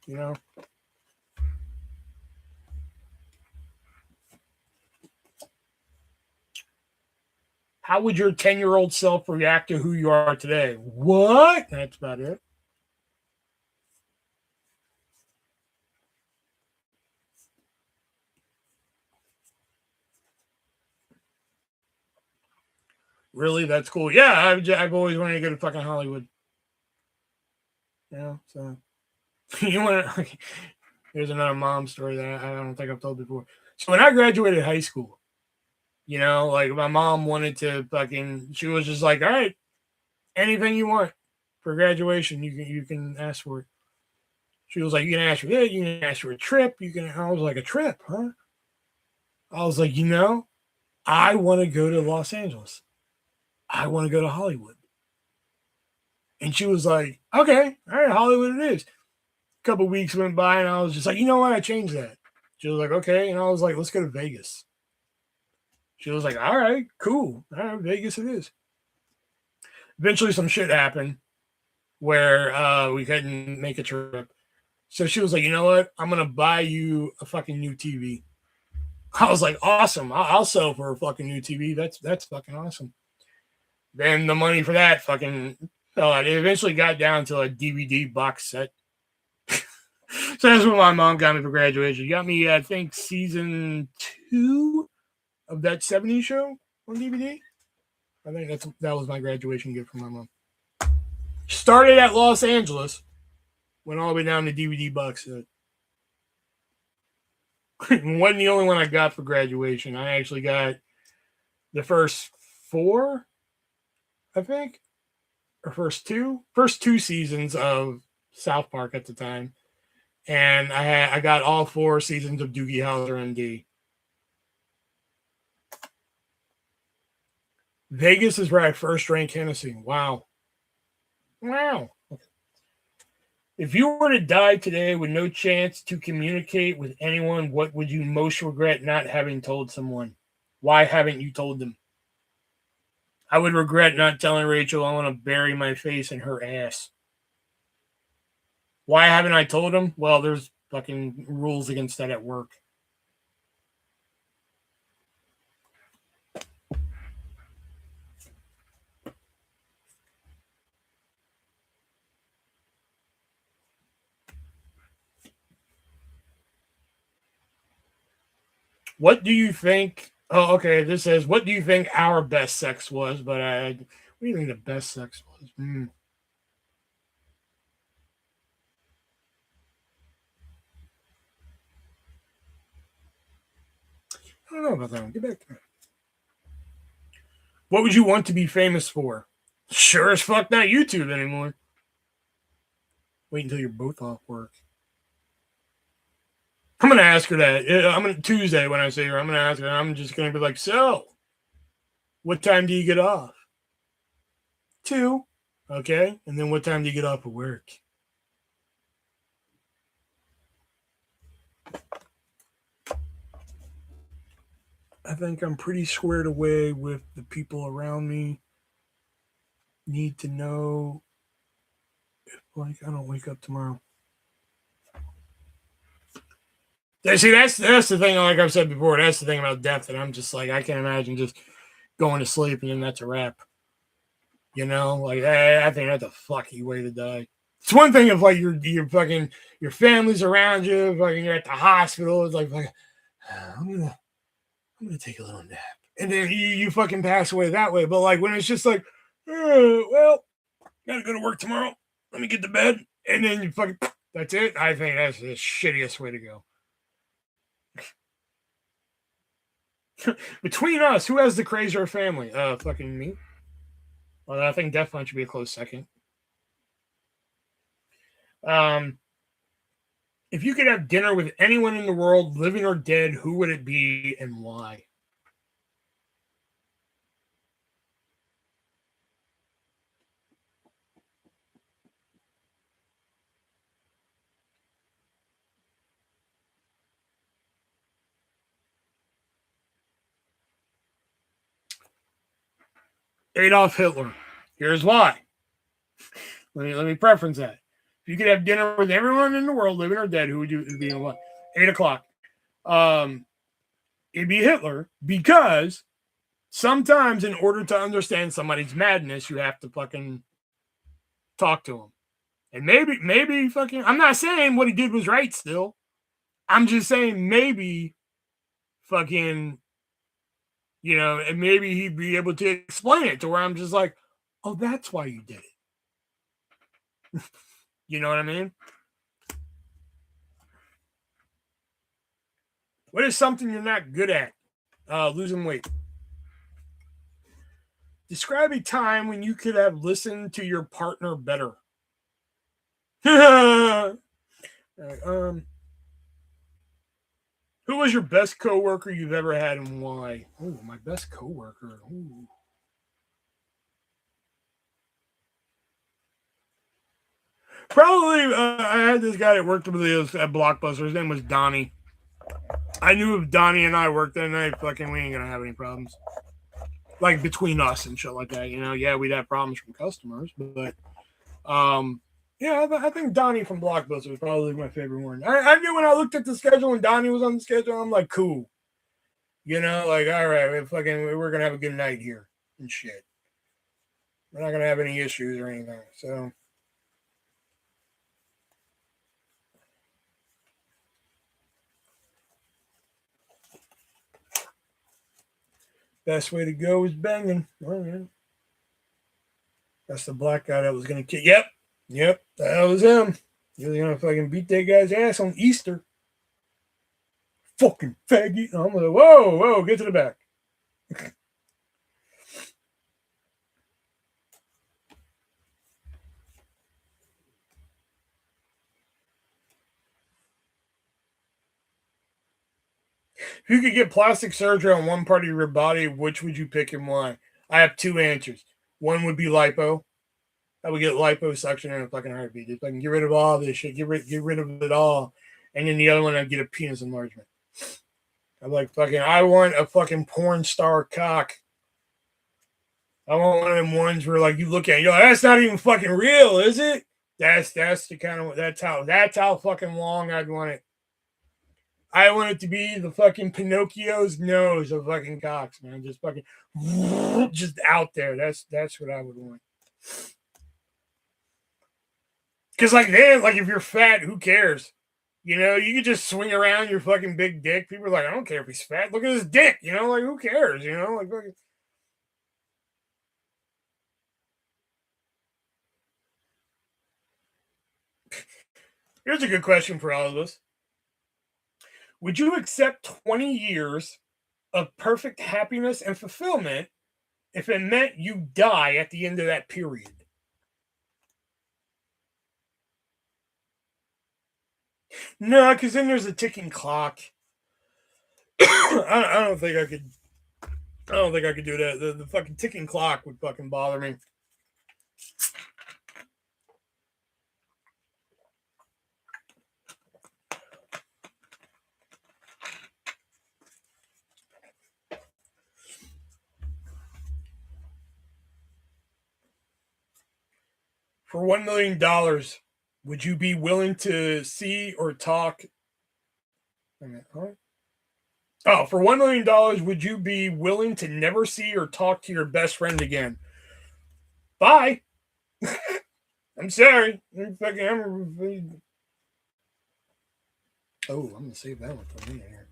You know? How would your 10-year-old self react to who you are today? What? That's about it. Really? That's cool. Yeah, I've always wanted to go to fucking Hollywood. Yeah, so you want to? Here's another mom story that I don't think I've told before. So when I graduated high school, you know, like my mom wanted to fucking. She was just like, all right, anything you want for graduation, you can ask for it. She was like, you can ask for it, you can ask for a trip, you can. I was like, a trip, huh? I was like, you know, I want to go to Los Angeles. I want to go to Hollywood. And she was like, okay, all right, Hollywood it is. A couple weeks went by and I was just like, you know what? I changed that. She was like, okay. And I was like, let's go to Vegas. She was like, all right, cool. All right, Vegas it is. Eventually, some shit happened where we couldn't make a trip. So she was like, you know what? I'm going to buy you a fucking new TV. I was like, awesome. I'll sell for a fucking new TV. That's fucking awesome. Then the money for that fucking fell out. It eventually got down to a DVD box set. So that's what my mom got me for graduation. She got me, I think, season 2 of that 70s show on DVD. I think that was my graduation gift from my mom. Started at Los Angeles, went all the way down to DVD box set. Wasn't the only one I got for graduation. I actually got the first 4, I think, or first two seasons of South Park at the time, and I got all 4 seasons of Doogie Howser MD. Vegas is where I first drank Hennessy. Wow. If you were to die today with no chance to communicate with anyone, what would you most regret not having told someone? Why haven't you told them? I would regret not telling Rachel I want to bury my face in her ass. Why haven't I told them? Well, there's fucking rules against that at work. What do you think? Oh, okay. This says, what do you think our best sex was? But what do you think the best sex was? I don't know about that one. Get back to that. What would you want to be famous for? Sure as fuck not YouTube anymore. Wait until you're both off work. I'm going to ask her that. I'm going to Tuesday when I see her. I'm going to ask her. I'm just going to be like, so, what time do you get off? 2. Okay. And then what time do you get off of work? I think I'm pretty squared away with the people around me. Need to know if, like, I don't wake up tomorrow. See, that's the thing, like I've said before, that's the thing about death, that I'm just like, I can't imagine just going to sleep and then that's a wrap. You know, like, I think that's a fucky way to die. It's one thing if, like, you're fucking, your family's around you, fucking, you're at the hospital, it's like I'm gonna take a little nap. And then you fucking pass away that way. But, like, when it's just like, well, gotta go to work tomorrow. Let me get to bed. And then you fucking, that's it. I think that's the shittiest way to go. Between us, who has the crazier family? Fucking me. Well, I think Death Punch should be a close second. If you could have dinner with anyone in the world, living or dead, who would it be and why? Adolf Hitler. Here's why. Let me preference that. If you could have dinner with everyone in the world, living or dead, who would you be and what? 8 o'clock. It'd be Hitler, because sometimes in order to understand somebody's madness, you have to fucking talk to him. And maybe fucking, I'm not saying what he did was right still. I'm just saying maybe fucking, you know, and maybe he'd be able to explain it to where I'm just like, oh, that's why you did it. You know what I mean? What is something you're not good at? Losing weight. Describe a time when you could have listened to your partner better. Who was your best coworker you've ever had and why? Oh, my best coworker. Ooh. Probably, I had this guy that worked with us at Blockbuster. His name was Donnie. I knew if Donnie and I worked that night, fucking, we ain't gonna have any problems. like between us and shit like that. You know, yeah, we'd have problems from customers, but yeah, I think Donnie from Blockbuster was probably my favorite one. I knew when I looked at the schedule and Donnie was on the schedule, I'm like, cool. You know, like, all right, we're gonna have a good night here and shit. We're not gonna have any issues or anything. So best way to go is banging. All right. That's the black guy that was gonna kill. Yep, that was him. He was gonna fucking beat that guy's ass on Easter. Fucking faggot. I'm like, whoa, get to the back. If you could get plastic surgery on one part of your body, which would you pick and why? I have two answers. One would be lipo. I would get liposuction in a fucking heartbeat. If I can get rid of all this shit, get rid of it all. And then the other one, I'd get a penis enlargement. I'm like, I want a fucking porn star cock. I want one of them ones where like you look at it, you're like, that's not even fucking real, is it? That's the kind of that's how fucking long I'd want it. I want it to be the fucking Pinocchio's nose of fucking cocks, man. Just fucking just out there. That's what I would want. Cause like then, like if you're fat, who cares? You know, you could just swing around your fucking big dick. People are like, I don't care if he's fat. Look at his dick. You know, like who cares? You know, like fucking. Here's a good question for all of us. Would you accept 20 years of perfect happiness and fulfillment if it meant you die at the end of that period? No, because then there's a ticking clock. I don't think I could. I don't think I could do that. The fucking ticking clock would fucking bother me. For $1 million, would you be willing to see or talk? Oh, for $1 million, would you be willing to never see or talk to your best friend again? Bye. I'm sorry. Oh, I'm gonna save that one for a minute here.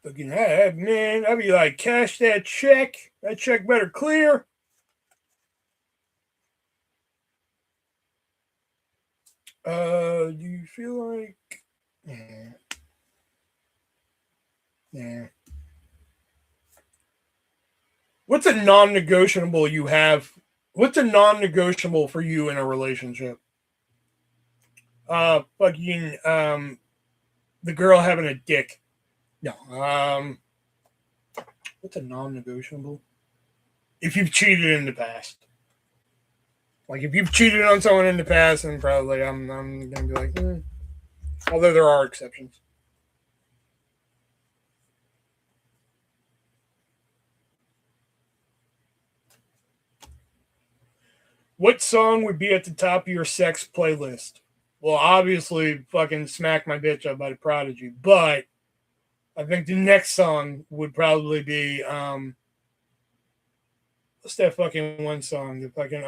Fucking man, I'd be like, cash that check. That check better clear. Do you feel like? Yeah. What's a non-negotiable you have? What's a non-negotiable for you in a relationship? Fucking the girl having a dick. No. What's a non-negotiable? If you've cheated in the past. Like if you've cheated on someone in the past, then probably I'm gonna be like, although there are exceptions. What song would be at the top of your sex playlist? Well, obviously, fucking Smack My Bitch Up by the Prodigy, but I think the next song would probably be what's that fucking one song? The fucking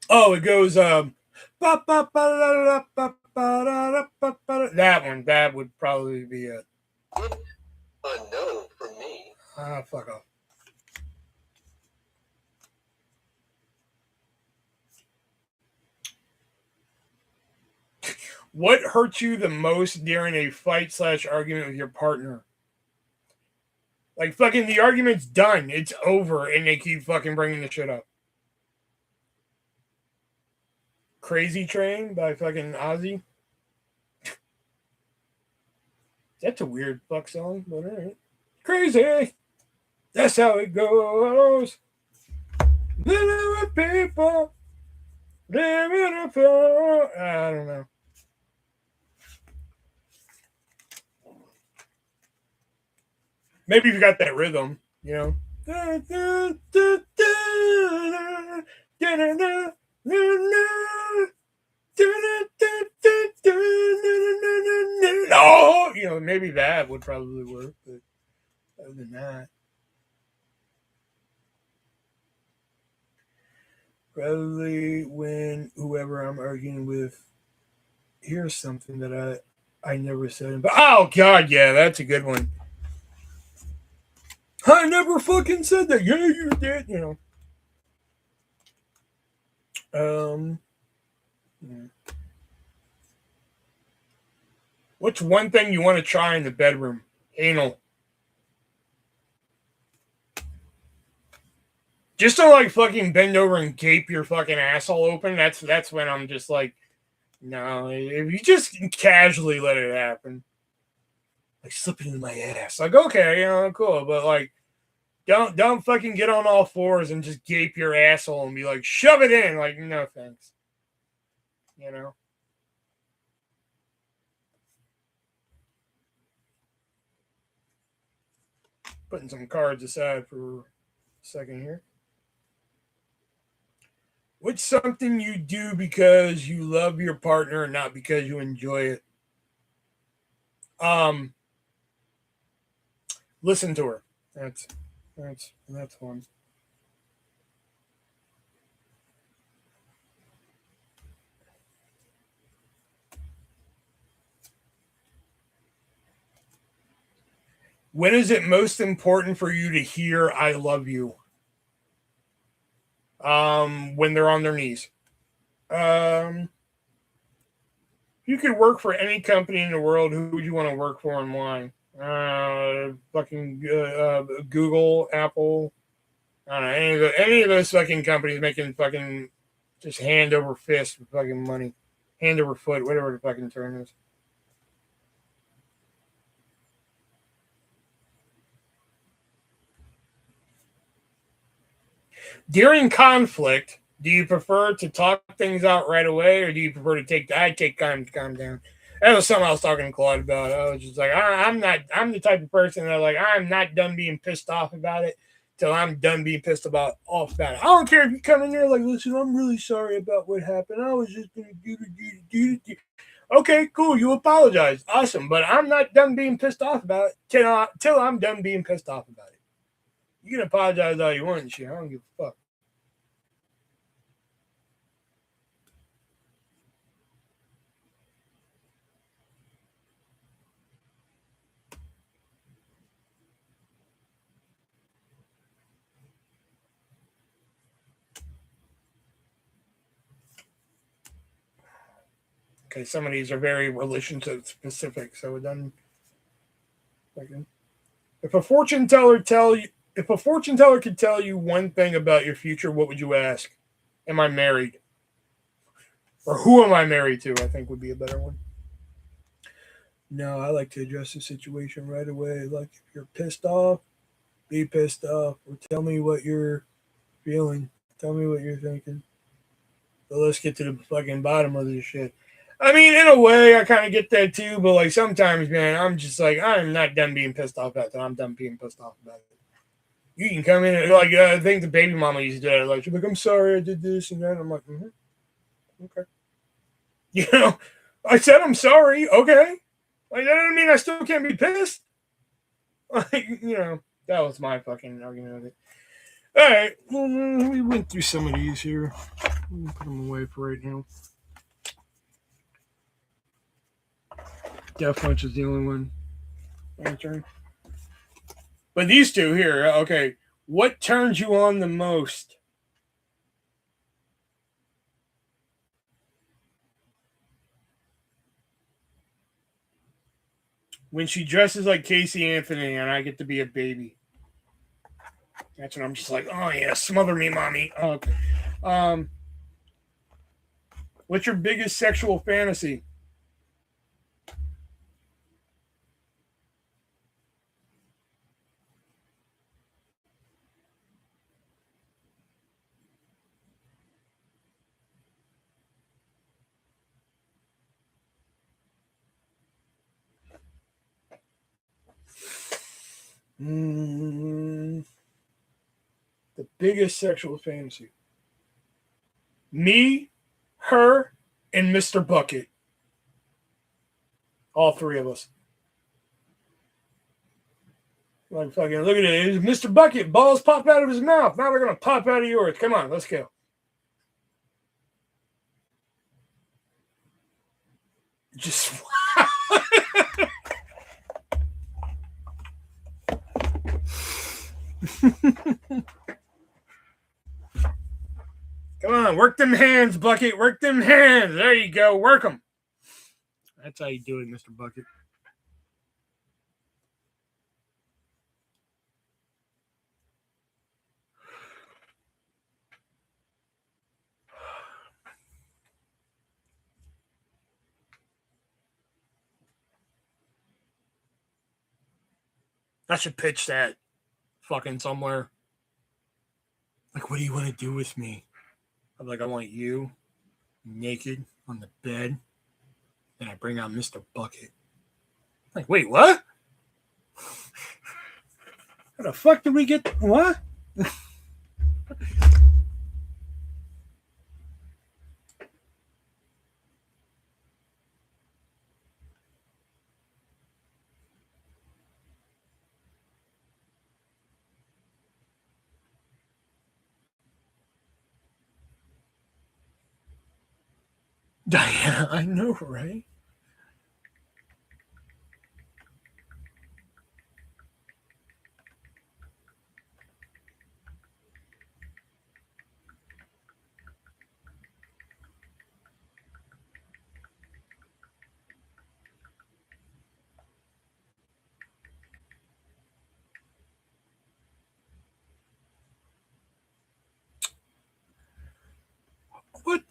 oh, it goes that one. That would probably be it. A no for me. Fuck off. What hurt you the most during a fight / argument with your partner? Like fucking the argument's done. It's over and they keep fucking bringing the shit up. Crazy Train by fucking Ozzy. That's a weird fuck song, but alright. Crazy. That's how it goes. Living with people. I don't know. Maybe if you got that rhythm, you know. Oh, you know, maybe that would probably work, but other than that, probably when whoever I'm arguing with hears something that I never said. But oh god, yeah, that's a good one. I never fucking said that. Yeah, you did. You know. Yeah. What's one thing you want to try in the bedroom? Anal. Just to like fucking bend over and gape your fucking asshole open. That's when I'm just like, no. If you just casually let it happen, like slip it in my ass. Like okay, you know, cool, but like. Don't fucking get on all fours and just gape your asshole and be like, shove it in. Like, no thanks. You know? Putting some cards aside for a second here. What's something you do because you love your partner and not because you enjoy it? Listen to her. That's one. When is it most important for you to hear I love you? When they're on their knees. You could work for any company in the world, who would you want to work for and why? Google, Apple. I don't know, any of those fucking companies making fucking just hand over fist for fucking money, hand over foot, whatever the fucking term is. During conflict, do you prefer to talk things out right away, or do you prefer to take time to calm down? That was something I was talking to Claude about. I was just like, I'm the type of person that like I'm not done being pissed off about it till I'm done being pissed off about it. I don't care if you come in there like, listen, I'm really sorry about what happened. I was just gonna do. Okay, cool. You apologize, awesome. But I'm not done being pissed off about it till I'm done being pissed off about it. You can apologize all you want and shit. I don't give a fuck. Okay, some of these are very relationship specific, so it doesn't. If a fortune teller could tell you one thing about your future, what would you ask? Am I married? Or who am I married to? I think would be a better one. No, I like to address the situation right away. Like if you're pissed off, be pissed off, or tell me what you're feeling. Tell me what you're thinking. So let's get to the fucking bottom of this shit. I mean, in a way, I kind of get that too, but like sometimes, man, I'm just like, I'm not done being pissed off about that. I'm done being pissed off about it. You can come in and like, I think the baby mama used to do it. Like, she's like, I'm sorry I did this and that. I'm like, okay. You know, I said I'm sorry. Okay. Like, that doesn't mean I still can't be pissed. Like, you know, that was my fucking argument of it. All right. Well, we went through some of these here. Put them away for right now. Death Punch is the only one. My turn. But these two here, okay. What turns you on the most? When she dresses like Casey Anthony and I get to be a baby. That's when I'm just like, oh yeah, smother me, mommy. Oh, okay. What's your biggest sexual fantasy? The biggest sexual fantasy. Me, her, and Mr. Bucket. All three of us. Like fucking look at it. Mr. Bucket, balls pop out of his mouth. Now they're gonna pop out of yours. Come on, let's go. Just come on, work them hands, Bucket. Work them hands. There you go. Work them. That's how you do it, Mr. Bucket. I should pitch that fucking somewhere. Like, what do you want to do with me? I'm like, I want you naked on the bed. Then I bring out Mr. Bucket. Like, wait, what? How the fuck did we get what? Diana, I know, right? What?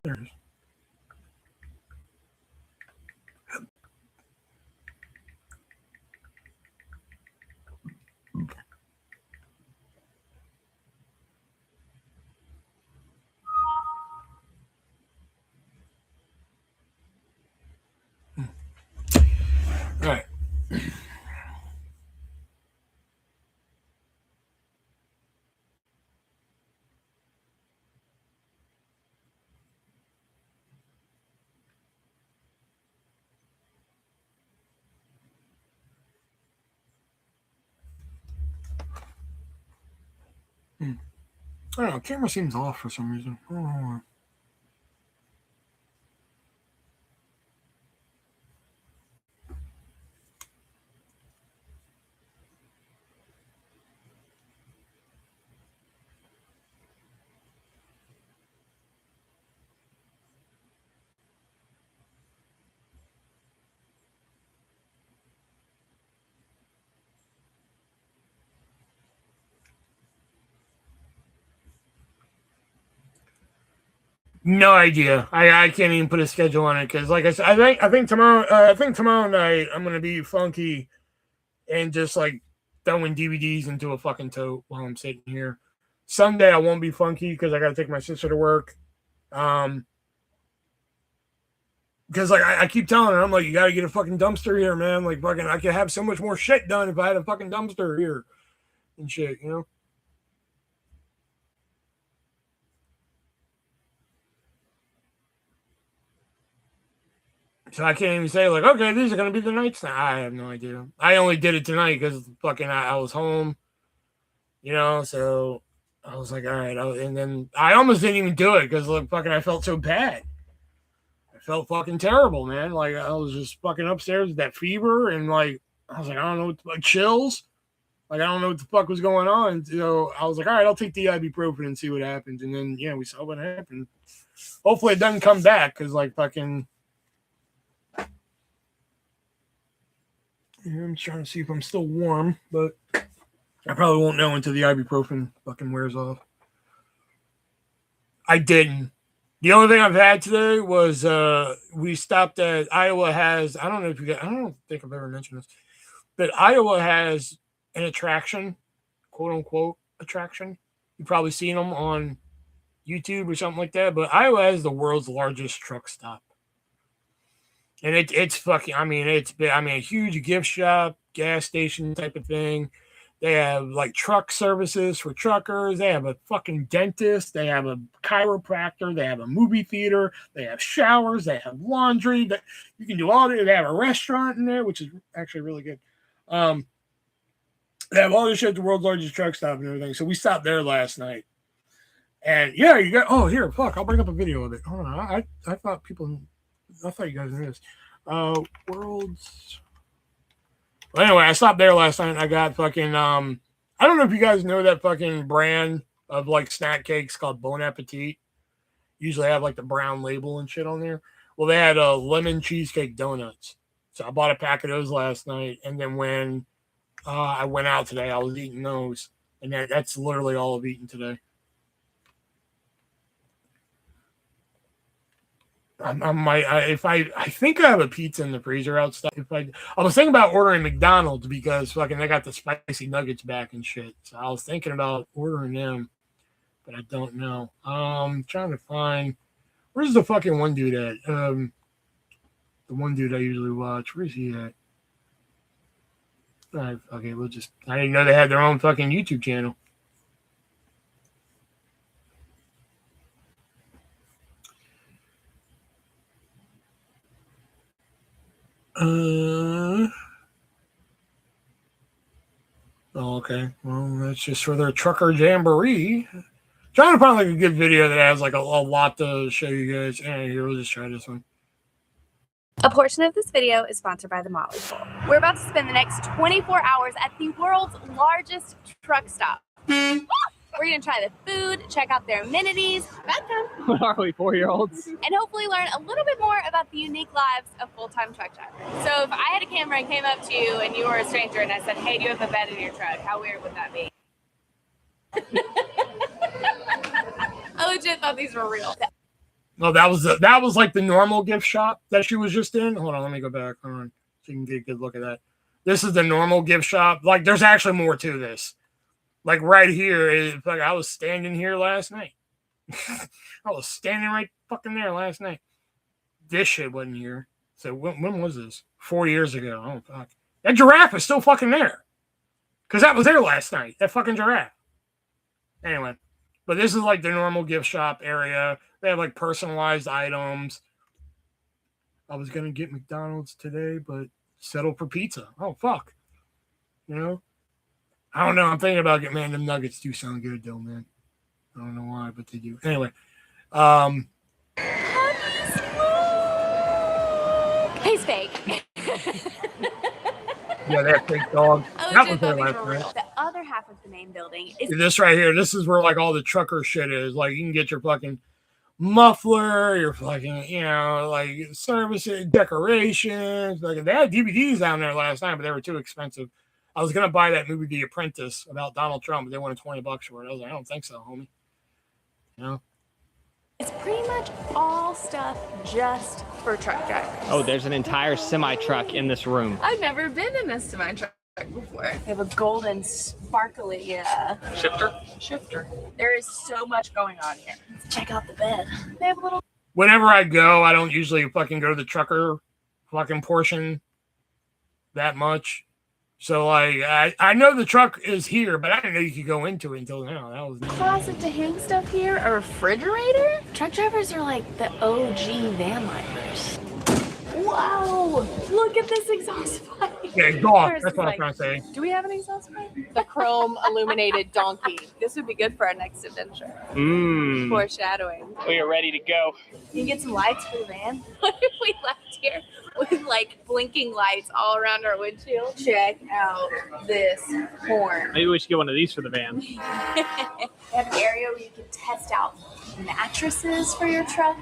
There it is. All right. I don't know. Camera seems off for some reason. I don't know why. No idea. I can't even put a schedule on it because, like I said, I think tomorrow night I'm gonna be funky and just like throwing DVDs into a fucking tote while I'm sitting here. Sunday I won't be funky because I gotta take my sister to work. Because like I keep telling her, I'm like, you gotta get a fucking dumpster here, man. Like fucking, I could have so much more shit done if I had a fucking dumpster here and shit, you know. So I can't even say like, okay, these are gonna be the nights now. I have no idea. I only did it tonight because fucking I was home, you know. So I was like, all right, and then I almost didn't even do it because like fucking I felt so bad. I felt fucking terrible, man. Like I was just fucking upstairs with that fever and like I was like, I don't know, like chills. Like I don't know what the fuck was going on. So I was like, all right, I'll take the ibuprofen and see what happens. And then yeah, we saw what happened. Hopefully it doesn't come back because like fucking. Yeah, I'm trying to see if I'm still warm, but I probably won't know until the ibuprofen fucking wears off. I didn't. The only thing I've had today was we stopped at Iowa has, I don't know if you guys, I don't think I've ever mentioned this, but Iowa has an attraction, quote unquote attraction. You've probably seen them on YouTube or something like that, but Iowa has the world's largest truck stop. And it's fucking, I mean, a huge gift shop, gas station type of thing. They have like truck services for truckers. They have a fucking dentist. They have a chiropractor. They have a movie theater. They have showers. They have laundry. That you can do all that. They have a restaurant in there, which is actually really good. They have all this shit at the world's largest truck stop and everything. So we stopped there last night. And yeah, you got, oh, here, fuck, I'll bring up a video of it. Hold on. I thought you guys knew this. World's. Well, anyway, I stopped there last night and I got fucking, I don't know if you guys know that fucking brand of like snack cakes called Bon Appetit. Usually have like the brown label and shit on there. Well, they had lemon cheesecake donuts. So I bought a pack of those last night. And then when I went out today, I was eating those. And that's literally all I've eaten today. I think I have a pizza in the freezer outside. I was thinking about ordering McDonald's because fucking they got the spicy nuggets back and shit. So I was thinking about ordering them, but I don't know. Trying to find where's the fucking one dude at? The one dude I usually watch. Where's he at? All right, okay, I didn't know they had their own fucking YouTube channel. Okay. Well, that's just for their trucker jamboree. Trying to find like a good video that has like a lot to show you guys. And here, we'll just try this one. A portion of this video is sponsored by the Motley Fool. We're about to spend the next 24 hours at the world's largest truck stop. We're gonna try the food, check out their amenities, What are we, 4-year-olds? and hopefully learn a little bit more about the unique lives of full-time truck drivers. So if I had a camera and came up to you and you were a stranger and I said, hey, do you have a bed in your truck? How weird would that be? I legit thought these were real. No, that was like the normal gift shop that she was just in. Hold on, let me go back. Hold on, so you can get a good look at that. This is the normal gift shop. Like, there's actually more to this. Like right here, like I was standing here last night. I was standing right fucking there last night. This shit wasn't here. So when was this? 4 years ago. Oh fuck. That giraffe is still fucking there. Cause that was there last night. That fucking giraffe. Anyway, but this is like the normal gift shop area. They have like personalized items. I was gonna get McDonald's today, but settled for pizza. Oh fuck. You know? I don't know. I'm thinking about getting, man, them nuggets do sound good though, man. I don't know why, but they do. Anyway. He's fake. Yeah, that fake dog. That was there last night. The other half of the main building is This right here. This is where like all the trucker shit is. Like you can get your fucking muffler, your fucking, you know, like services, decorations. Like they had DVDs down there last night, but they were too expensive. I was gonna buy that movie The Apprentice about Donald Trump, but they wanted $20 for it. I was like, I don't think so, homie. You know? it's pretty much all stuff just for truck drivers. Oh, there's an entire semi-truck in this room. I've never been in a semi-truck before. They have a golden, sparkly shifter. There is so much going on here. Let's check out the bed. They have a little. Whenever I go, I don't usually fucking go to the trucker fucking portion that much. So like I know the truck is here, but I didn't know you could go into it until now. That was Closet to hang stuff here, a refrigerator. Truck drivers are like the OG van lifers. Whoa! Look at this exhaust pipe. yeah, dog. That's what I was trying to say. Do we have an exhaust pipe? The chrome illuminated donkey. This would be good for our next adventure. Foreshadowing. We are ready to go. You can get some lights for the van. What if we left here with like blinking lights all around our windshield? Check out this horn. Maybe we should get one of these for the van. They have an area where you can test out mattresses for your truck.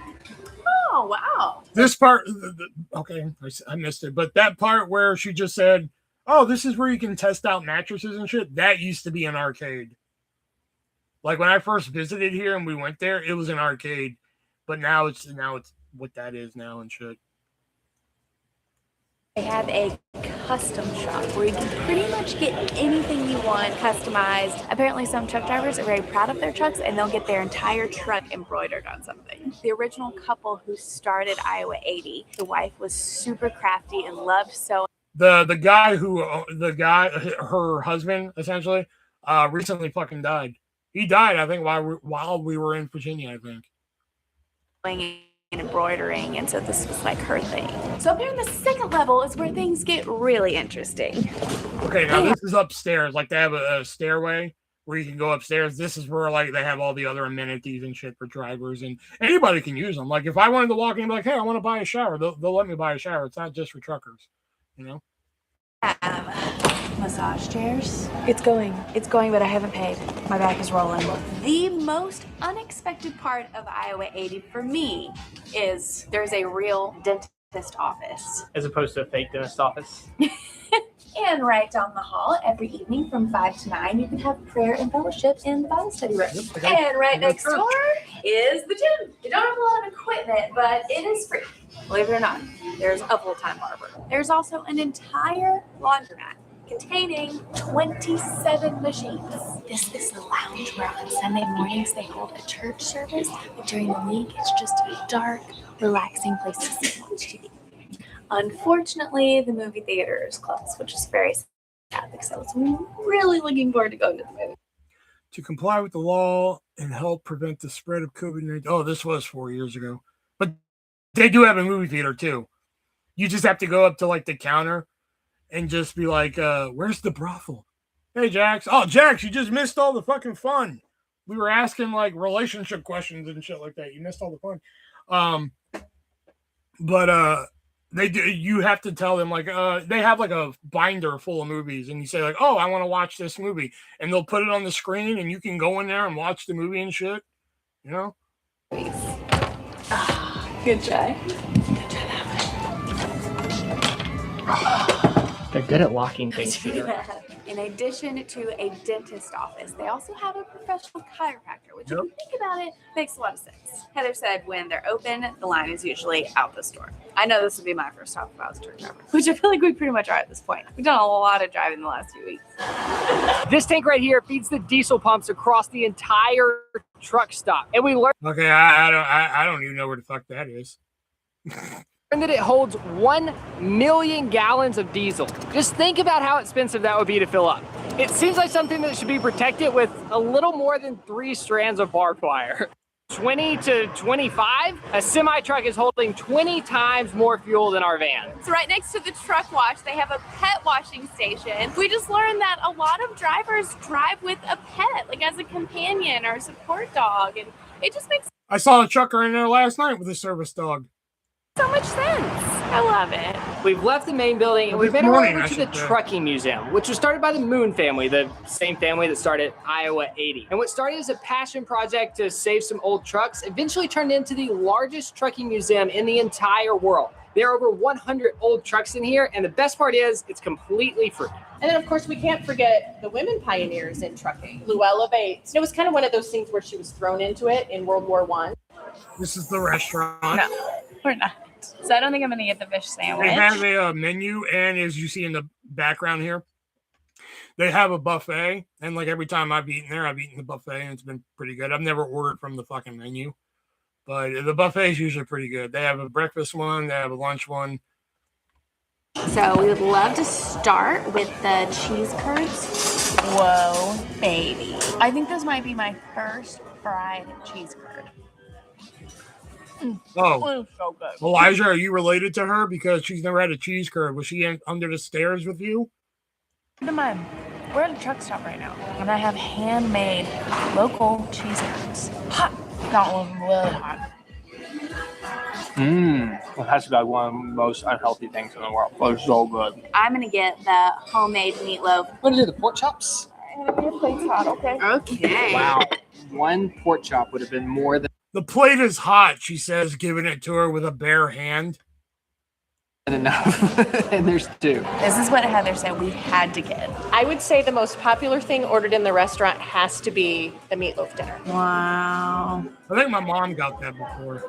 Oh, wow. This part, okay, I missed it, but that part where she just said, "Oh, this is where you can test out mattresses and shit." That used to be an arcade. Like when I first visited here and we went there, it was an arcade, but now it's what that is now and shit. They have a custom shop where you can pretty much get anything you want customized. Apparently some truck drivers are very proud of their trucks and they'll get their entire truck embroidered on something. The original couple who started Iowa 80, the wife was super crafty and loved sewing. The guy, her husband, essentially, recently fucking died. He died, I think, while we were in Virginia, I think. And embroidering, and so this was like her thing. So up here on the second level is where things get really interesting. Okay, now this is upstairs. Like they have a stairway where you can go upstairs. This is where like they have all the other amenities and shit for drivers, and anybody can use them. Like if I wanted to walk in and be like, hey, I want to buy a shower, they'll let me buy a shower. It's not just for truckers, you know. Massage chairs. It's going, but I haven't paid. My back is rolling. The most unexpected part of Iowa 80 for me is there's a real dentist office. As opposed to a fake dentist office. And right down the hall, every evening from 5 to 9, you can have prayer and fellowship in the Bible study room. Yep, and right next door is the gym. You don't have a lot of equipment, but it is free. Believe it or not, there's a full-time barber. There's also an entire laundromat containing 27 machines. This is the lounge where on Sunday mornings they hold a church service, but during the week it's just a dark, relaxing place to sit and watch TV. Unfortunately, the movie theater is closed, which is very sad because I was really looking forward to going to the movie. To comply with the law and help prevent the spread of COVID-19. Oh, this was 4 years ago. But they do have a movie theater too. You just have to go up to like the counter and just be like, where's the brothel? Hey, Jax. Oh, Jax, you just missed all the fucking fun. We were asking like relationship questions and shit like that. You missed all the fun. They do. You have to tell them like they have like a binder full of movies, and you say like, "Oh, I want to watch this movie," and they'll put it on the screen, and you can go in there and watch the movie and shit. You know. Good try. They're good at locking things together. In addition to a dentist office, they also have a professional chiropractor, which, if you think about it, makes a lot of sense. Heather said when they're open, the line is usually out the door. I know this would be my first stop if I was a truck driver, which I feel like we pretty much are at this point. We've done a lot of driving the last few weeks. This tank right here feeds the diesel pumps across the entire truck stop. And we learned I don't even know where the fuck that is. that it holds 1 million gallons of diesel. Just think about how expensive that would be to fill up. It seems like something that should be protected with a little more than 3 strands of barbed wire. 20 to 25, a semi truck is holding 20 times more fuel than our van. So right next to the truck wash, they have a pet washing station. We just learned that a lot of drivers drive with a pet, like as a companion or a support dog, and it just makes I saw a trucker in there last night with a service dog. so much sense. I love it. We've left the main building and we've made our way over to the Trucking Museum, which was started by the Moon family, the same family that started Iowa 80. And what started as a passion project to save some old trucks eventually turned into the largest trucking museum in the entire world. There are over 100 old trucks in here, and the best part is it's completely free. And then, of course, we can't forget the women pioneers in trucking, Luella Bates. It was kind of one of those things where she was thrown into it in World War I. This is the restaurant. No, we're not. So I don't think I'm going to get the fish sandwich. They have a menu, and as you see in the background here, they have a buffet. And like every time I've eaten there, I've eaten the buffet, and it's been pretty good. I've never ordered from the fucking menu, but the buffet is usually pretty good. They have a breakfast one, they have a lunch one. So we would love to start with the cheese curds. Whoa, baby. I think this might be my first fried cheese curd. Oh, So good. Elijah, are you related to her? Because she's never had a cheese curd. Was she under the stairs with you? We're at a truck stop right now, and I have handmade local cheese curds. Hot. That one's really hot. Well, that's like one of the most unhealthy things in the world. But it's so good. I'm going to get the homemade meatloaf. What is it, the pork chops? Your plate's hot, okay? Okay. Wow. One pork chop would have been more than The plate is hot, she says, giving it to her with a bare hand. enough. And there's 2. This is what Heather said we had to get. I would say the most popular thing ordered in the restaurant has to be the meatloaf dinner. Wow. I think my mom got that before.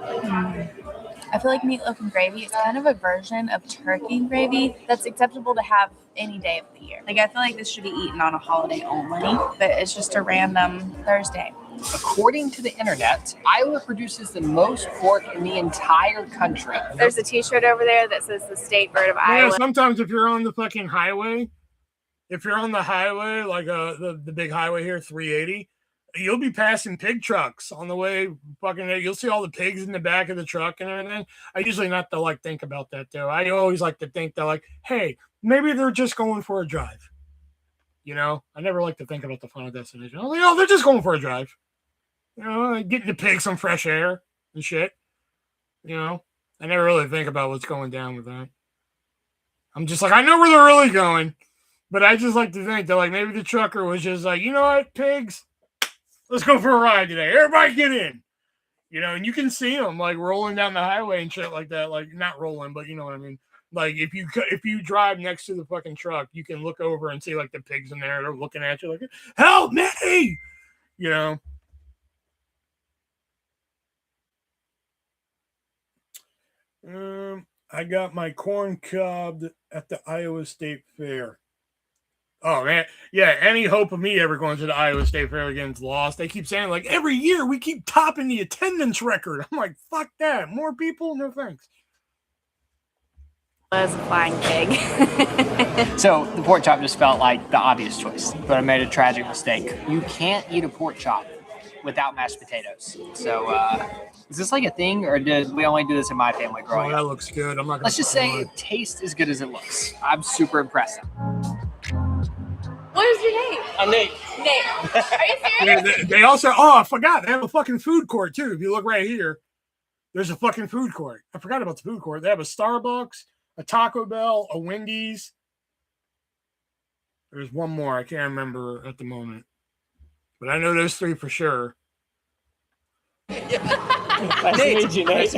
I feel like meatloaf and gravy is kind of a version of turkey and gravy that's acceptable to have any day of the year. Like, I feel like this should be eaten on a holiday only, but it's just a random Thursday. According to the internet, Iowa produces the most pork in the entire country. There's a t-shirt over there that says the state bird of Yeah, Iowa. sometimes if you're on the fucking highway, if you're on the highway, like the big highway here, 380, you'll be passing pig trucks on the way. Fucking, you'll see all the pigs in the back of the truck and everything. I usually not to like think about that though. I always like to think that like, hey, maybe they're just going for a drive. You know, I never like to think about the final destination. I was like, oh, they're just going for a drive. You know, getting the pigs some fresh air and shit. You know, I never really think about what's going down with that. I'm just like, I know where they're really going. But I just like to think that, like, maybe the trucker was just like, you know what, pigs, let's go for a ride today. Everybody get in. You know, and you can see them, like, rolling down the highway and shit like that. Like, not rolling, but you know what I mean. Like, if you drive next to the fucking truck, you can look over and see, like, the pigs in there. They're looking at you like, help me! You know? I got my corn cobbed at the Iowa State Fair. Oh, man. Yeah, any hope of me ever going to the Iowa State Fair again is lost. They keep saying, like, every year we keep topping the attendance record. I'm like, fuck that. More people? No thanks. Was a flying pig. So the pork chop just felt like the obvious choice, but I made a tragic mistake. You can't eat a pork chop without mashed potatoes. So is this like a thing, or did we only do this in my family growing Oh, up? that looks good. I'm not gonna Let's just say it tastes as good as it looks. I'm super impressed. What is your name? I'm Nate. Nate. Are you serious? They also, oh, I forgot. They have a fucking food court, too. If you look right here, there's a fucking food court. I forgot about the food court. They have a Starbucks, a Taco Bell, a Wendy's. There's one more. I can't remember at the moment. But I know those three for sure. Nice to meet you, Nate.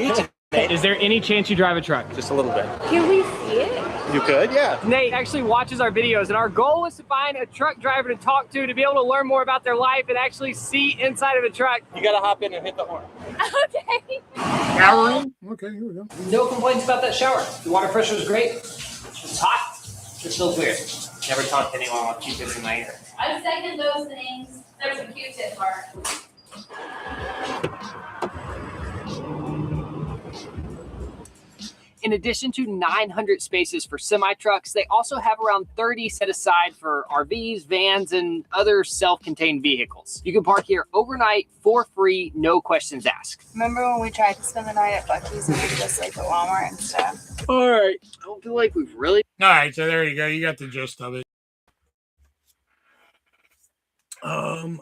Is there any chance you drive a truck? Just a little bit. Can we see it? You could, yeah. Nate actually watches our videos, and our goal is to find a truck driver to talk to be able to learn more about their life and actually see inside of a truck. You gotta hop in and hit the horn. Okay. Showering? Okay, here we go. No complaints about that shower. The water pressure was great. It's hot. It's still clear. Never talked to anyone while Q-tips in my ear. I second those things. There's a Q-tip part. In addition to 900 spaces for semi-trucks, they also have around 30 set aside for RVs, vans, and other self-contained vehicles. You can park here overnight for free, no questions asked. Remember when we tried to spend the night at Buc-ee's and we could just sleep at Walmart and stuff? All right. I don't feel like we've really... All right, so there you go. You got the gist of it.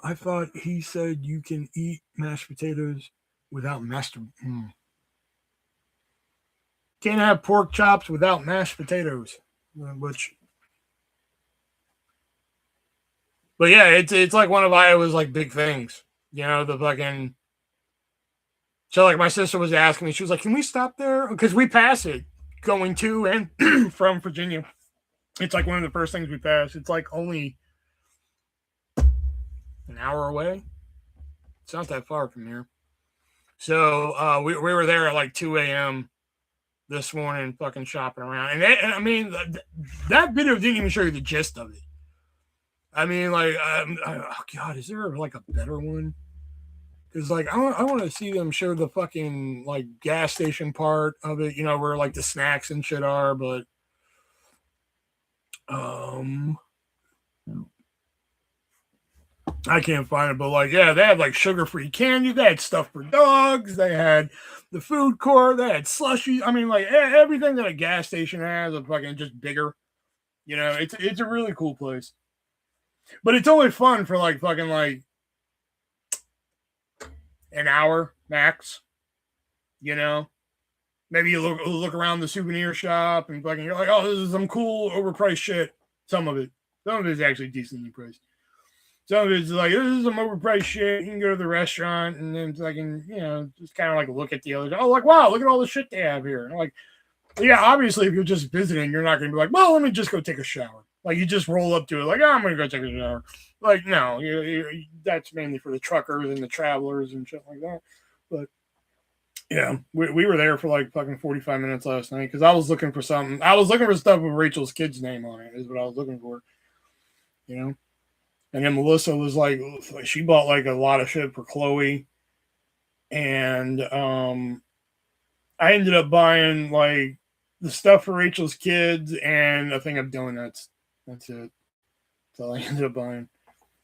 I thought he said you can eat mashed potatoes without Can't have pork chops without mashed potatoes, but yeah, it's like one of Iowa's like big things, you know, the fucking. So like my sister was asking me, she was like, "Can we stop there?" Because we pass it going to and from Virginia. It's like one of the first things we pass. It's like only an hour away. It's not that far from here. So we were there at like 2 a.m. this morning, fucking shopping around. And I mean, that video didn't even show you the gist of it. I mean, like, oh God, is there like a better one? Because like, I want to see them show the fucking like gas station part of it, you know, where like the snacks and shit are. But I can't find it, but like, yeah, they had like sugar-free candy. They had stuff for dogs. They had the food court. They had slushies. I mean, like everything that a gas station has, is fucking just bigger. You know, it's a really cool place. But it's only fun for like fucking like an hour max. You know, maybe you look around the souvenir shop and fucking you're like, oh, this is some cool overpriced shit. Some of it is actually decently priced. Some of it's like, this is some overpriced shit. You can go to the restaurant and then fucking, you know, just kind of like look at the other. Oh, like, wow, look at all the shit they have here. And like, yeah, obviously, if you're just visiting, you're not going to be like, well, let me just go take a shower. Like, you just roll up to it, like, oh, I'm going to go take a shower. Like, no, that's mainly for the truckers and the travelers and shit like that. But yeah, we were there for like fucking 45 minutes last night because I was looking for something. I was looking for stuff with Rachel's kid's name on it, is what I was looking for. You know? And then Melissa was like, she bought like a lot of shit for Chloe. And I ended up buying like the stuff for Rachel's kids and a thing of donuts. That's it. That's all I ended up buying.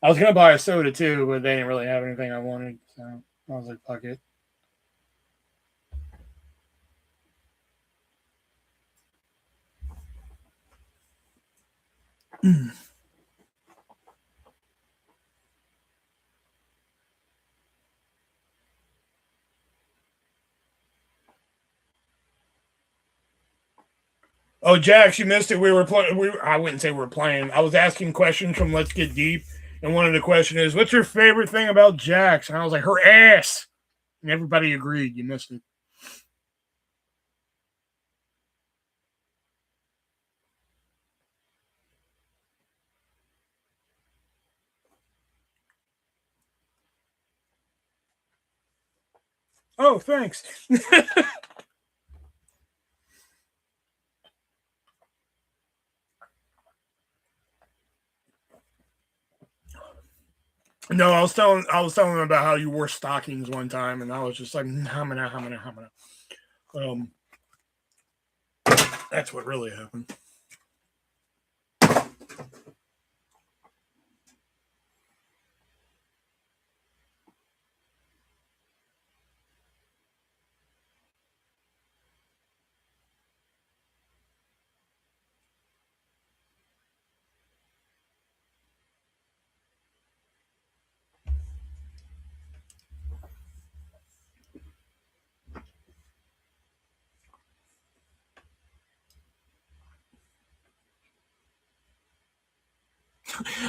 I was going to buy a soda too, but they didn't really have anything I wanted. So I was like, fuck it. Oh, Jax, you missed it. We were playing. I wouldn't say we were playing. I was asking questions from Let's Get Deep, and one of the questions is, "What's your favorite thing about Jax?" And I was like, "Her ass." And everybody agreed. You missed it. Oh, thanks. No, I was telling them about how you wore stockings one time, and I was just like, hamana. That's what really happened.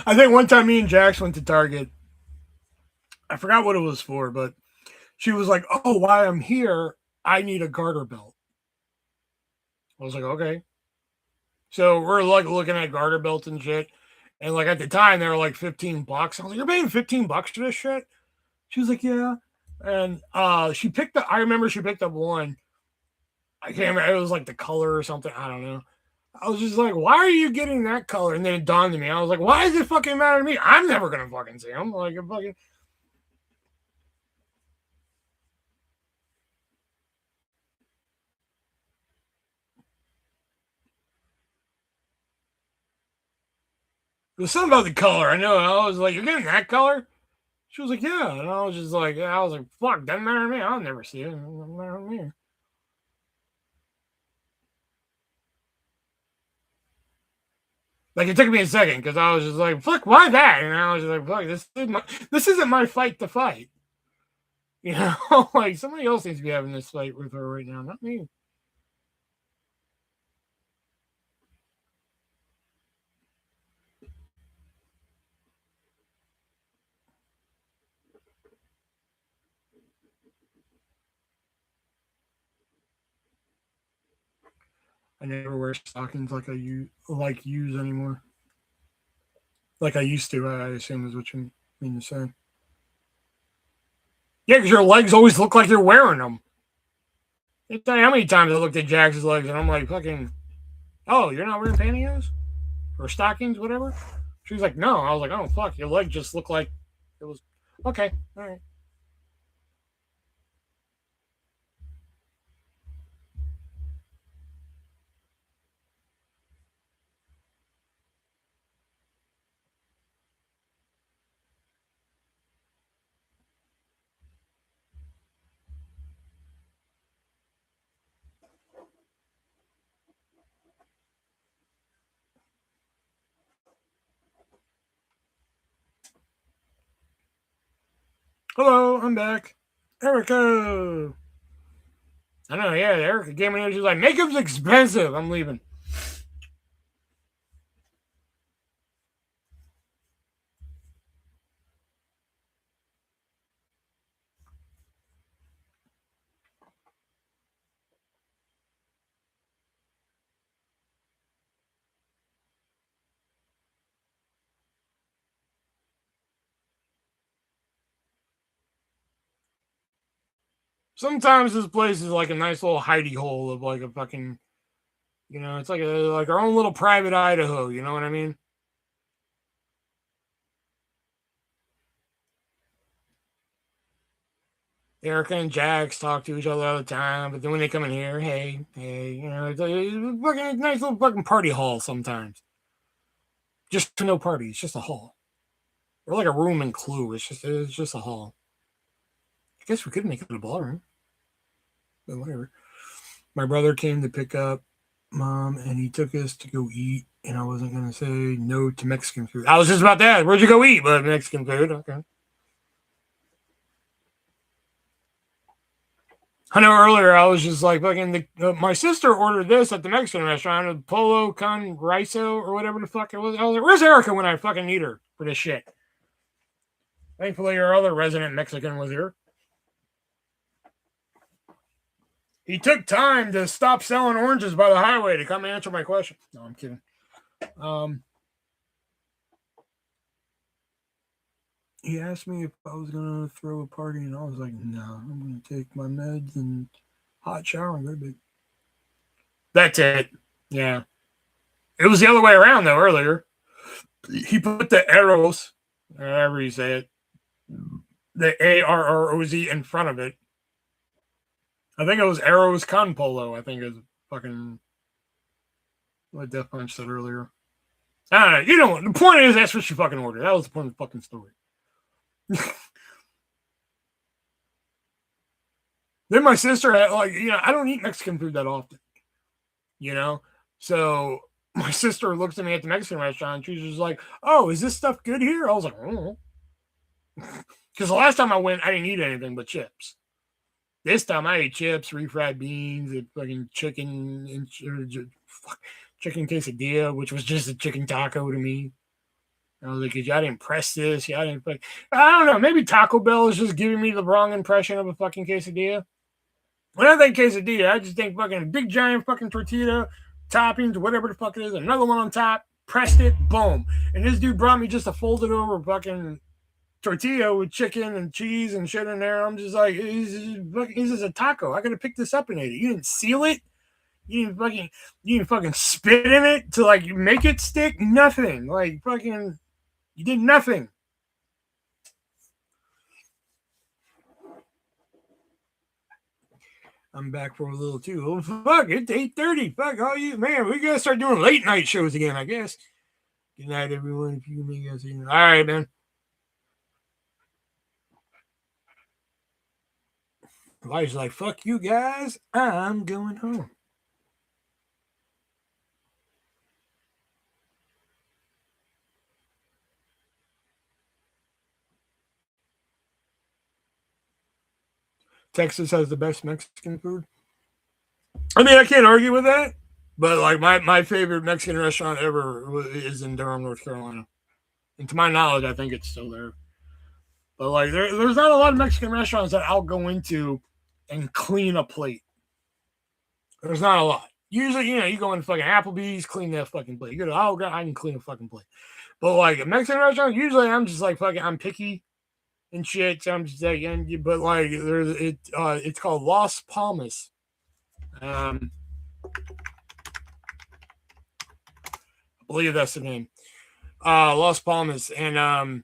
I think one time me and Jax went to Target. I forgot what it was for, but she was like, "Oh, while I'm here, I need a garter belt." I was like, "Okay." So we're like looking at garter belts and shit. And like at the time they were like $15. I was like, "You're paying $15 for this shit?" She was like, "Yeah." And she picked up, I remember she picked up one. I can't remember, it was like the color or something. I don't know. I was just like, "Why are you getting that color?" And then it dawned on me. I was like, "Why does it fucking matter to me? I'm never gonna fucking see them." Like, fucking. It was something about the color. I know. I was like, "You're getting that color?" She was like, "Yeah." And I was just like, yeah. I was like, "Fuck, doesn't matter to me. I'll never see it. Doesn't matter to me." Like it took me a second because I was just like, "Fuck, why that?" And I was just like, "Fuck, this isn't my fight to fight." You know, like somebody else needs to be having this fight with her right now, not me. I never wear stockings like use anymore. Like I used to, I assume is what you mean to say. Yeah, because your legs always look like you're wearing them. You tell you how many times I looked at Jax's legs and I'm like, fucking, "Oh, you're not wearing pantyhose or stockings, whatever." She was like, "No." I was like, "Oh, fuck, your leg just looked like it was okay." All right. Hello, I'm back. Erica. I know, yeah, Erica came in here. She's like, "Makeup's expensive. I'm leaving." Sometimes this place is like a nice little hidey hole of like a fucking, it's like our own little private Idaho. You know what I mean? Erica and Jax talk to each other all the time, but then when they come in here, hey, you know, it's a fucking nice little fucking party hall sometimes. Just to no party, it's just a hall. Or like a room in Clue. It's just a hall. I guess we could make it a ballroom. But whatever. My brother came to pick up Mom, and he took us to go eat, and I wasn't going to say no to Mexican food. I was just about that. Where'd you go eat? But Mexican food. Okay. I know earlier I was just like, fucking, my sister ordered this at the Mexican restaurant, a Polo con Riso or whatever the fuck it was. I was like, where's Erica when I fucking need her for this shit? Thankfully, our other resident Mexican was here. He took time to stop selling oranges by the highway to come answer my question. No, I'm kidding. He asked me if I was going to throw a party, and I was like, no, I'm going to take my meds and hot shower and go to bed. That's it. Yeah. It was the other way around, though, earlier. He put the arrows, however you say it, the ARROZ in front of it. I think it was Arrows Con Polo, I think is fucking what Death Punch said earlier. I don't know. You know what? The point is, that's what she fucking ordered. That was the point of the fucking story. Then my sister had, like, you know, I don't eat Mexican food that often, you know? So my sister looks at me at the Mexican restaurant and she's just like, oh, is this stuff good here? I was like, I don't know. Because the last time I went, I didn't eat anything but chips. This time I ate chips, refried beans, and fucking chicken quesadilla, which was just a chicken taco to me. I was like, y'all didn't press this. Y'all didn't. I don't know. Maybe Taco Bell is just giving me the wrong impression of a fucking quesadilla. When I think quesadilla, I just think fucking big giant fucking tortilla, toppings, whatever the fuck it is, another one on top, pressed it, boom. And this dude brought me just a folded over fucking tortilla with chicken and cheese and shit in there. I'm just like, this is a taco. I could have picked this up and ate it. You didn't seal it. You didn't fucking spit in it to like make it stick. Nothing. Like fucking, you did nothing. I'm back for a little too. Oh, fuck, it's 8:30. Fuck all you, man. We gotta start doing late night shows again, I guess. Good night, everyone. If you can make us in. All right, man. Elijah's like, fuck you guys. I'm going home. Texas has the best Mexican food. I mean, I can't argue with that. But like my favorite Mexican restaurant ever is in Durham, North Carolina. And to my knowledge, I think it's still there. But like there's not a lot of Mexican restaurants that I'll go into and clean a plate. There's not a lot. Usually, you know, you go in fucking Applebee's, clean that fucking plate. You go, oh god, I can clean a fucking plate. But like a Mexican restaurant, usually I'm just like fucking, I'm picky and shit. So I'm just like, but like it's called Las Palmas. I believe that's the name. Las Palmas and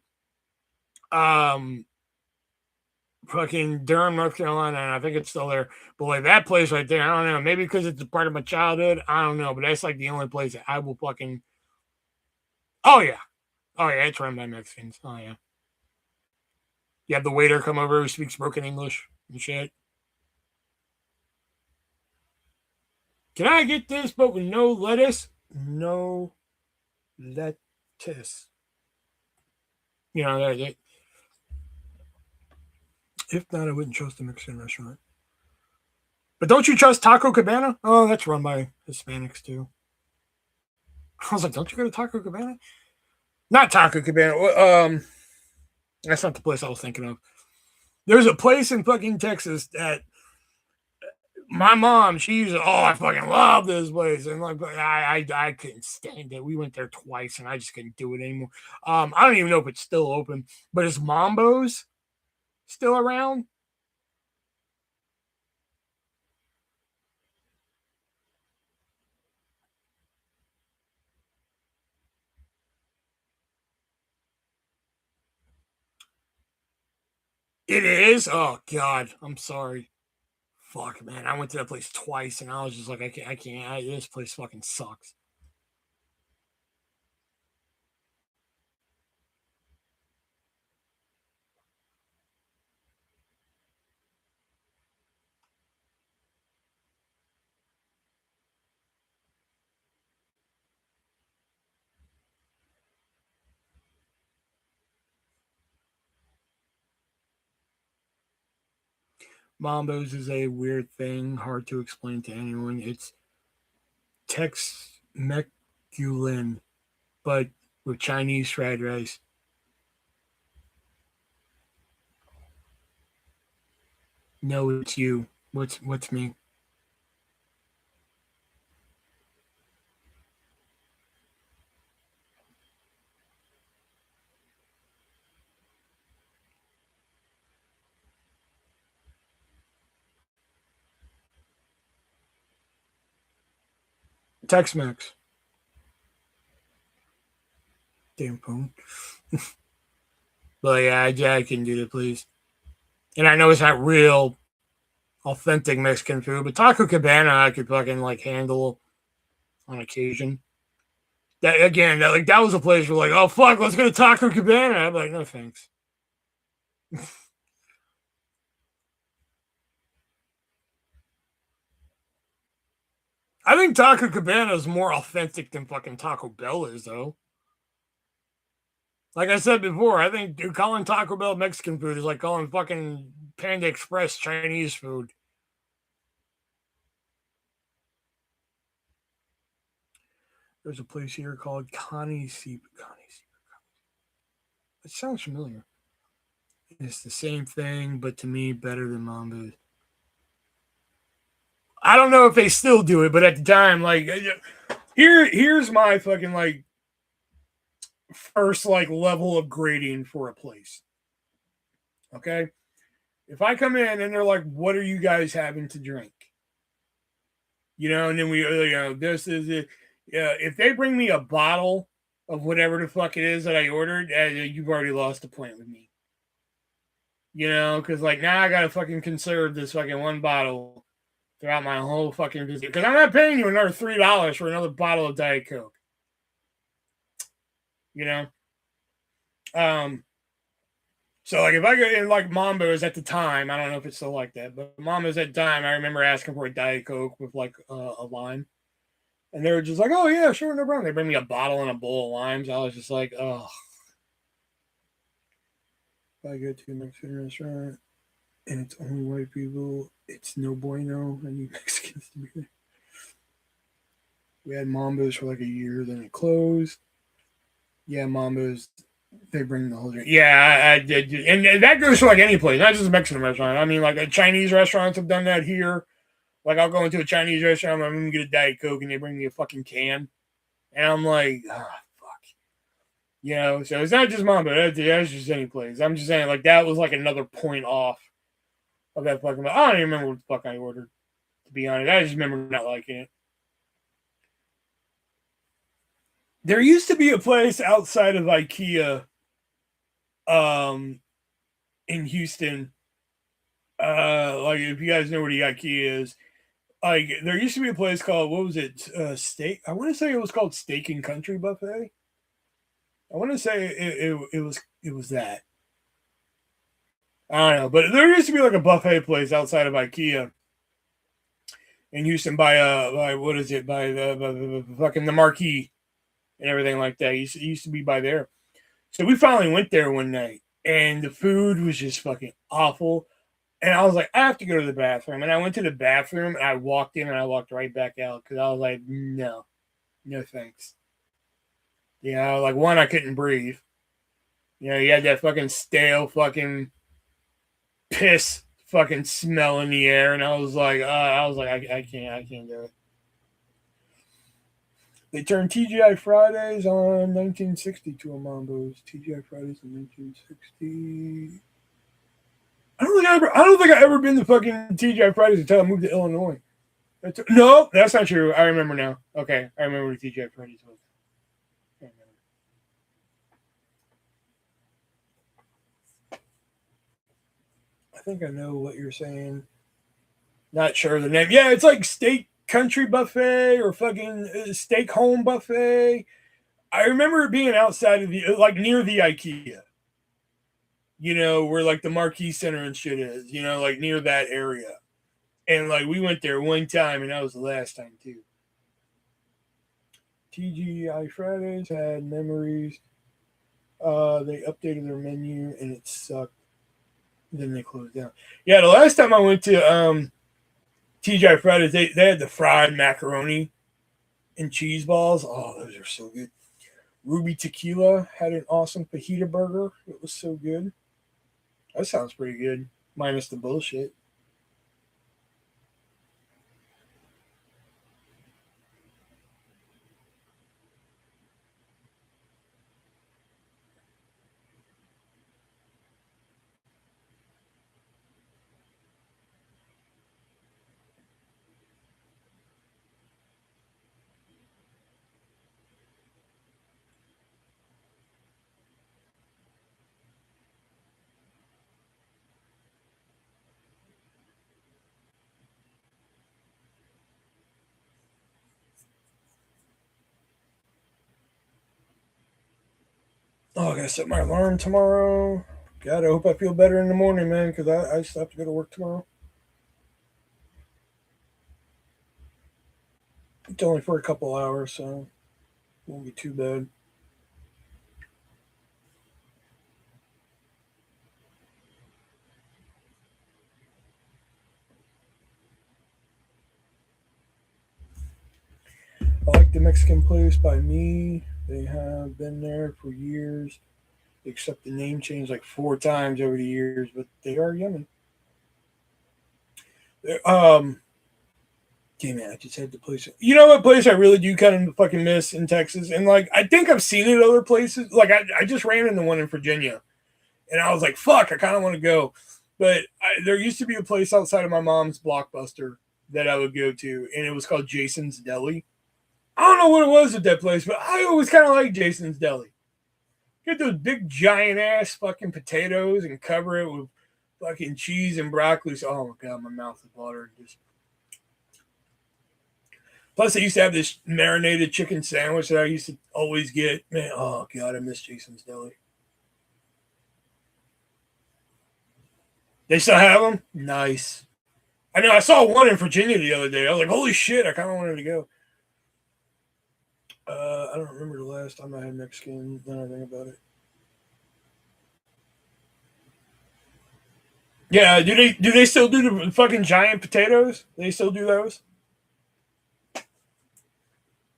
fucking Durham, North Carolina, and I think it's still there. But like that place right there, I don't know. Maybe because it's a part of my childhood. I don't know. But that's like the only place that I will fucking. Oh yeah, it's run by Mexicans. Oh yeah. You have the waiter come over who speaks broken English and shit. Can I get this, but with no lettuce? No lettuce. You know, if not, I wouldn't trust a Mexican restaurant. But don't you trust Taco Cabana? Oh, that's run by Hispanics too. I was like, don't you go to Taco Cabana? Not Taco Cabana. That's not the place I was thinking of. There's a place in fucking Texas that my mom, she used to, I fucking love this place. And like, I couldn't stand it. We went there twice and I just couldn't do it anymore. I don't even know if it's still open, but is Mambo's still around? It is? Oh, God. I'm sorry. Fuck, man. I went to that place twice, and I was just like, I can't. This place fucking sucks. Mambo's is a weird thing, hard to explain to anyone. It's Tex-Meculin, but with Chinese fried rice. No, it's you. What's me? Tex-Mex. Damn phone. But yeah, I can do that, please. And I know it's not real, authentic Mexican food, but Taco Cabana I could fucking like handle on occasion. That again, that was a place where like, oh fuck, let's go to Taco Cabana. I'm like, no thanks. I think Taco Cabana is more authentic than fucking Taco Bell is, though. Like I said before, I think calling Taco Bell Mexican food is like calling fucking Panda Express Chinese food. There's a place here called Connie Seep. It sounds familiar. It's the same thing, but to me, better than Mambo's. I don't know if they still do it, but at the time, like, here's my fucking like first like level of grading for a place. Okay, if I come in and they're like, "What are you guys having to drink?" You know, and then this is it. Yeah, if they bring me a bottle of whatever the fuck it is that I ordered, you've already lost the point with me. You know, because like now I gotta fucking conserve this fucking one bottle throughout my whole fucking visit. Because I'm not paying you another $3 for another bottle of Diet Coke. You know? So like if I go in like Mambo's at the time, I don't know if it's still like that, but Mambo's at the time, I remember asking for a Diet Coke with like a lime. And they were just like, oh yeah, sure, no problem. They bring me a bottle and a bowl of limes. I was just like, oh. If I go to a Mexican restaurant and it's only white people, it's no bueno. I need Mexicans to be there. We had Mambo's for like a year, then it closed. Yeah, Mambo's, they bring the whole drink. Yeah, I did. And that goes for like any place, not just a Mexican restaurant. I mean, like Chinese restaurants have done that here. Like I'll go into a Chinese restaurant, I'm going to get a Diet Coke, and they bring me a fucking can. And I'm like, fuck. You know, so it's not just Mambo. That's just any place. I'm just saying, like, that was like another point off of that fucking. I don't even remember what the fuck I ordered, to be honest. I just remember not liking it. There used to be a place outside of IKEA in Houston. Like, if you guys know where the IKEA is, like, there used to be a place called, what was it? Steak? I want to say it was called Steak and Country Buffet. I want to say it was that. I don't know, but there used to be like a buffet place outside of IKEA in Houston by what is it, by the fucking the Marquee and everything like that. It used to be by there. So we finally went there one night, and the food was just fucking awful. And I was like, I have to go to the bathroom. And I went to the bathroom, and I walked in, and I walked right back out because I was like, no thanks. You know, like one, I couldn't breathe. You know, you had that fucking stale fucking piss fucking smell in the air, and I was like, I can't do it. They turned TGI Fridays on 1960 to a Mambo's. TGI Fridays in 1960. I don't think I ever been to fucking TGI Fridays until I moved to Illinois. No, that's not true. I remember now. Okay, I remember what TGI Fridays was. think I know what you're saying. Not sure the name. Yeah, it's like Steak Country Buffet or fucking Steak Home Buffet. I remember it being outside of the, like near the IKEA. You know, where like the Marquee Center and shit is, you know, like near that area. And like we went there one time and that was the last time too. TGI Fridays had memories. They updated their menu and it sucked. Then they closed down. Yeah, the last time I went to TGI Fridays, they had the fried macaroni and cheese balls. Oh, those are so good. Ruby Tequila had an awesome fajita burger. It was so good. That sounds pretty good, minus the bullshit. Oh, I gotta set my alarm tomorrow. God, I hope I feel better in the morning, man, because I still have to go to work tomorrow. It's only for a couple hours, so it won't be too bad. I like the Mexican place by me. They have been there for years, except the name changed like 4 times over the years, but they are yummy. Damn it, I just had the place. You know what place I really do kind of fucking miss in Texas? And like, I think I've seen it other places. Like, I just ran into one in Virginia, and I was like, fuck, I kind of want to go. But there used to be a place outside of my mom's Blockbuster that I would go to, and it was called Jason's Deli. I don't know what it was at that place, but I always kind of liked Jason's Deli. Get those big giant ass fucking potatoes and cover it with fucking cheese and broccoli. So, oh my god, my mouth is watering. Plus, they used to have this marinated chicken sandwich that I used to always get. Man, oh god, I miss Jason's Deli. They still have them? Nice. I know, I saw one in Virginia the other day. I was like, holy shit, I kind of wanted to go. I don't remember the last time I had Mexican. Now I think about it. Yeah, do they still do the fucking giant potatoes? They still do those?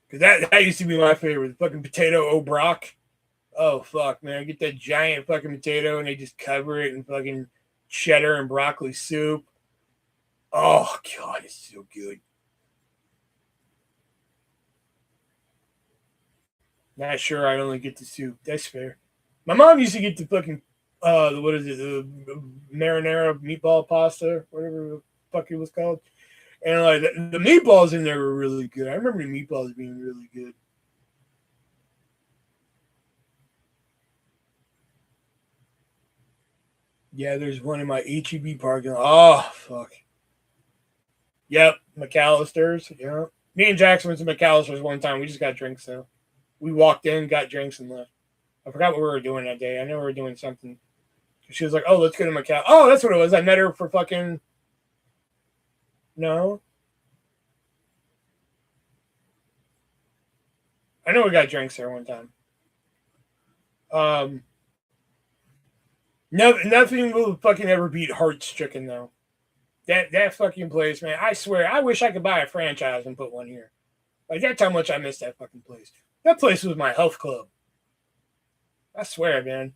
Because that used to be my favorite, fucking potato au brac. Oh, fuck, man. I get that giant fucking potato and they just cover it in fucking cheddar and broccoli soup. Oh, God, it's so good. Not sure I only get the soup. That's fair. My mom used to get the fucking, what is it, the marinara meatball pasta, whatever the fuck it was called. And like the meatballs in there were really good. I remember the meatballs being really good. Yeah, there's one in my HEB parking lot. Oh, fuck. Yep, McAllister's. Yeah. Me and Jackson went to McAllister's one time. We just got drinks, though. We walked in, got drinks, and left. I forgot what we were doing that day. I know we were doing something. She was like, oh, let's go to McAllister. Oh, that's what it was. I met her for fucking... No. I know we got drinks there one time. Nothing will fucking ever beat Hart's Chicken, though. That fucking place, man. I swear, I wish I could buy a franchise and put one here. Like, that's how much I miss that fucking place. That place was my health club. I swear, man.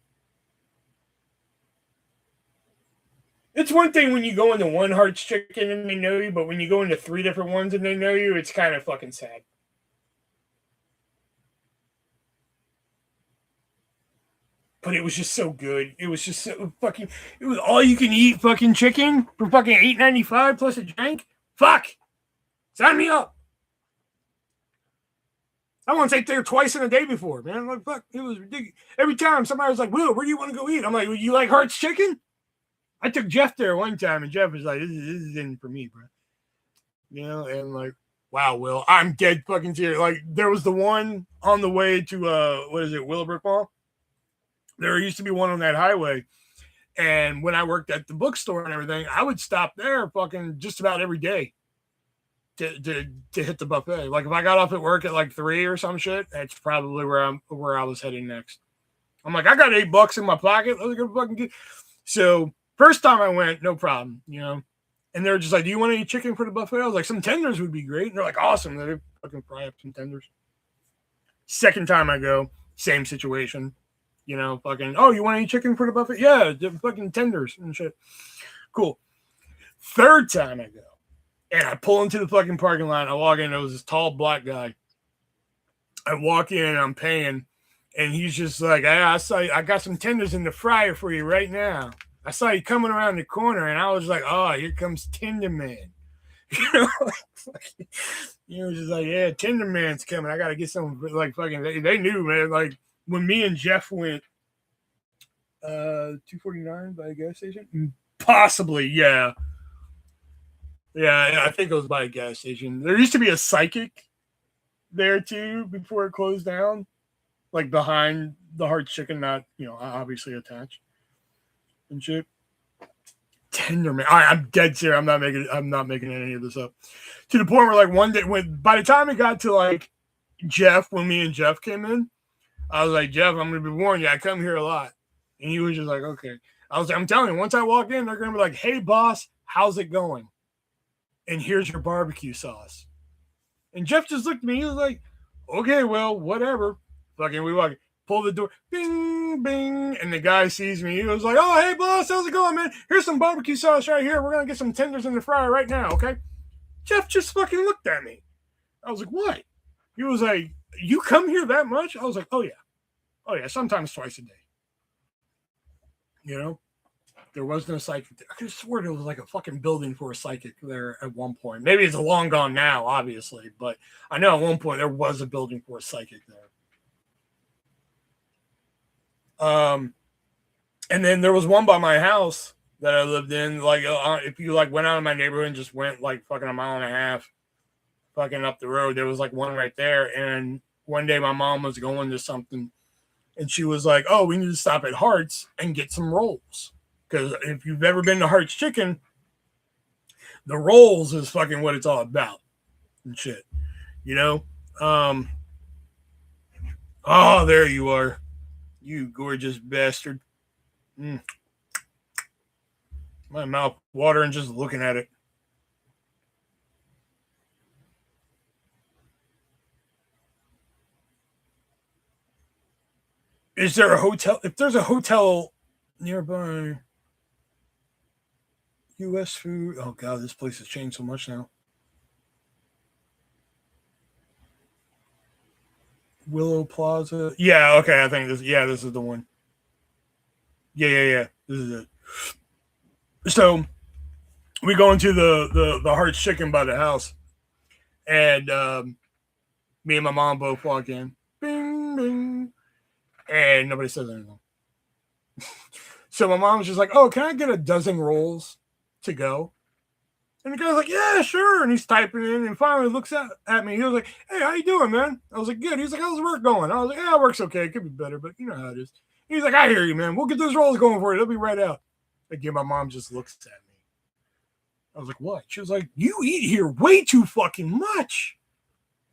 It's one thing when you go into one Hart's Chicken and they know you, but when you go into 3 different ones and they know you, it's kind of fucking sad. But it was just so good. It was just so fucking... It was all you can eat fucking chicken for fucking $8.95 plus a drink. Fuck! Sign me up! I want to take there twice in a day before, man. Like, fuck, it was ridiculous. Every time somebody was like, Will, where do you want to go eat? I'm like, well, you like Hart's Chicken? I took Jeff there one time, and Jeff was like, this is in for me, bro. You know, and like, wow, Will, I'm dead fucking serious. Like, there was the one on the way to, what is it, Willowbrook Mall? There used to be one on that highway. And when I worked at the bookstore and everything, I would stop there fucking just about every day to hit the buffet. Like, if I got off at work at like 3 or some shit, that's probably where I was heading next. I'm like, I got $8 in my pocket. Let's go fucking get. So first time I went, no problem, you know. And they're just like, do you want any chicken for the buffet? I was like, some tenders would be great. And they're like, awesome. They fucking fry up some tenders. Second time I go, same situation. You know, fucking, oh, you want any chicken for the buffet? Yeah, fucking tenders and shit. Cool. Third time I go, and I pull into the fucking parking lot. I walk in, there was this tall black guy. I walk in, and I'm paying, and he's just like, I saw you, I got some tenders in the fryer for you right now. I saw you coming around the corner, and I was like, oh, here comes Tender Man. You know, he was just like, yeah, Tender Man's coming. I got to get some, like, fucking, they knew, man. Like, when me and Jeff went 249 by a gas station? Possibly, yeah. Yeah, I think it was by a gas station. There used to be a psychic there, too, before it closed down. Like, behind the Heart's Chicken, not, you know, obviously attached. And shit. Tender Man. I'm dead serious. I'm not making any of this up. To the point where, like, one day, by the time it got to, like, Jeff, when me and Jeff came in, I was like, Jeff, I'm going to be warning you. I come here a lot. And he was just like, okay. I was like, I'm telling you, once I walk in, they're going to be like, hey, boss, how's it going? And here's your barbecue sauce. And Jeff just looked at me. He was like, okay, well, whatever. Fucking, we walk, pull the door, bing, bing. And the guy sees me. He was like, oh, hey, boss, how's it going, man? Here's some barbecue sauce right here. We're going to get some tenders in the fryer right now, okay? Jeff just fucking looked at me. I was like, what? He was like, you come here that much? I was like, oh, yeah. Oh, yeah, sometimes twice a day. You know? There was no psychic there. I could have sworn there was like a fucking building for a psychic there at one point. Maybe it's long gone now, obviously. But I know at one point there was a building for a psychic there. And then there was one by my house that I lived in. Like, if you like went out of my neighborhood and just went like fucking a mile and a half fucking up the road, there was like one right there. And one day my mom was going to something and she was like, oh, we need to stop at Hart's and get some rolls. Because if you've ever been to Hart's Chicken, the rolls is fucking what it's all about and shit. You know? Oh, there you are. You gorgeous bastard. My mouth watering just looking at it. Is there a hotel? If there's a hotel nearby, U.S. food. Oh, God, this place has changed so much now. Willow Plaza. Yeah, okay, I think this is the one. Yeah. This is it. So we go into the Heart's Chicken by the house. And me and my mom both walk in. Bing, bing. And nobody says anything. So my mom's just like, oh, can I get a dozen rolls to go? And the guy's like, yeah, sure. And he's typing in and finally looks at me. He was like, hey, how you doing, man? I was like, good. He's like, how's work going? I was like, yeah, work's okay. It could be better, but you know how it is. He's like, I hear you, man. We'll get those rolls going for you. They'll be right out. Again, my mom just looks at me. I was like, what? She was like, you eat here way too fucking much.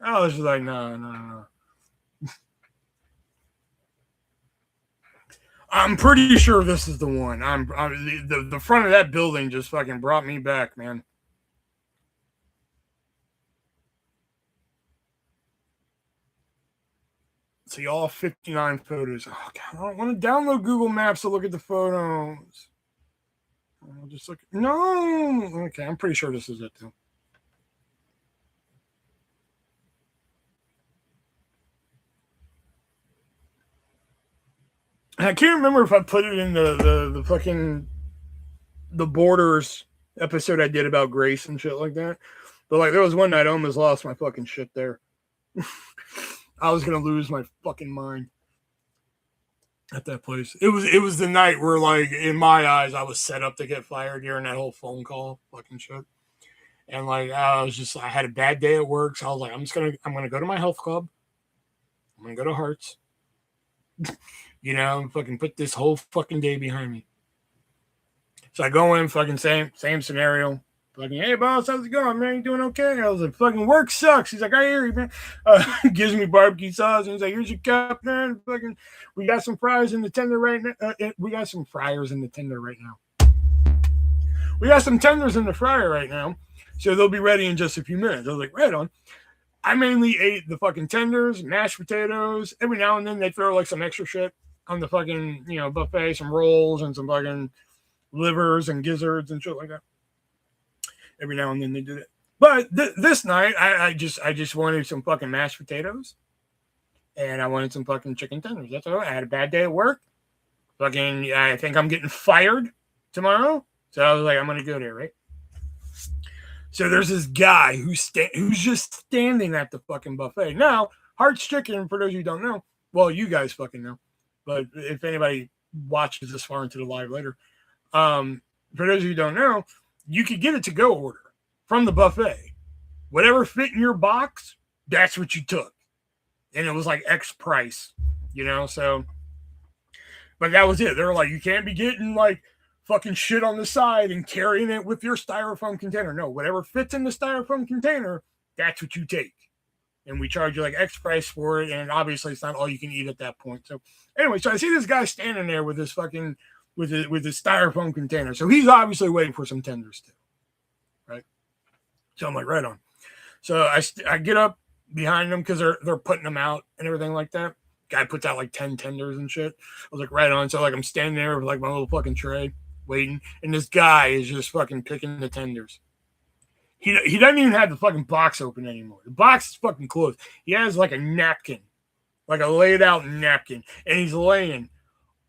I was just like, no. I'm pretty sure this is the one. The front of that building just fucking brought me back, man. See all 59 photos. Oh, God, I don't want to download Google Maps to look at the photos. I'll just look. No. Okay, I'm pretty sure this is it, too. I can't remember if I put it in the fucking the Borders episode I did about Grace and shit like that. But like there was one night I almost lost my fucking shit there. I was gonna lose my fucking mind. at that place. It was the night where, like, in my eyes, I was set up to get fired during that whole phone call fucking shit. And like I had a bad day at work, so I was like, I'm gonna go to my health club. I'm gonna go to Hearts. And fucking put this whole fucking day behind me. So I go in, fucking same scenario. Fucking, hey boss, how's it going, man? You doing okay? I was like, fucking work sucks. He's like, I hear you, man. Gives me barbecue sauce and he's like, here's your cup, man. Fucking, we got some fries in the tender right now. We got some fryers in the tender right now. We got some tenders in the fryer right now, so they'll be ready in just a few minutes. I was like, right on. I mainly ate the fucking tenders, mashed potatoes. Every now and then they throw like some extra shit on the fucking buffet, some rolls and some fucking livers and gizzards and shit like that. Every now and then they do that. But this night, I just wanted some fucking mashed potatoes, and I wanted some fucking chicken tenders. That's all. I had a bad day at work. Fucking, I think I'm getting fired tomorrow, so I was like, I'm gonna go there, right? So there's this guy who's just standing at the fucking buffet. Now, Heart's Chicken, for those of you who don't know, well, you guys fucking know, but if anybody watches this far into the live later, for those of you who don't know, you could get a to-go order from the buffet. Whatever fit in your box, that's what you took. And it was like X price, so. But that was it. They were like, you can't be getting like fucking shit on the side and carrying it with your styrofoam container. No, whatever fits in the styrofoam container, that's what you take. And we charge you like X price for it. And obviously it's not all you can eat at that point. So anyway, so I see this guy standing there with this fucking with his styrofoam container. So he's obviously waiting for some tenders too. Right. So I'm like, right on. So I get up behind them because they're putting them out and everything like that. Guy puts out like 10 tenders and shit. I was like, right on. So like I'm standing there with like my little fucking tray waiting, and this guy is just fucking picking the tenders. He doesn't even have the fucking box open anymore. The box is fucking closed. He has like a napkin, like a laid out napkin, and he's laying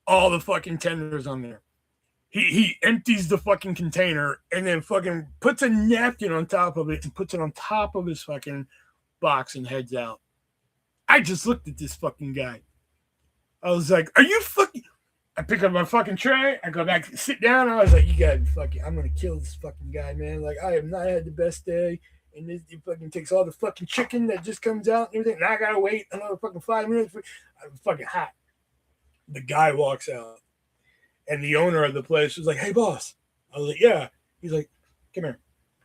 all the fucking tenders on there. He empties the fucking container and then fucking puts a napkin on top of it and puts it on top of his fucking box and heads out. I just looked at this fucking guy. I was like, are you fucking... I pick up my fucking tray. I go back, sit down. I was like, you gotta fucking... I'm gonna kill this fucking guy, man. Like, I have not had the best day. And this he fucking takes all the fucking chicken that just comes out and everything. And I gotta wait another fucking 5 minutes. I'm fucking hot. The guy walks out. And the owner of the place was like, hey, boss. I was like, yeah. He's like, come here.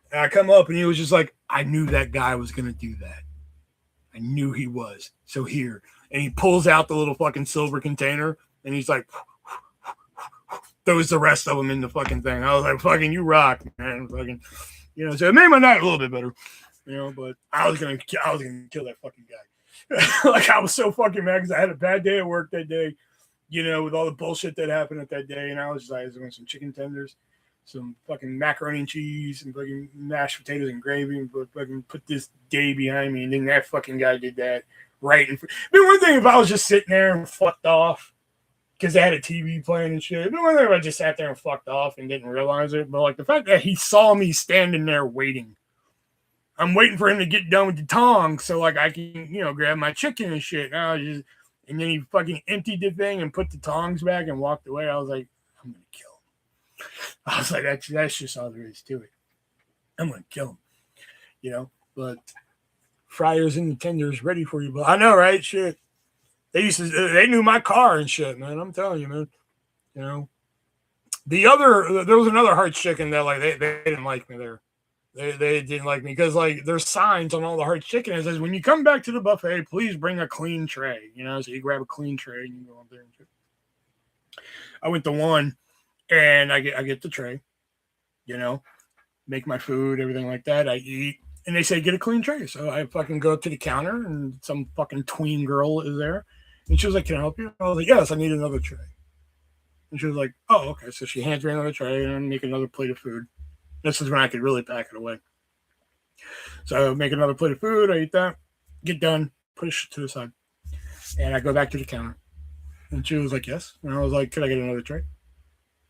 And I come up and he was just like, I knew that guy was going to do that. I knew he was. So here. And he pulls out the little fucking silver container and he's like, throws the rest of them in the fucking thing. I was like, fucking, you rock, man. Fucking, so it made my night a little bit better, but I was going to kill that fucking guy. Like, I was so fucking mad because I had a bad day at work that day. With all the bullshit that happened at that day. And I was doing some chicken tenders, some fucking macaroni and cheese, and fucking mashed potatoes and gravy, and fucking put this day behind me. And then that fucking guy did that right in front. One thing if I was just sitting there and fucked off because they had a TV playing and shit. One thing if I just sat there and fucked off and didn't realize it. But like the fact that he saw me standing there waiting. I'm waiting for him to get done with the tongs so like I can, grab my chicken and shit. And then he fucking emptied the thing and put the tongs back and walked away. I was like, I'm going to kill him. I was like, that's just all there is to it. I'm going to kill him. But fryers and the tenders ready for you. But I know, right? Shit. They knew my car and shit, man. I'm telling you, man. There was another Heart's Chicken that like they didn't like me there. They didn't like me because like there's signs on all the Heart's Chicken that says when you come back to the buffet, please bring a clean tray. So you grab a clean tray and you go up there and shit. I went to one and I get the tray, make my food, everything like that. I eat and they say get a clean tray. So I fucking go up to the counter and some fucking tween girl is there. And she was like, can I help you? I was like, yes, I need another tray. And she was like, oh, okay. So she hands me another tray and I make another plate of food. This is when I could really pack it away. So I make another plate of food. I eat that, get done, push it to the side. And I go back to the counter. And she was like, yes. And I was like, could I get another tray?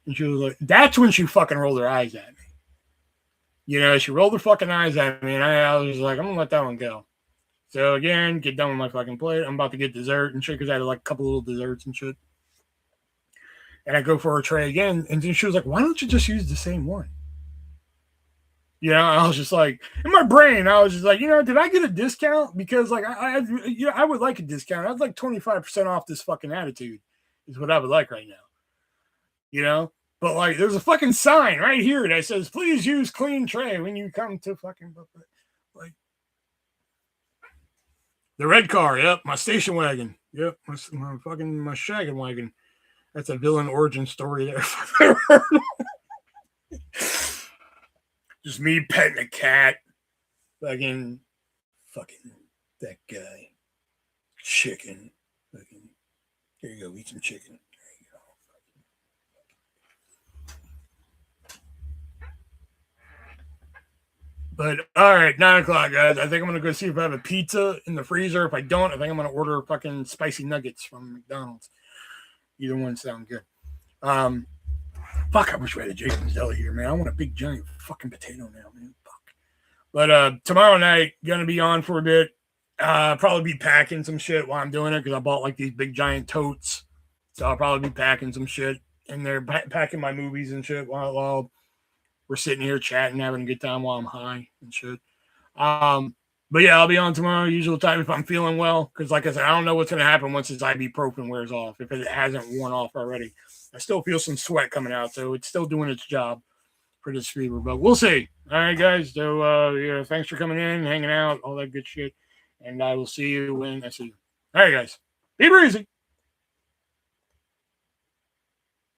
And she was like, that's when she fucking rolled her eyes at me. She rolled her fucking eyes at me. And I was like, I'm going to let that one go. So again, get done with my fucking plate. I'm about to get dessert and shit because I had like a couple little desserts and shit. And I go for a tray again, and then she was like, "Why don't you just use the same one?" You know, I was just like, in my brain, I was just like, did I get a discount? Because like I would like a discount. I'd like 25% off this fucking attitude, is what I would like right now. But like, there's a fucking sign right here that says, "Please use clean tray when you come to fucking like." The red car, yep, my station wagon, yep, my shaggin' wagon. That's a villain origin story there. Just me petting a cat. Fucking that guy. Chicken. Fucking, here you go, eat some chicken. There you go. But all right, 9:00, guys. I think I'm gonna go see if I have a pizza in the freezer. If I don't, I think I'm gonna order fucking spicy nuggets from McDonald's. Either one sound good. Fuck, I wish we had a Jason's Deli here, man. I want a big giant fucking potato now, man. Fuck. But tomorrow night, gonna be on for a bit. Probably be packing some shit while I'm doing it because I bought like these big giant totes. So I'll probably be packing some shit in there, packing my movies and shit while we're sitting here chatting, having a good time while I'm high and shit. But yeah, I'll be on tomorrow, usual time if I'm feeling well. Because like I said, I don't know what's going to happen once this ibuprofen wears off, if it hasn't worn off already. I still feel some sweat coming out, so it's still doing its job for this fever. But we'll see. All right, guys. So thanks for coming in, hanging out, all that good shit. And I will see you when I see you. All right, guys. Be breezy.